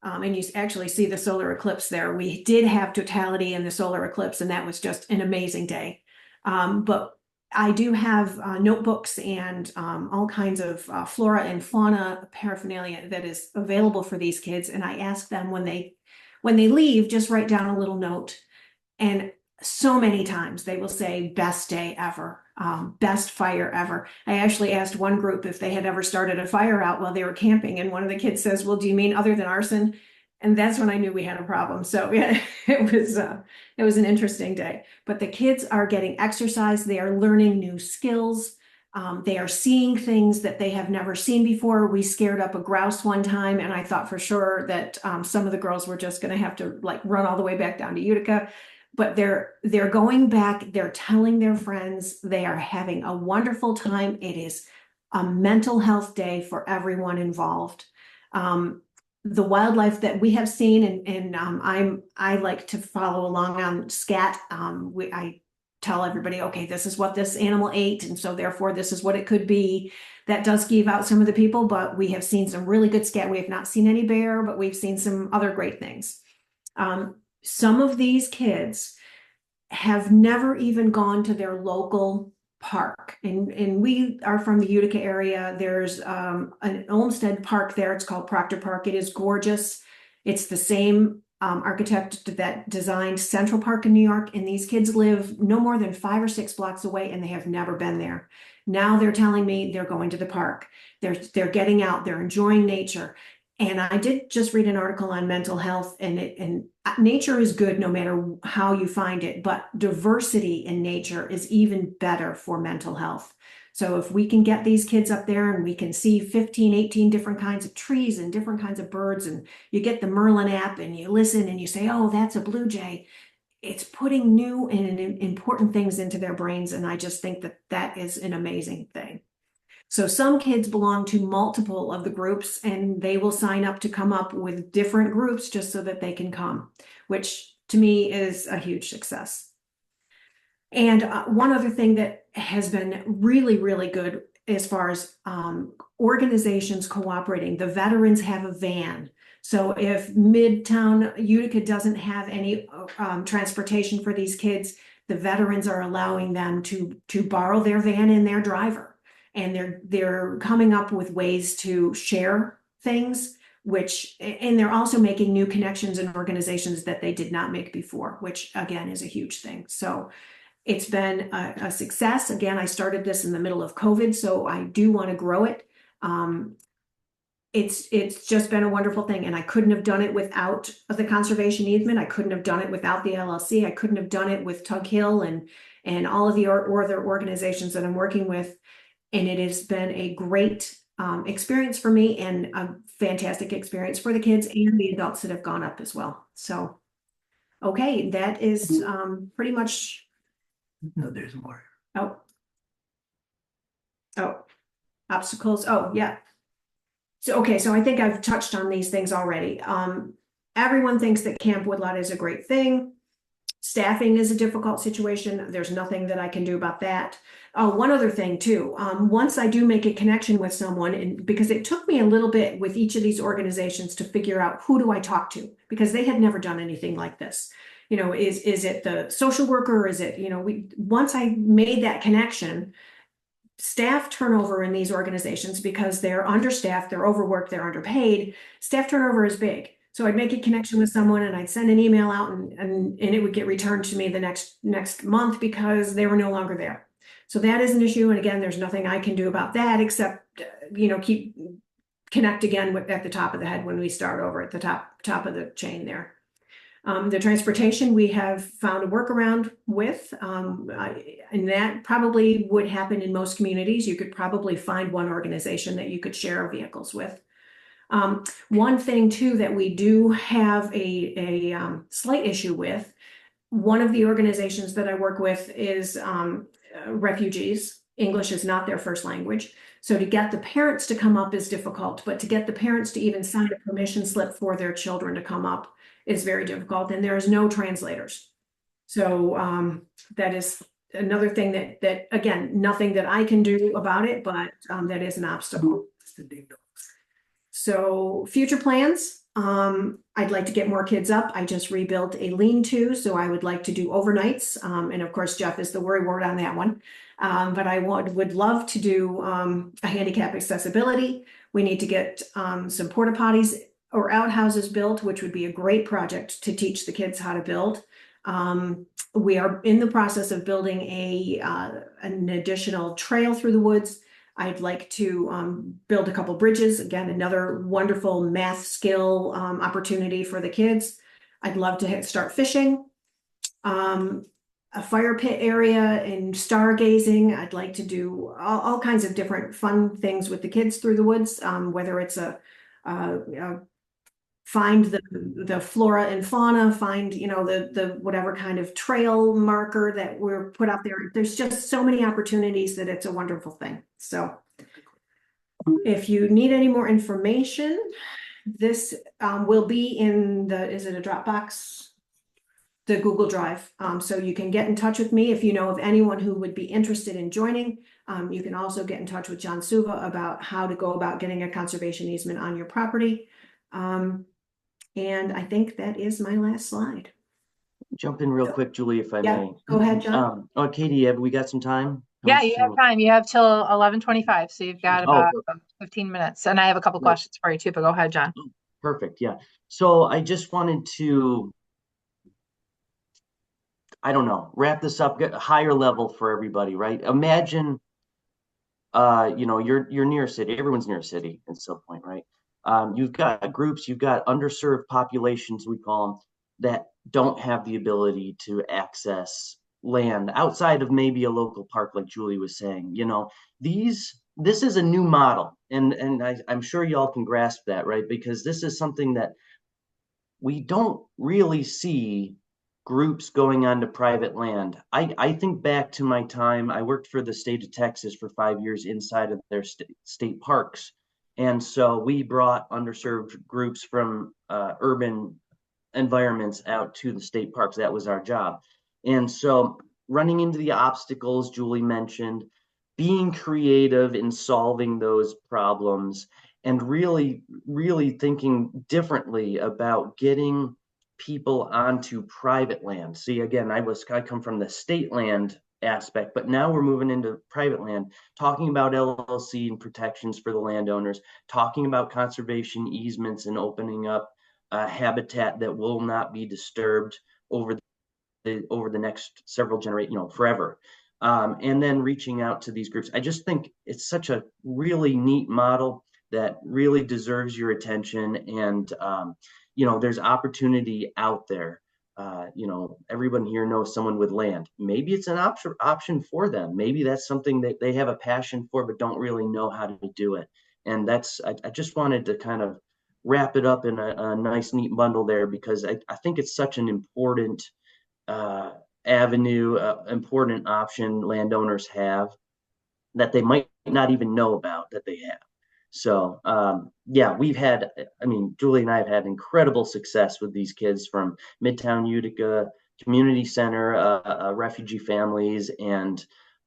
and you actually see the solar eclipse there, we did have totality in the solar eclipse, and that was just an amazing day. But I do have notebooks and all kinds of flora and fauna paraphernalia that is available for these kids. And I ask them when they leave, just write down a little note. And so many times they will say, best day ever, best fire ever. I actually asked one group if they had ever started a fire out while they were camping. And one of the kids says, well, do you mean other than arson? And that's when I knew we had a problem. So yeah, it was an interesting day. But the kids are getting exercise. They are learning new skills. They are seeing things that they have never seen before. We scared up a grouse one time, and I thought for sure that some of the girls were just going to have to like run all the way back down to Utica. But they're going back. They're telling their friends. They are having a wonderful time. It is a mental health day for everyone involved. the wildlife that we have seen, and I like to follow along on scat. I tell everybody, okay, this is what this animal ate, and so therefore this is what it could be. That does skeeve out some of the people, but we have seen some really good scat. We have not seen any bear, but we've seen some other great things. Some of these kids have never even gone to their local park, and we are from the Utica area. There's an Olmsted Park there. It's called Proctor Park. It is gorgeous. It's the same architect that designed Central Park in New York, and these kids live no more than 5 or 6 blocks away, and they have never been there. Now they're telling me they're going to the park. They're getting out. They're enjoying nature. And I did just read an article on mental health, and nature is good no matter how you find it, but diversity in nature is even better for mental health. So if we can get these kids up there and we can see 15, 18 different kinds of trees and different kinds of birds, and you get the Merlin app and you listen and you say, oh, that's a blue jay. It's putting new and important things into their brains. And I just think that that is an amazing thing. So some kids belong to multiple of the groups, and they will sign up to come up with different groups just so that they can come, which to me is a huge success. And one other thing that has been really, really good as far as organizations cooperating, the veterans have a van. So if Midtown Utica doesn't have any transportation for these kids, the veterans are allowing them to borrow their van and their driver. And they're coming up with ways to share things, and they're also making new connections in organizations that they did not make before, which again is a huge thing. So it's been a success. Again, I started this in the middle of COVID, so I do want to grow it. It's just been a wonderful thing, and I couldn't have done it without the conservation easement. I couldn't have done it without the LLC. I couldn't have done it with Tug Hill and all of the other organizations that I'm working with. And it has been a great experience for me, and a fantastic experience for the kids and the adults that have gone up as well. So, okay, that is pretty much. No, there's more. Oh, obstacles. Oh, yeah. So, okay, so I think I've touched on these things already. Everyone thinks that Camp Woodlot is a great thing. Staffing is a difficult situation. There's nothing that I can do about that. Oh, one other thing too. Once I do make a connection with someone, and because it took me a little bit with each of these organizations to figure out who do I talk to, because they had never done anything like this. You know, is it the social worker? Is it, once I made that connection, staff turnover in these organizations, because they're understaffed, they're overworked, they're underpaid, staff turnover is big. So I'd make a connection with someone and I'd send an email out, and it would get returned to me the next month because they were no longer there. So that is an issue. And again, there's nothing I can do about that except, connect again at the top of the head when we start over at the top of the chain there. The transportation, we have found a workaround with, and that probably would happen in most communities. You could probably find one organization that you could share vehicles with. One thing too that we do have a slight issue with, one of the organizations that I work with is refugees. English is not their first language. So to get the parents to come up is difficult, but to get the parents to even sign a permission slip for their children to come up is very difficult, and there's no translators. So that is another thing that again, nothing that I can do about it, but that is an obstacle. So future plans, I'd like to get more kids up. I just rebuilt a lean-to, so I would like to do overnights. And of course, Jeff is the worry word on that one. But I would love to do a handicap accessibility. We need to get some porta potties or outhouses built, which would be a great project to teach the kids how to build. We are in the process of building an additional trail through the woods. I'd like to build a couple bridges. Again, another wonderful math skill opportunity for the kids. I'd love to start fishing. A fire pit area and stargazing. I'd like to do all kinds of different fun things with the kids through the woods, whether it's find the flora and fauna, find, the whatever kind of trail marker that we're put out there. There's just so many opportunities that it's a wonderful thing. So if you need any more information, this will be in the, is it a Dropbox? The Google Drive. So you can get in touch with me if you know of anyone who would be interested in joining. You can also get in touch with John Souva about how to go about getting a conservation easement on your property. And I think that is my last slide. Jump in real quick, Julie, if I Yeah, may. go ahead, John. Oh, Katie, have we got some time? Yeah, you have time. You have till 11:25, so you've got Oh, about 15 minutes. And I have a couple questions for you too, but go ahead, John. perfect. Yeah. So I just wanted to, I don't know, wrap this up, get a higher level for everybody, right? Imagine, you know, you're near a city. Everyone's near a city at some point, right? You've got groups, you've got underserved populations, we call them, that don't have the ability to access land outside of maybe a local park, like Julie was saying. You know, this is a new model, and I'm sure y'all can grasp that, right? Because this is something that we don't really see groups going onto private land. I think back to my time, I worked for the state of Texas for 5 years inside of their state parks. And so we brought underserved groups from urban environments out to the state parks. That was our job. And so running into the obstacles Julie mentioned, being creative in solving those problems, and really thinking differently about getting people onto private land. See, again, I come from the state land aspect, but now we're moving into private land, talking about LLC and protections for the landowners, talking about conservation easements and opening up habitat that will not be disturbed over the next several generations, you know, forever. And then reaching out to these groups. I just think it's such a really neat model that really deserves your attention. And, you know, there's opportunity out there. You know, everyone here knows someone with land. Maybe it's an option for them. Maybe that's something that they have a passion for, but don't really know how to do it. And I just wanted to kind of wrap it up in a nice, neat bundle there, because I think it's such an important avenue, important option landowners have that they might not even know about that they have. So yeah, I mean, Julie and I have had incredible success with these kids from Midtown Utica Community Center, refugee families, and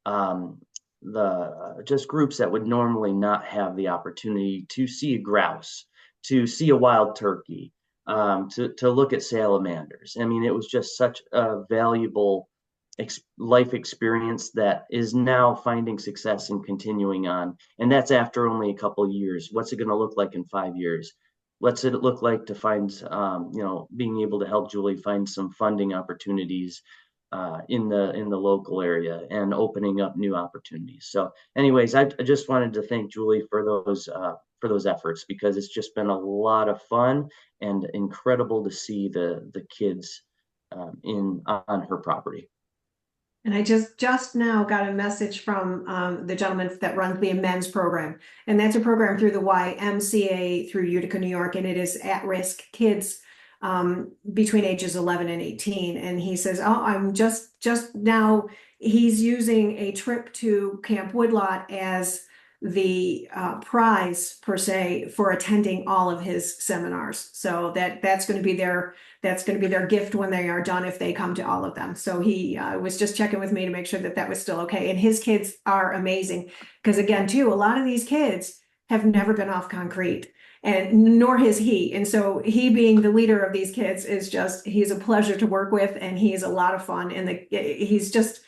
the just groups that would normally not have the opportunity to see a grouse, to see a wild turkey, to look at salamanders. I mean, it was just such a valuable life experience that is now finding success and continuing on. And that's after only a couple of years. What's it going to look like in 5 years? What's it look like to find, you know, being able to help Julie find some funding opportunities in the local area and opening up new opportunities. So anyways, I just wanted to thank Julie for those efforts, because it's just been a lot of fun and incredible to see the kids on her property. And I just now got a message from the gentleman that runs the amends program. And that's a program through the YMCA through Utica, New York. And it is at-risk kids between ages 11 and 18. And he says, oh, I'm just now, he's using a trip to Camp Woodlot as the prize per se for attending all of his seminars. So that's going to be their gift when they are done, if they come to all of them. So he was just checking with me to make sure that was still okay. And his kids are amazing, because again, too, a lot of these kids have never been off concrete, and nor has he. And so he, being the leader of these kids, he's a pleasure to work with, and he's a lot of fun. And he's just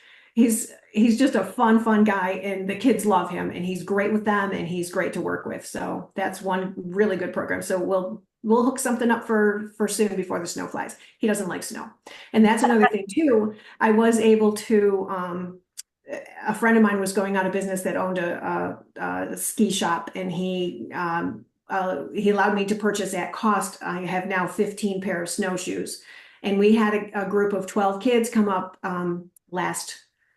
a fun guy, and the kids love him, and he's great with them, and he's great to work with. So that's one really good program. So we'll hook something up for soon before the snow flies. He doesn't like snow. And that's another thing too. I was able to, a friend of mine was going out of business that owned a ski shop, and he allowed me to purchase at cost. I have now 15 pair of snowshoes, and we had a group of 12 kids come up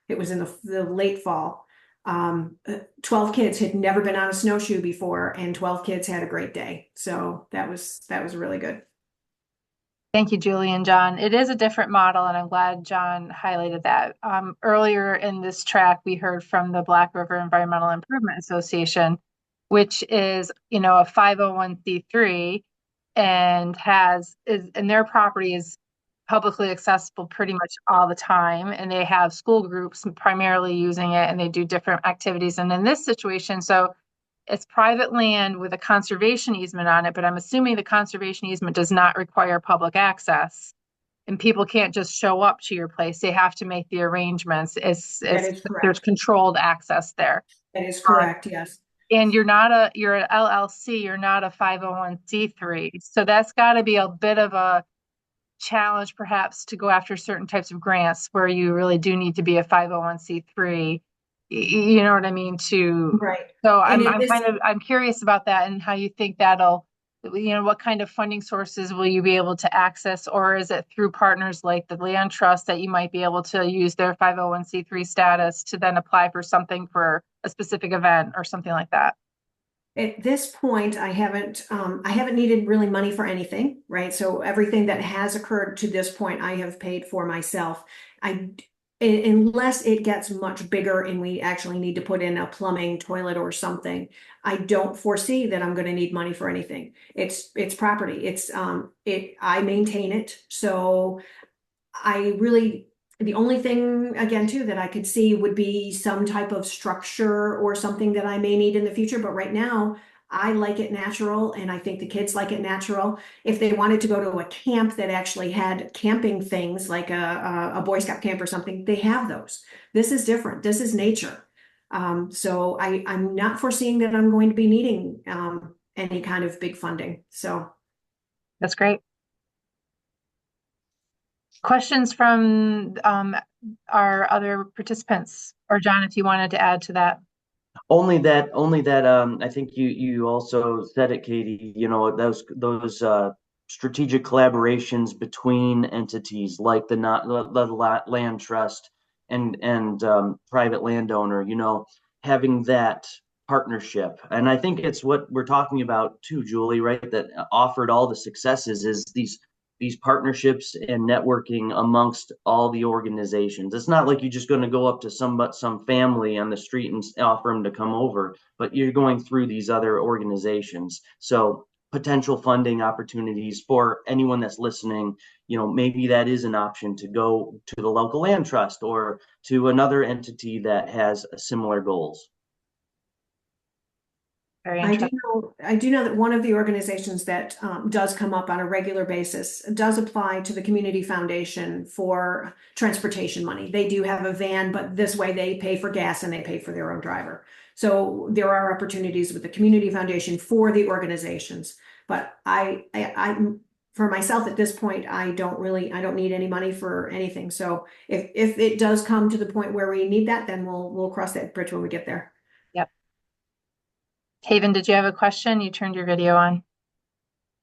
it was in the late fall. 12 kids had never been on a snowshoe before, and 12 kids had a great day. So that was really good. Thank you, Julie and John. It is a different model, and I'm glad John highlighted that. Earlier in this track, we heard from the Black River Environmental Improvement Association, which is, you know, a 501c3 and and their property is publicly accessible pretty much all the time. And they have school groups primarily using it, and they do different activities. And in this situation, so it's private land with a conservation easement on it, but I'm assuming the conservation easement does not require public access. And people can't just show up to your place. They have to make the arrangements. That is There's correct. controlled access there. That is correct, yes. And you're an LLC, you're not a 501c3. So that's got to be a bit of a challenge perhaps to go after certain types of grants where you really do need to be a 501c3. You know what I mean? Right. So And I'm curious about that and how you think that'll, what kind of funding sources will you be able to access, or is it through partners like the Land Trust that you might be able to use their 501c3 status to then apply for something for a specific event or something like that? At this point, I haven't needed really money for anything, right? So everything that has occurred to this point, I have paid for myself. Unless it gets much bigger and we actually need to put in a plumbing toilet or something, I don't foresee that I'm going to need money for anything. It's property. I maintain it. So the only thing again too that I could see would be some type of structure or something that I may need in the future. But right now I like it natural, and I think the kids like it natural. If they wanted to go to a camp that actually had camping things like a Boy Scout camp or something, they have those. This is different. This is nature. So I'm not foreseeing that I'm going to be needing any kind of big funding. So that's great. Questions from our other participants, or John, if you wanted to add to that. Only that I think you also said it, Katie, those strategic collaborations between entities like the land trust and private landowner, having that partnership. And I think it's what we're talking about too, Julie, right? That offered all the successes is these partnerships and networking amongst all the organizations. It's not like you're just going to go up to some family on the street and offer them to come over, but you're going through these other organizations. So potential funding opportunities for anyone that's listening, maybe that is an option to go to the local land trust or to another entity that has similar goals. I do know that one of the organizations that does come up on a regular basis does apply to the Community Foundation for transportation money. They do have a van, but this way they pay for gas and they pay for their own driver. So there are opportunities with the Community Foundation for the organizations. But I for myself at this point, I don't need any money for anything. So if it does come to the point where we need that, then we'll cross that bridge when we get there. Yep. Haven, did you have a question? You turned your video on.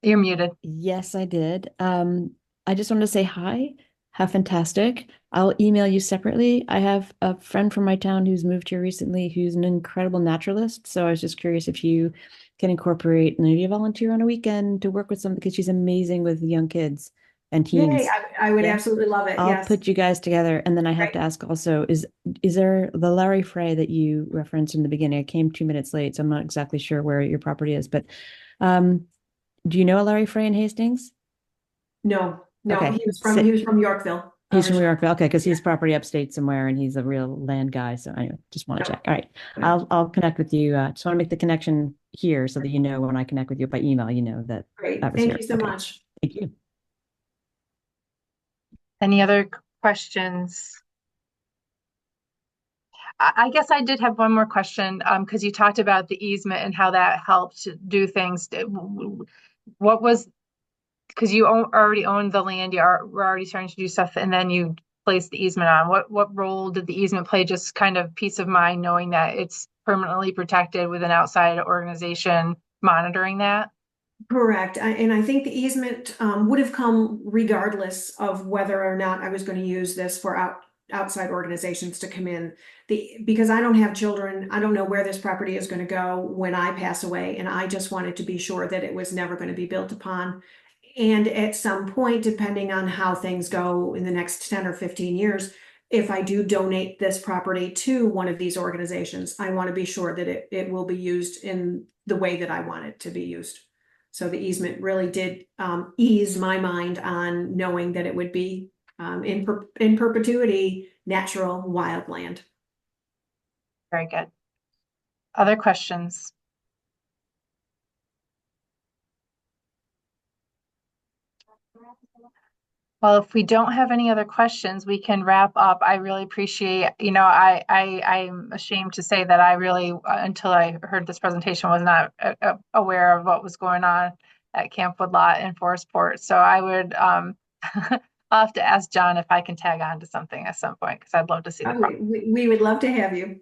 You're muted. Yes, I did. I just wanted to say hi. How fantastic. I'll email you separately. I have a friend from my town who's moved here recently who's an incredible naturalist. So I was just curious if you can incorporate maybe a volunteer on a weekend to work with some, because she's amazing with young kids and teens. Yay, I would absolutely love it. I'll put you guys together. And then I have to ask also, is there the Larry Frey that you referenced in the beginning? I came 2 minutes late, so I'm not exactly sure where your property is, but do you know a Larry Frey in Hastings? No, okay. He was from Yorkville. He's from Yorkville. Okay, because he's property upstate somewhere and he's a real land guy. So anyway, just want to check. All right. I'll connect with you. Just want to make the connection here so that when I connect with you by email, that. Great. That was Thank here. you so much. Thank you. Any other questions? I guess I did have one more question because you talked about the easement and how that helped do things. What was, because you already owned the land, were already starting to do stuff, and then you placed the easement on. What role did the easement play? Just kind of peace of mind knowing that it's permanently protected with an outside organization monitoring that? Correct. And I think the easement would have come regardless of whether or not I was going to use this for outside organizations to come in. Because I don't have children, I don't know where this property is going to go when I pass away. And I just wanted to be sure that it was never going to be built upon. And at some point, depending on how things go in the next 10 or 15 years, if I do donate this property to one of these organizations, I want to be sure that it will be used in the way that I want it to be used. So the easement really did ease my mind on knowing that it would be in perpetuity natural wildland. Very good. Other questions? Well, if we don't have any other questions, we can wrap up. I really appreciate, I'm ashamed to say that I really, until I heard this presentation, was not aware of what was going on at Camp Woodlot and Forestport. So I would, I'll have to ask John if I can tag on to something at some point, because I'd love to see the problem. We would love to have you.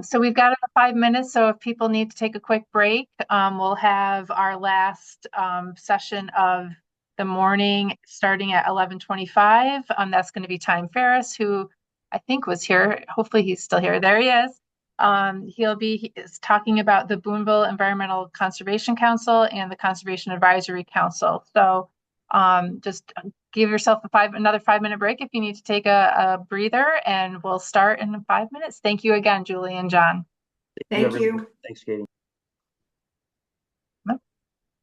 So we've got about 5 minutes. So if people need to take a quick break, we'll have our last session of the morning starting at 11:25. That's going to be Time Ferris, who I think was here. Hopefully he's still here. There he is. He is talking about the Boonville Environmental Conservation Council and the Conservation Advisory Council. So just give yourself another 5-minute break if you need to take a breather, and we'll start in 5 minutes. Thank you again, Julie and John. Thank you. Thanks, Katie.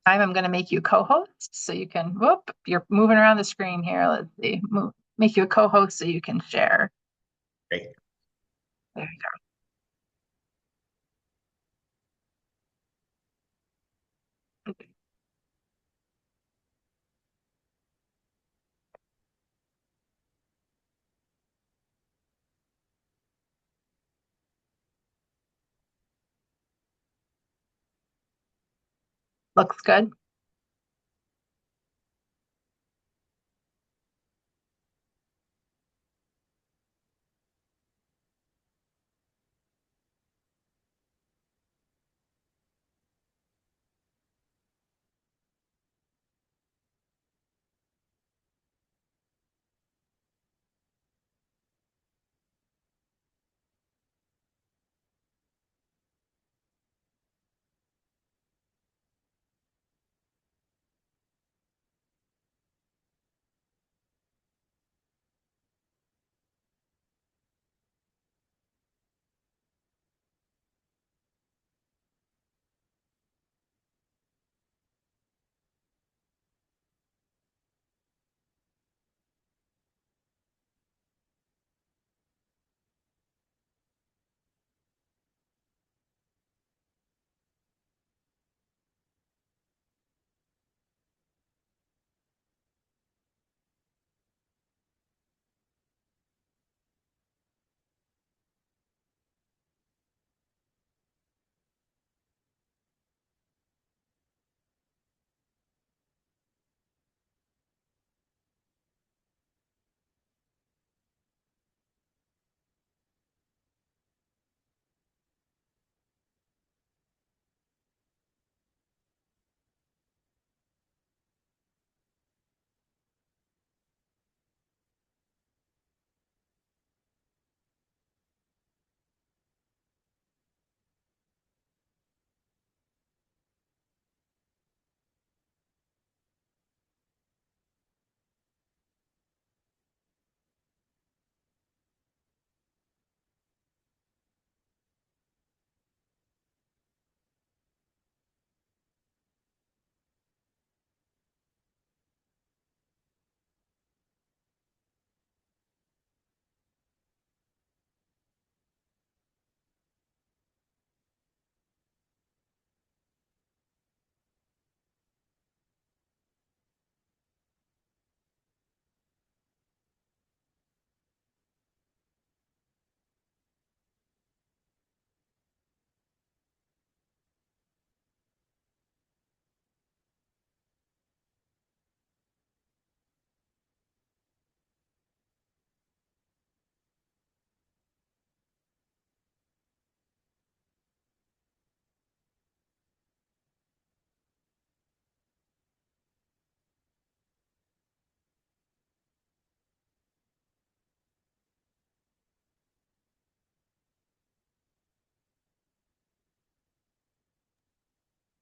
I'm going to make you co-host so you can, you're moving around the screen here. Let's see, make you a co-host so you can share. Great. There you go. Okay. Looks good.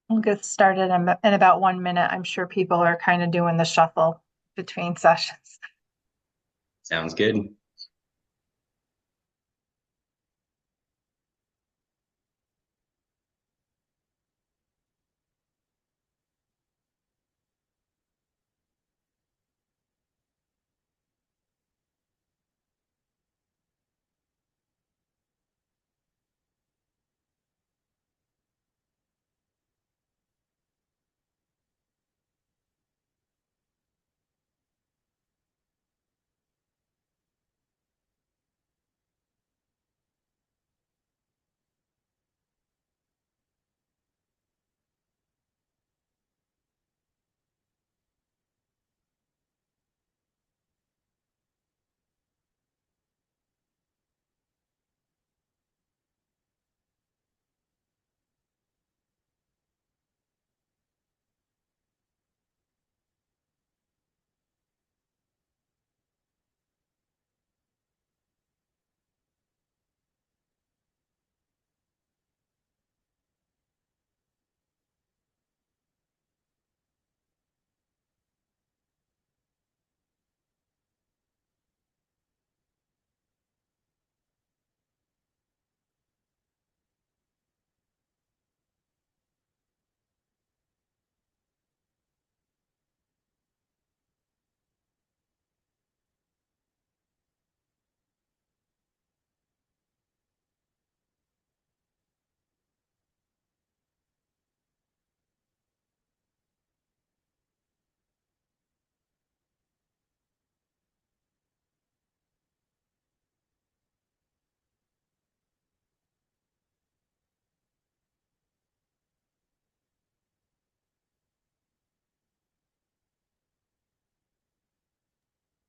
We'll get started in about 1 minute. I'm sure people are kind of doing the shuffle between sessions. Sounds good.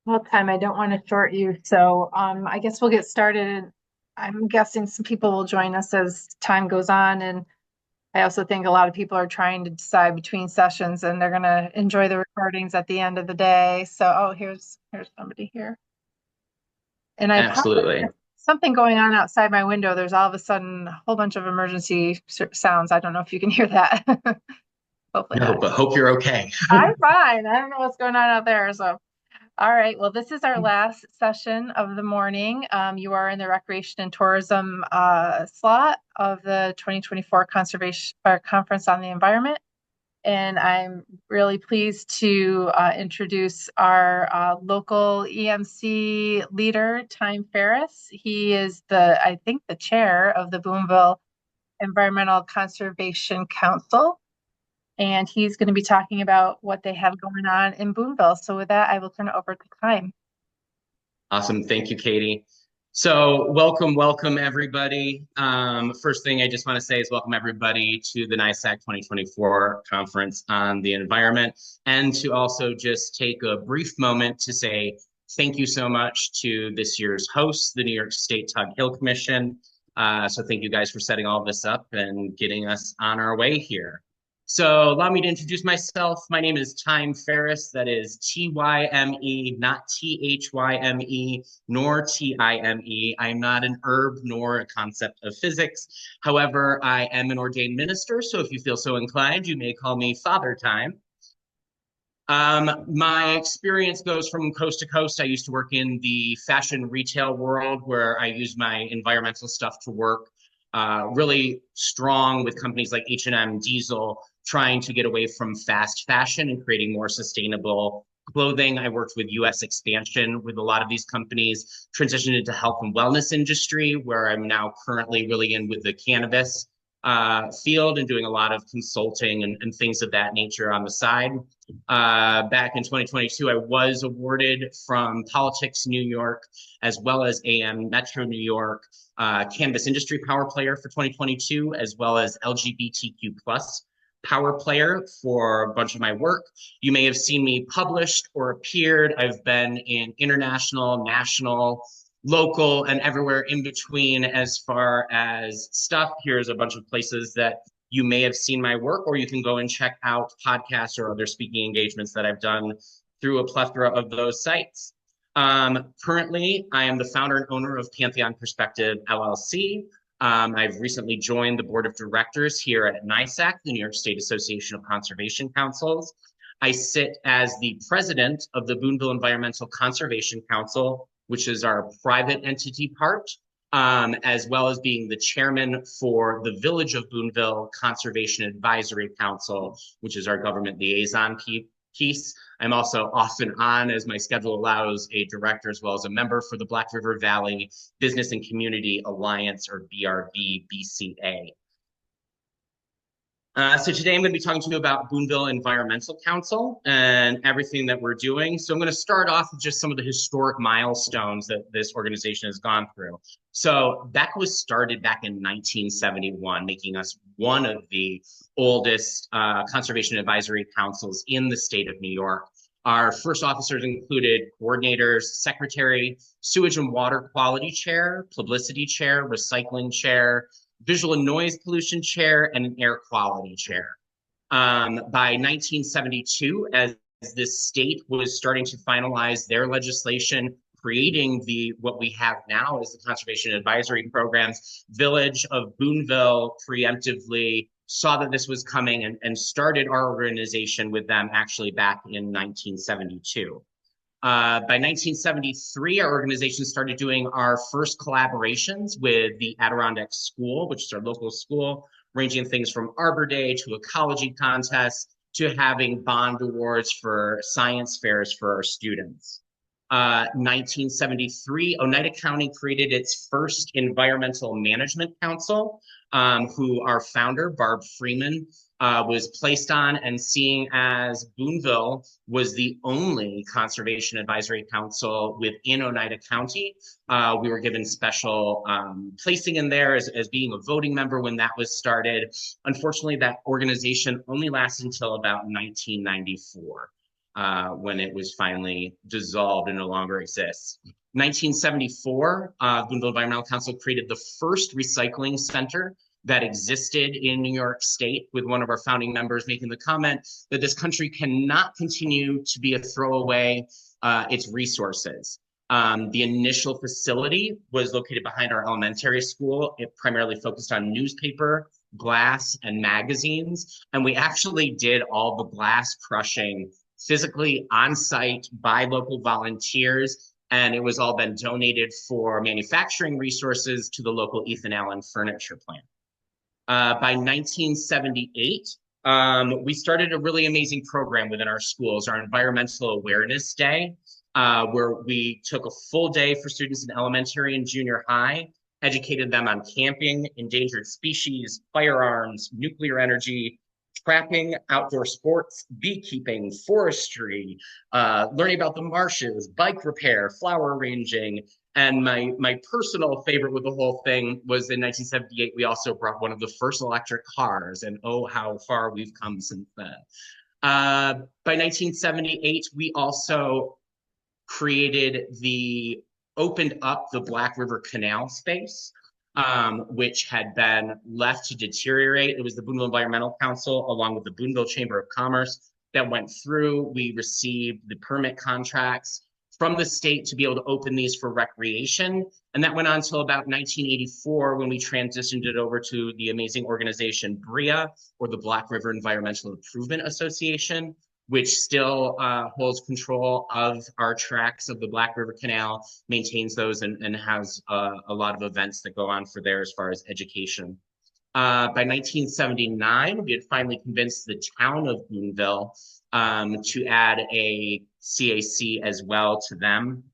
Well, time, I don't want to short you, so I guess we'll get started. I'm guessing some people will join us as time goes on, and I also think a lot of people are trying to decide between sessions, and they're going to enjoy the recordings at the end of the day. So, oh, here's somebody here, and I apologize. Absolutely. Something going on outside my window. There's all of a sudden a whole bunch of emergency sounds. I don't know if you can hear that. Hopefully No, not. but hope you're okay. I'm fine. I don't know what's going on out there, so. All right, well, this is our last session of the morning. You are in the Recreation and Tourism slot of the 2024 Conservation Conference on the Environment. And I'm really pleased to introduce our local EMC leader, Time Ferris. He is I think, the chair of the Boonville Environmental Conservation Council. And he's going to be talking about what they have going on in Boonville. So with that, I will turn it over to Time. Awesome. Thank you, Katie. So welcome everybody. First thing I just want to say is welcome everybody to the NISAC 2024 Conference on the Environment, and to also just take a brief moment to say thank you so much to this year's hosts, the New York State Tug Hill Commission. So thank you guys for setting all this up and getting us on our way here. So allow me to introduce myself. My name is Time Ferris. That is T-Y-M-E, not T-H-Y-M-E, nor T-I-M-E. I am not an herb nor a concept of physics. However, I am an ordained minister, so if you feel so inclined, you may call me Father Time. My experience goes from coast to coast. I used to work in the fashion retail world, where I used my environmental stuff to work really strong with companies like H&M, Diesel, trying to get away from fast fashion and creating more sustainable clothing. I worked with US expansion with a lot of these companies, transitioned into health and wellness industry, where I'm now currently really in with the cannabis field and doing a lot of consulting and things of that nature on the side. Back in 2022, I was awarded from Politics New York, as well as AM Metro New York, Cannabis Industry Power Player for 2022, as well as LGBTQ+ Power Player for a bunch of my work. You may have seen me published or appeared. I've been in international, national, local, and everywhere in between as far as stuff. Here's a bunch of places that you may have seen my work, or you can go and check out podcasts or other speaking engagements that I've done through a plethora of those sites. Currently, I am the founder and owner of Pantheon Perspective, LLC. I've recently joined the board of directors here at NISAC, the New York State Association of Conservation Councils. I sit as the president of the Boonville Environmental Conservation Council, which is our private entity part, as well as being the chairman for the Village of Boonville Conservation Advisory Council, which is our government liaison piece. I'm also off and on, as my schedule allows, a director as well as a member for the Black River Valley Business and Community Alliance, or BRV-BCA. So today I'm going to be talking to you about Boonville Environmental Council and everything that we're doing. So I'm going to start off with just some of the historic milestones that this organization has gone through. So that was started back in 1971, making us one of the oldest conservation advisory councils in the state of New York. Our first officers included coordinators, secretary, sewage and water quality chair, publicity chair, recycling chair, visual and noise pollution chair, and an air quality chair. By 1972, as this state was starting to finalize their legislation, creating what we have now as the Conservation Advisory Programs, Village of Boonville preemptively saw that this was coming and started our organization with them actually back in 1972. By 1973, our organization started doing our first collaborations with the Adirondack School, which is our local school, ranging things from Arbor Day to ecology contests to having bond awards for science fairs for our students. 1973, Oneida County created its first environmental management council, who our founder, Barb Freeman, was placed on, and seeing as Boonville was the only conservation advisory council within Oneida County, we were given special placing in there as being a voting member when that was started. Unfortunately, that organization only lasted until about 1994. when it was finally dissolved and no longer exists. 1974, Boonville Environmental Council created the first recycling center that existed in New York State, with one of our founding members making the comment that this country cannot continue to be a throwaway its resources. The initial facility was located behind our elementary school. It primarily focused on newspaper, glass, and magazines. And we actually did all the glass crushing physically on site by local volunteers. And it was all then donated for manufacturing resources to the local Ethan Allen furniture plant. By 1978, we started a really amazing program within our schools, our Environmental Awareness Day, where we took a full day for students in elementary and junior high, educated them on camping, endangered species, firearms, nuclear energy, trapping, outdoor sports, beekeeping, forestry, learning about the marshes, bike repair, flower arranging. And my personal favorite with the whole thing was in 1978, we also brought one of the first electric cars, and oh, how far we've come since then. By 1978, we also opened up the Black River Canal space, which had been left to deteriorate. It was the Boonville Environmental Council, along with the Boonville Chamber of Commerce, that went through. We received the permit contracts from the state to be able to open these for recreation. And that went on until about 1984, when we transitioned it over to the amazing organization BREIA, or the Black River Environmental Improvement Association, which still holds control of our tracks of the Black River Canal, maintains those, and has a lot of events that go on for there as far as education. By 1979, we had finally convinced the town of Boonville to add a CAC as well to them.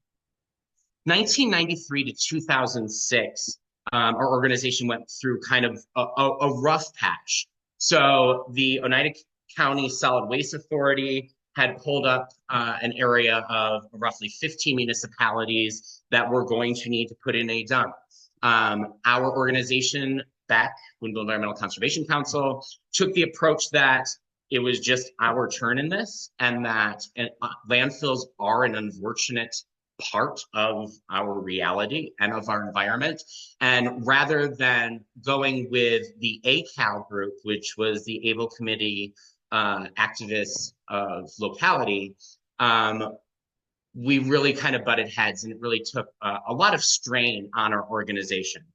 1993 to 2006, our organization went through kind of a rough patch. So the Oneida County Solid Waste Authority had pulled up an area of roughly 15 municipalities that were going to need to put in a dump. Our organization, BEC, Boonville Environmental Conservation Council, took the approach that it was just our turn in this, and that landfills are an unfortunate part of our reality and of our environment. And rather than going with the ACAL group, which was the Able Committee activists of locality, we really kind of butted heads, and it really took a lot of strain on our organization.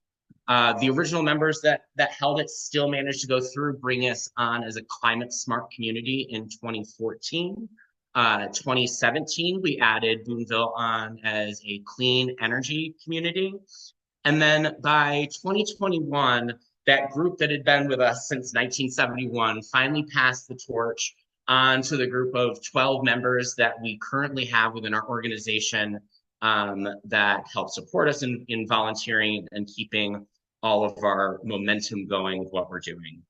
The original members that held it still managed to go through, bring us on as a climate smart community in 2014. 2017, we added Boonville on as a clean energy community. And then by 2021, that group that had been with us since 1971 finally passed the torch on to the group of 12 members that we currently have within our organization that help support us in volunteering and keeping all of our momentum going with what we're doing.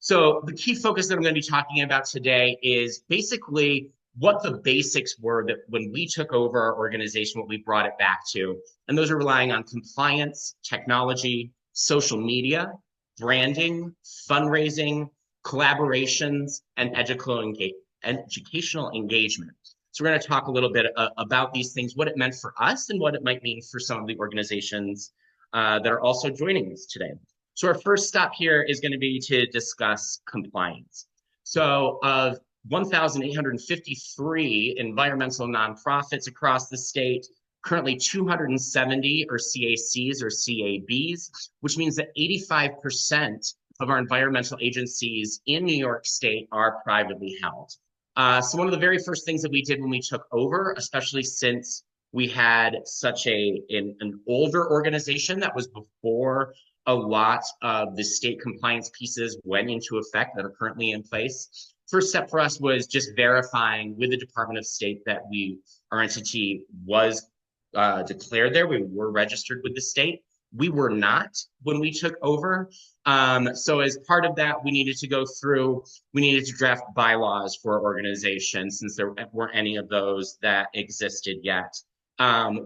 So the key focus that I'm going to be talking about today is basically what the basics were that when we took over our organization, what we brought it back to. And those are relying on compliance, technology, social media, branding, fundraising, collaborations, and educational engagement. So we're going to talk a little bit about these things, what it meant for us and what it might mean for some of the organizations that are also joining us today. So our first stop here is going to be to discuss compliance. So of 1,853 environmental nonprofits across the state, currently 270 are CACs or CABs, which means that 85% of our environmental agencies in New York State are privately held. So one of the very first things that we did when we took over, especially since we had such an older organization that was before a lot of the state compliance pieces went into effect that are currently in place. First step for us was just verifying with the Department of State that our entity was declared there. We were registered with the state. We were not when we took over. So as part of that, we needed to draft bylaws for our organization since there weren't any of those that existed yet.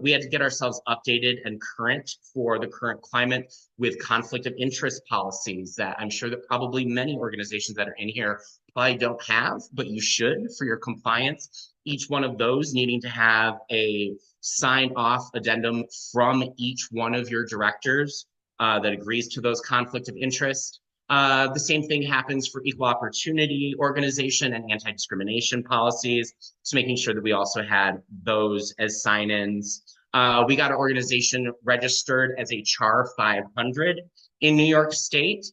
We had to get ourselves updated and current for the current climate with conflict of interest policies that I'm sure that probably many organizations that are in here probably don't have, but you should for your compliance. each one of those needing to have a signed off addendum from each one of your directors that agrees to those conflict of interest. The same thing happens for equal opportunity organization and anti-discrimination policies. So making sure that we also had those as sign-ins. We got our organization registered as a CHAR 500 in New York State,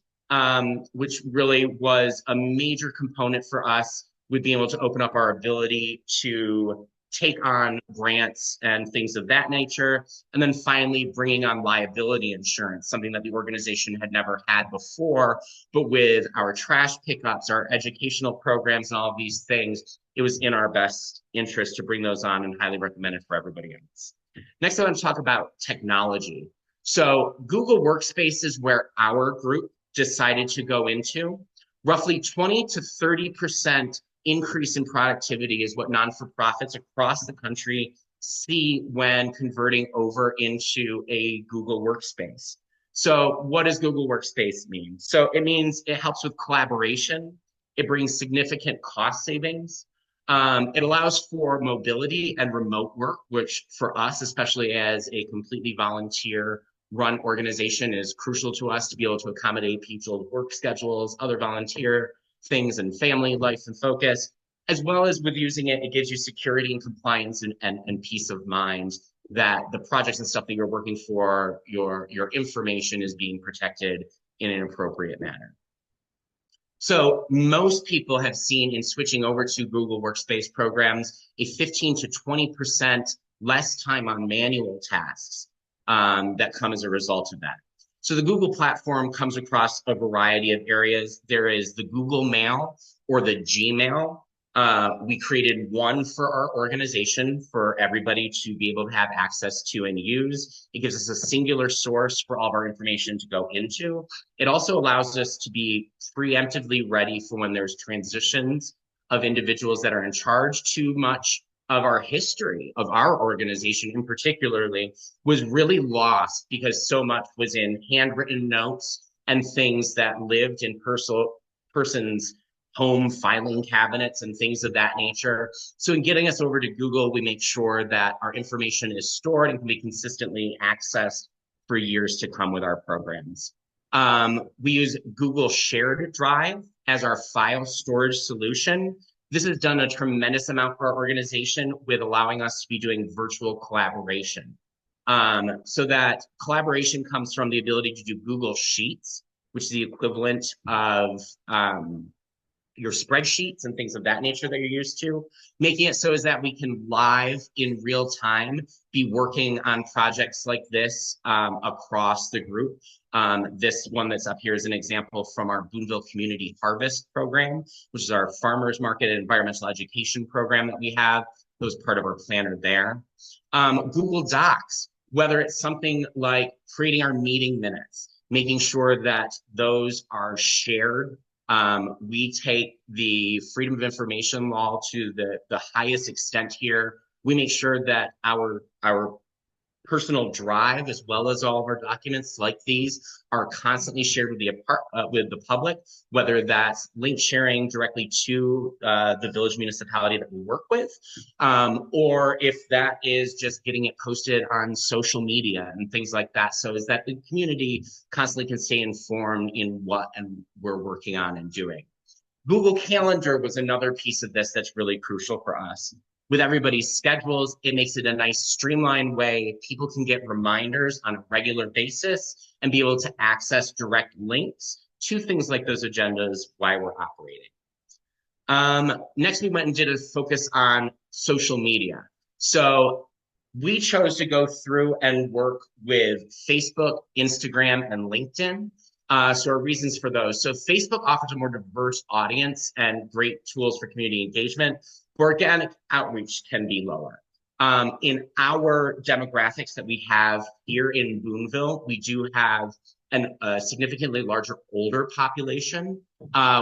which really was a major component for us with being able to open up our ability to take on grants and things of that nature. And then finally bringing on liability insurance, something that the organization had never had before, but with our trash pickups, our educational programs, and all of these things, it was in our best interest to bring those on and highly recommend it for everybody else. Next, I want to talk about technology. So Google Workspace is where our group decided to go into. Roughly 20 to 30% increase in productivity is what non-for-profits across the country see when converting over into a Google Workspace. So what does Google Workspace mean? So it means it helps with collaboration. It brings significant cost savings. It allows for mobility and remote work, which for us, especially as a completely volunteer run organization, is crucial to us to be able to accommodate people's work schedules, other volunteer things, and family life and focus. As well as with using it, it gives you security and compliance and peace of mind that the projects and stuff that you're working for, your information is being protected in an appropriate manner. So most people have seen in switching over to Google Workspace programs a 15 to 20% less time on manual tasks that come as a result of that. So the Google platform comes across a variety of areas. There is the Google Mail or the Gmail. We created one for our organization for everybody to be able to have access to and use. It gives us a singular source for all of our information to go into. It also allows us to be preemptively ready for when there's transitions of individuals that are in charge. Too much of our history of our organization in particularly was really lost because so much was in handwritten notes and things that lived in person's home filing cabinets and things of that nature. So in getting us over to Google, we make sure that our information is stored and can be consistently accessed for years to come with our programs. We use Google Shared Drive as our file storage solution. This has done a tremendous amount for our organization with allowing us to be doing virtual collaboration. So that collaboration comes from the ability to do Google Sheets, which is the equivalent of your spreadsheets and things of that nature that you're used to, making it so is that we can live in real time be working on projects like this across the group. This one that's up here is an example from our Boonville Community Harvest program, which is our farmers market and environmental education program that we have. That was part of our planner there. Google Docs, whether it's something like creating our meeting minutes, making sure that those are shared. We take the freedom of information law to the highest extent here. We make sure that our personal drive, as well as all of our documents like these, are constantly shared with the public, whether that's link sharing directly to the village municipality that we work with, or if that is just getting it posted on social media and things like that. So is that the community constantly can stay informed in what we're working on and doing. Google Calendar was another piece of this that's really crucial for us. With everybody's schedules, it makes it a nice streamlined way. People can get reminders on a regular basis and be able to access direct links to things like those agendas while we're operating. Next, we went and did a focus on social media. So we chose to go through and work with Facebook, Instagram, and LinkedIn. So our reasons for those. So Facebook offers a more diverse audience and great tools for community engagement. Organic outreach can be lower. In our demographics that we have here in Boonville, we do have a significantly larger older population,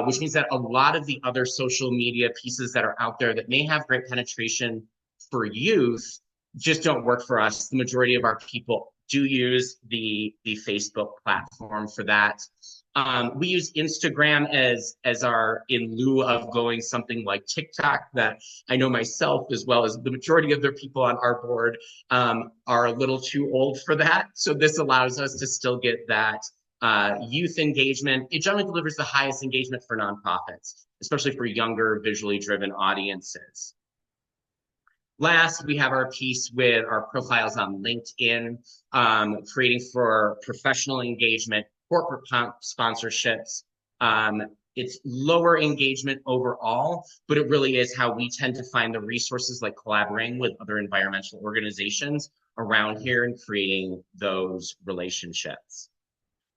which means that a lot of the other social media pieces that are out there that may have great penetration for youth just don't work for us. The majority of our people do use the Facebook platform for that. We use Instagram as our, in lieu of going something like TikTok, that I know myself, as well as the majority of the people on our board, are a little too old for that. So this allows us to still get that youth engagement. It generally delivers the highest engagement for nonprofits, especially for younger, visually driven audiences. Last, we have our piece with our profiles on LinkedIn, creating for professional engagement, corporate sponsorships. It's lower engagement overall, but it really is how we tend to find the resources, like collaborating with other environmental organizations around here and creating those relationships.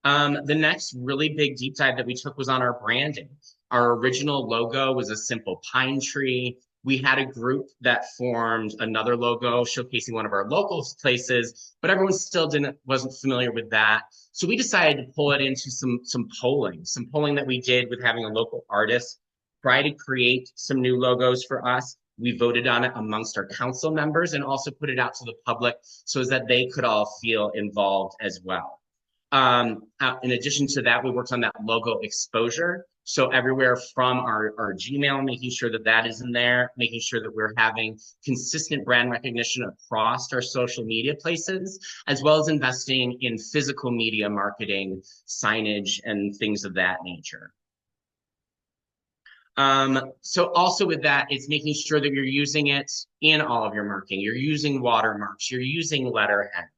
The next really big deep dive that we took was on our branding. Our original logo was a simple pine tree. We had a group that formed another logo showcasing one of our local places, but everyone still wasn't familiar with that. So we decided to pull it into some polling that we did with having a local artist try to create some new logos for us. We voted on it amongst our council members and also put it out to the public so that they could all feel involved as well. In addition to that, we worked on that logo exposure. So everywhere from our Gmail, making sure that that is in there, making sure that we're having consistent brand recognition across our social media places, as well as investing in physical media marketing, signage, and things of that nature. So also with that, it's making sure that you're using it in all of your marketing. You're using watermarks, you're using letterhead.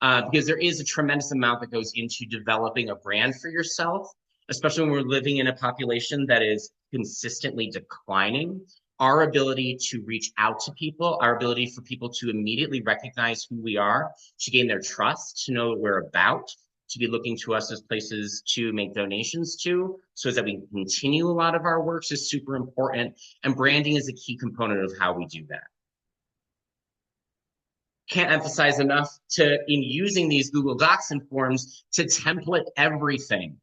Because there is a tremendous amount that goes into developing a brand for yourself, especially when we're living in a population that is consistently declining. Our ability to reach out to people, our ability for people to immediately recognize who we are, to gain their trust, to know what we're about, to be looking to us as places to make donations to, so that we can continue a lot of our works is super important. And branding is a key component of how we do that. Can't emphasize enough in using these Google Docs and forms to template everything,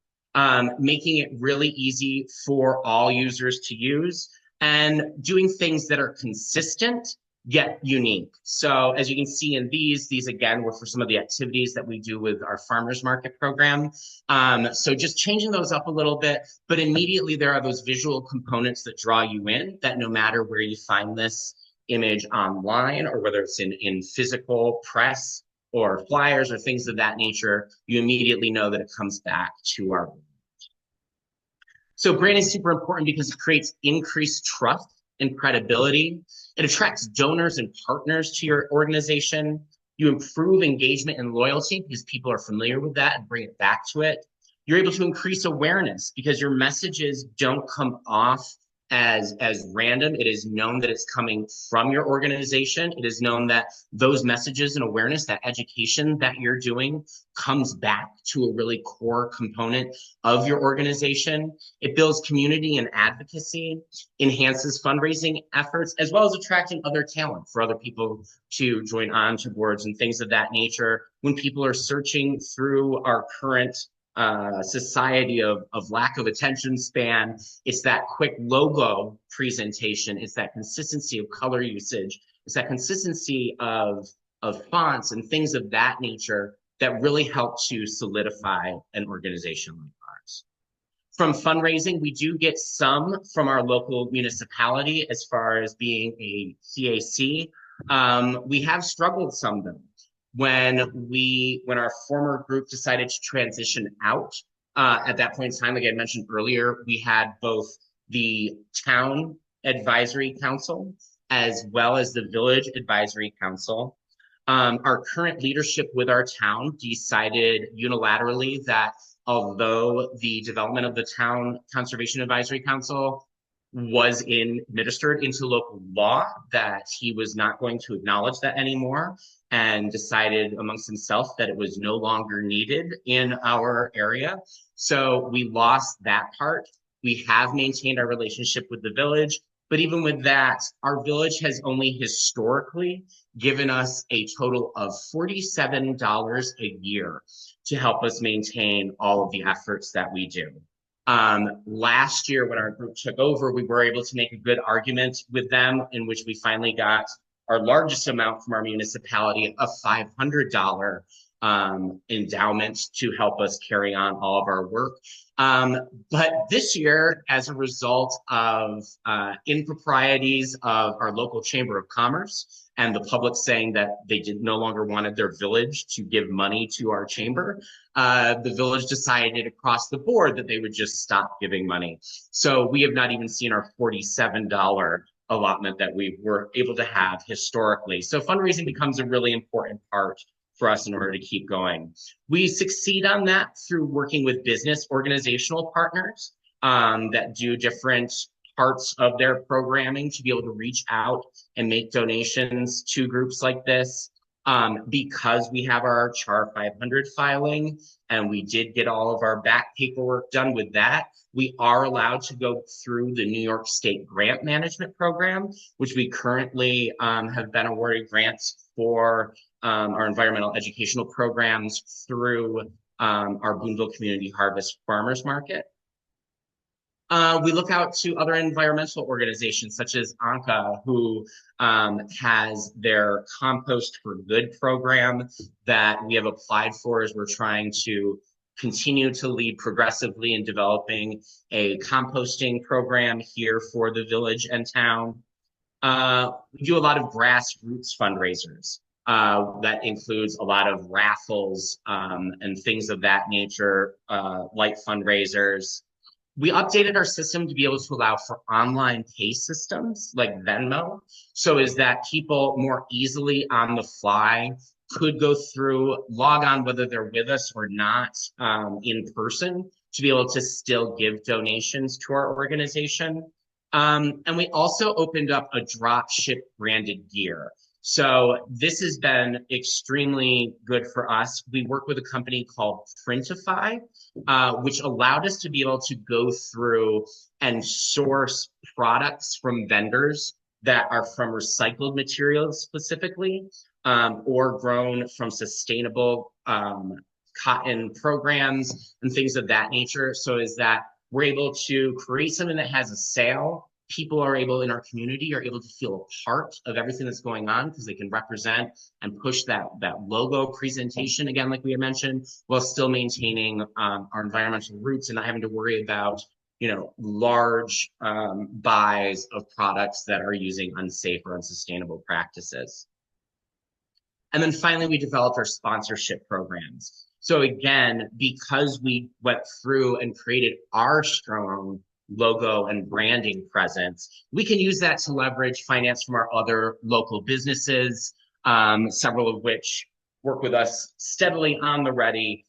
making it really easy for all users to use and doing things that are consistent yet unique. So as you can see in these again were for some of the activities that we do with our farmers market program. So just changing those up a little bit, but immediately there are those visual components that draw you in, that no matter where you find this image online, or whether it's in physical press or flyers or things of that nature, you immediately know that it comes back to our brand. So branding is super important because it creates increased trust and credibility. It attracts donors and partners to your organization. You improve engagement and loyalty because people are familiar with that and bring it back to it. You're able to increase awareness because your messages don't come off as random. It is known that it's coming from your organization. It is known that those messages and awareness, that education that you're doing, comes back to a really core component of your organization. It builds community and advocacy, enhances fundraising efforts, as well as attracting other talent for other people to join on to boards and things of that nature. When people are searching through our current society of lack of attention span, it's that quick logo presentation, it's that consistency of color usage, it's that consistency of fonts and things of that nature that really help to solidify an organization like ours. From fundraising, we do get some from our local municipality as far as being a CAC. We have struggled some though. When our former group decided to transition out, at that point in time, like I mentioned earlier, we had both the town advisory council as well as the village advisory council. Our current leadership with our town decided unilaterally that although the development of the town conservation advisory council was administered into local law, that he was not going to acknowledge that anymore, and decided amongst himself that it was no longer needed in our area. So we lost that part. We have maintained our relationship with the village, but even with that, our village has only historically given us a total of $47 a year to help us maintain all of the efforts that we do. Last year, when our group took over, we were able to make a good argument with them, in which we finally got our largest amount from our municipality, a $500 endowment to help us carry on all of our work. But this year, as a result of improprieties of our local Chamber of Commerce and the public saying that they no longer wanted their village to give money to our chamber, the village decided across the board that they would just stop giving money. So we have not even seen our $47 allotment that we were able to have historically. So fundraising becomes a really important part for us in order to keep going. We succeed on that through working with business organizational partners that do different parts of their programming to be able to reach out and make donations to groups like this. Because we have our CHAR 500 filing and we did get all of our back paperwork done with that, we are allowed to go through the New York State Grant Management Program, which we currently have been awarded grants for our environmental educational programs through our Boonville Community Harvest Farmers Market. We look out to other environmental organizations such as ANCA, who has their Compost for Good program that we have applied for as we're trying to continue to lead progressively in developing a composting program here for the village and town. We do a lot of grassroots fundraisers. That includes a lot of raffles and things of that nature, like fundraisers. We updated our system to be able to allow for online pay systems like Venmo, so is that people more easily on the fly could go through, log on whether they're with us or not in person, to be able to still give donations to our organization. And we also opened up a drop ship branded gear. So this has been extremely good for us. We work with a company called Printify, which allowed us to be able to go through and source products from vendors that are from recycled materials specifically, or grown from sustainable cotton programs and things of that nature. So is that we're able to create something that has a sale. People are able in our community are able to feel a part of everything that's going on because they can represent and push that logo presentation again, like we had mentioned, while still maintaining our environmental roots and not having to worry about, large buys of products that are using unsafe or unsustainable practices. And then finally, we developed our sponsorship programs. So again, because we went through and created our strong logo and branding presence, we can use that to leverage finance from our other local businesses, several of which work with us steadily on the ready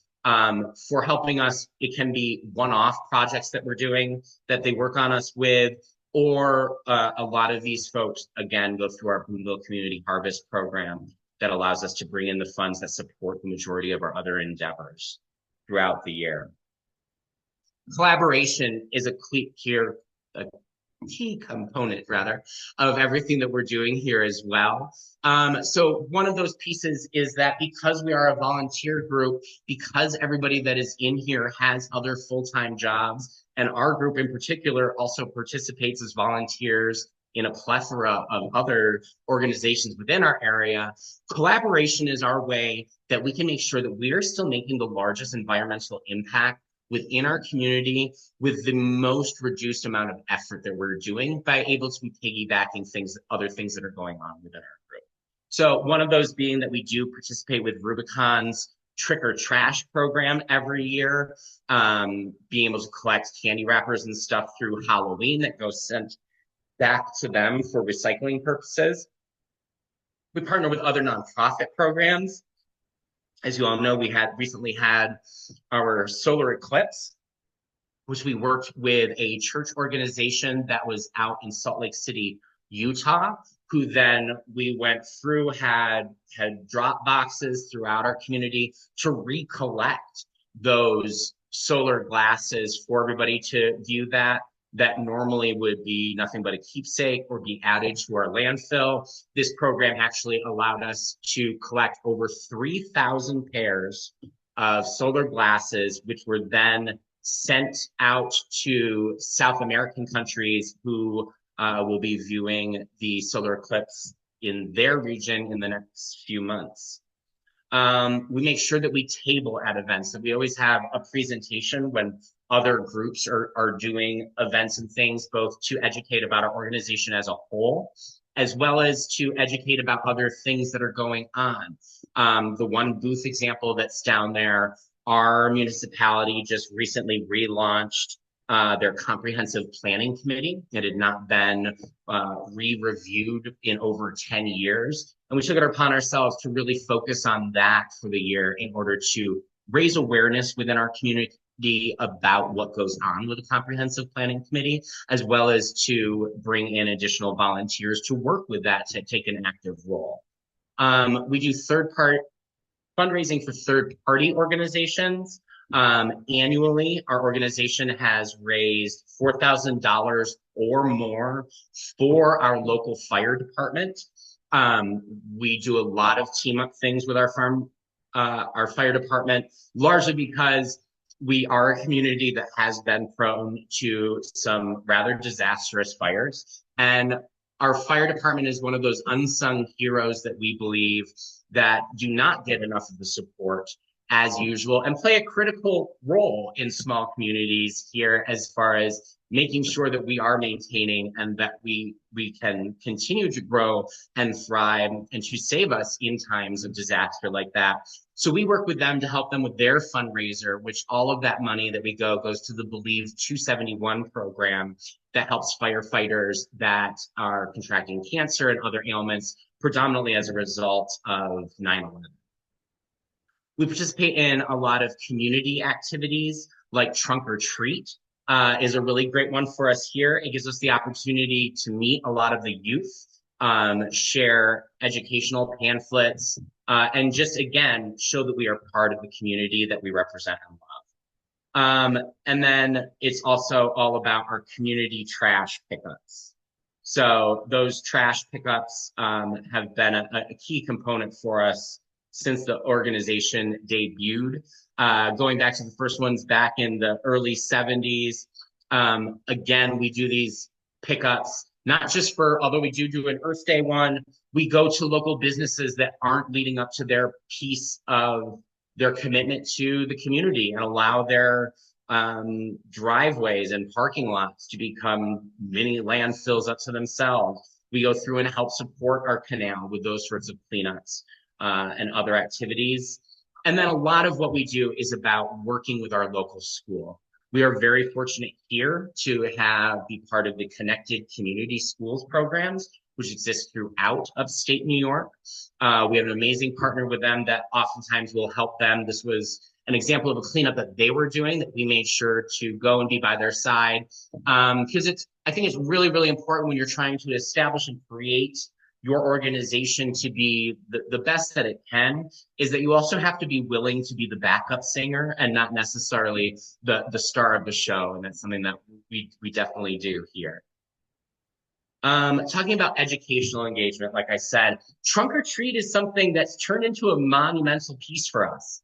for helping us. It can be one-off projects that we're doing that they work on us with, or a lot of these folks, again, go through our Boonville Community Harvest program that allows us to bring in the funds that support the majority of our other endeavors throughout the year. Collaboration is a key component, rather, of everything that we're doing here as well. So one of those pieces is that because we are a volunteer group, because everybody that is in here has other full-time jobs, and our group in particular also participates as volunteers in a plethora of other organizations within our area, collaboration is our way that we can make sure that we are still making the largest environmental impact within our community with the most reduced amount of effort that we're doing by able to be piggybacking other things that are going on within our group. So one of those being that we do participate with Rubicon's Trick or Trash program every year, being able to collect candy wrappers and stuff through Halloween that goes sent back to them for recycling purposes. We partner with other nonprofit programs. As you all know, we recently had our solar eclipse, which we worked with a church organization that was out in Salt Lake City, Utah, who then we went through, had drop boxes throughout our community to recollect those solar glasses for everybody to view that normally would be nothing but a keepsake or be added to our landfill. This program actually allowed us to collect over 3,000 pairs of solar glasses, which were then sent out to South American countries who will be viewing the solar eclipse in their region in the next few months. We make sure that we table at events, that we always have a presentation when other groups are doing events and things, both to educate about our organization as a whole, as well as to educate about other things that are going on. The one booth example that's down there, our municipality just recently relaunched their comprehensive planning committee. It had not been re-reviewed in over 10 years. And we took it upon ourselves to really focus on that for the year in order to raise awareness within our community about what goes on with the comprehensive planning committee, as well as to bring in additional volunteers to work with that to take an active role. We do third-party fundraising for third-party organizations. Annually, our organization has raised $4,000 or more for our local fire department. We do a lot of team-up things with our fire department, largely because we are a community that has been prone to some rather disastrous fires. And our fire department is one of those unsung heroes that we believe that do not get enough of the support as usual and play a critical role in small communities here as far as making sure that we are maintaining and that we can continue to grow and thrive and to save us in times of disaster like that. So we work with them to help them with their fundraiser, which all of that money that we goes to the Believe 271 program that helps firefighters that are contracting cancer and other ailments, predominantly as a result of 9/11. We participate in a lot of community activities like Trunk or Treat is a really great one for us here. It gives us the opportunity to meet a lot of the youth, share educational pamphlets, and just, again, show that we are part of the community that we represent and love. And then it's also all about our community trash pickups. So those trash pickups have been a key component for us since the organization debuted, going back to the first ones back in the early 70s. Again, we do these pickups, not just for, although we do an Earth Day one, we go to local businesses that aren't leading up to their piece of their commitment to the community and allow their driveways and parking lots to become mini landfills up to themselves. We go through and help support our canal with those sorts of cleanups and other activities. And then a lot of what we do is about working with our local school. We are very fortunate here to be part of the Connected Community Schools programs, which exist throughout upstate New York. We have an amazing partner with them that oftentimes will help them. This was an example of a cleanup that they were doing that we made sure to go and be by their side. Because I think it's really, really important when you're trying to establish and create your organization to be the best that it can, is that you also have to be willing to be the backup singer and not necessarily the star of the show. And that's something that we definitely do here. Talking about educational engagement, like I said, Trunk or Treat is something that's turned into a monumental piece for us.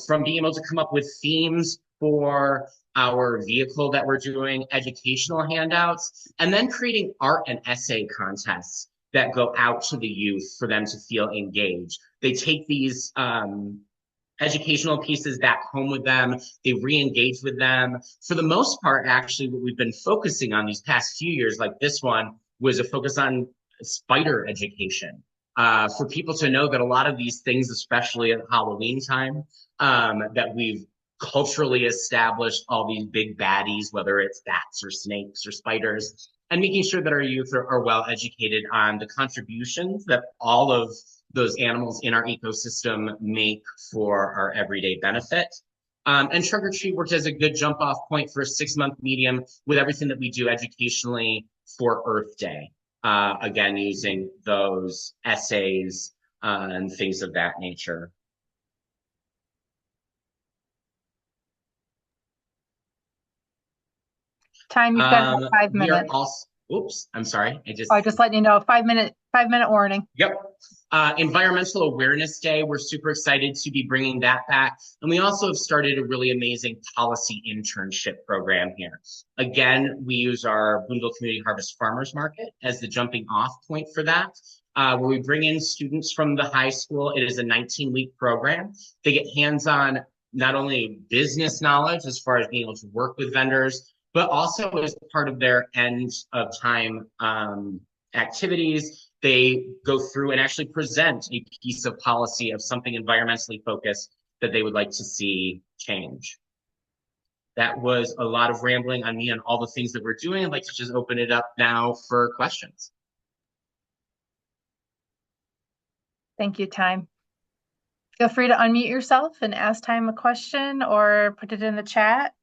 From being able to come up with themes for our vehicle that we're doing, educational handouts, and then creating art and essay contests that go out to the youth for them to feel engaged. They take these educational pieces back home with them. They re-engage with them. For the most part, actually, what we've been focusing on these past few years, like this one, was a focus on spider education. For people to know that a lot of these things, especially at Halloween time, that we've culturally established all these big baddies, whether it's bats or snakes or spiders, and making sure that our youth are well educated on the contributions that all of those animals in our ecosystem make for our everyday benefit. And Trunk or Treat worked as a good jump off point for a 6-month medium with everything that we do educationally for Earth Day. Again, using those essays and things of that nature. Time, you've got about 5 minutes. Oops, I'm sorry. Just letting you know, 5 minute warning. Yep. Environmental Awareness Day, we're super excited to be bringing that back. And we also have started a really amazing policy internship program here. Again, we use our Boonville Community Harvest Farmers Market as the jumping off point for that. where we bring in students from the high school. It is a 19-week program. They get hands-on not only business knowledge as far as being able to work with vendors, but also as part of their end of time activities. They go through and actually present a piece of policy of something environmentally focused that they would like to see change. That was a lot of rambling on me on all the things that we're doing. I'd like to just open it up now for questions. Thank you, Time. Feel free to unmute yourself and ask Time a question or put it in the chat.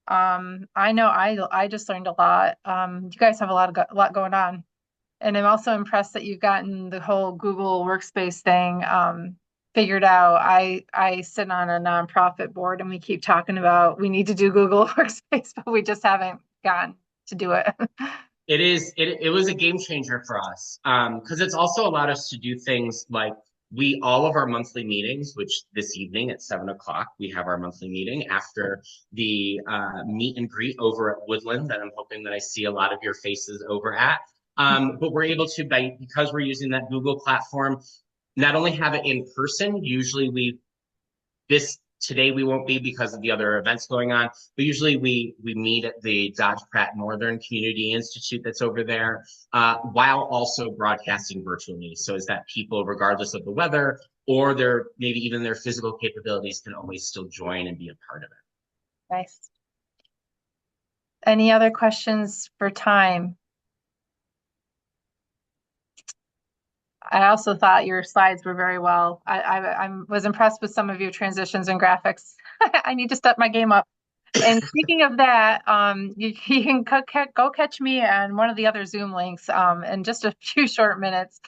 I know I just learned a lot. You guys have a lot going on. And I'm also impressed that you've gotten the whole Google Workspace thing figured out. I sit on a nonprofit board and we keep talking about we need to do Google Workspace, but we just haven't gotten to do it. It was a game changer for us because it's also allowed us to do things like all of our monthly meetings, which this evening at 7 o'clock, we have our monthly meeting after the meet and greet over at Woodland that I'm hoping that I see a lot of your faces over at. But we're able to, because we're using that Google platform, not only have it in person. Usually today we won't be because of the other events going on, but usually we meet at the Dodge Pratt Northern Community Institute that's over there, while also broadcasting virtually. So is that people, regardless of the weather or maybe even their physical capabilities, can always still join and be a part of it. Nice. Any other questions for Time? I also thought your slides were very well. I was impressed with some of your transitions and graphics. I need to step my game up. And speaking of that, you can go catch me on one of the other Zoom links in just a few short minutes.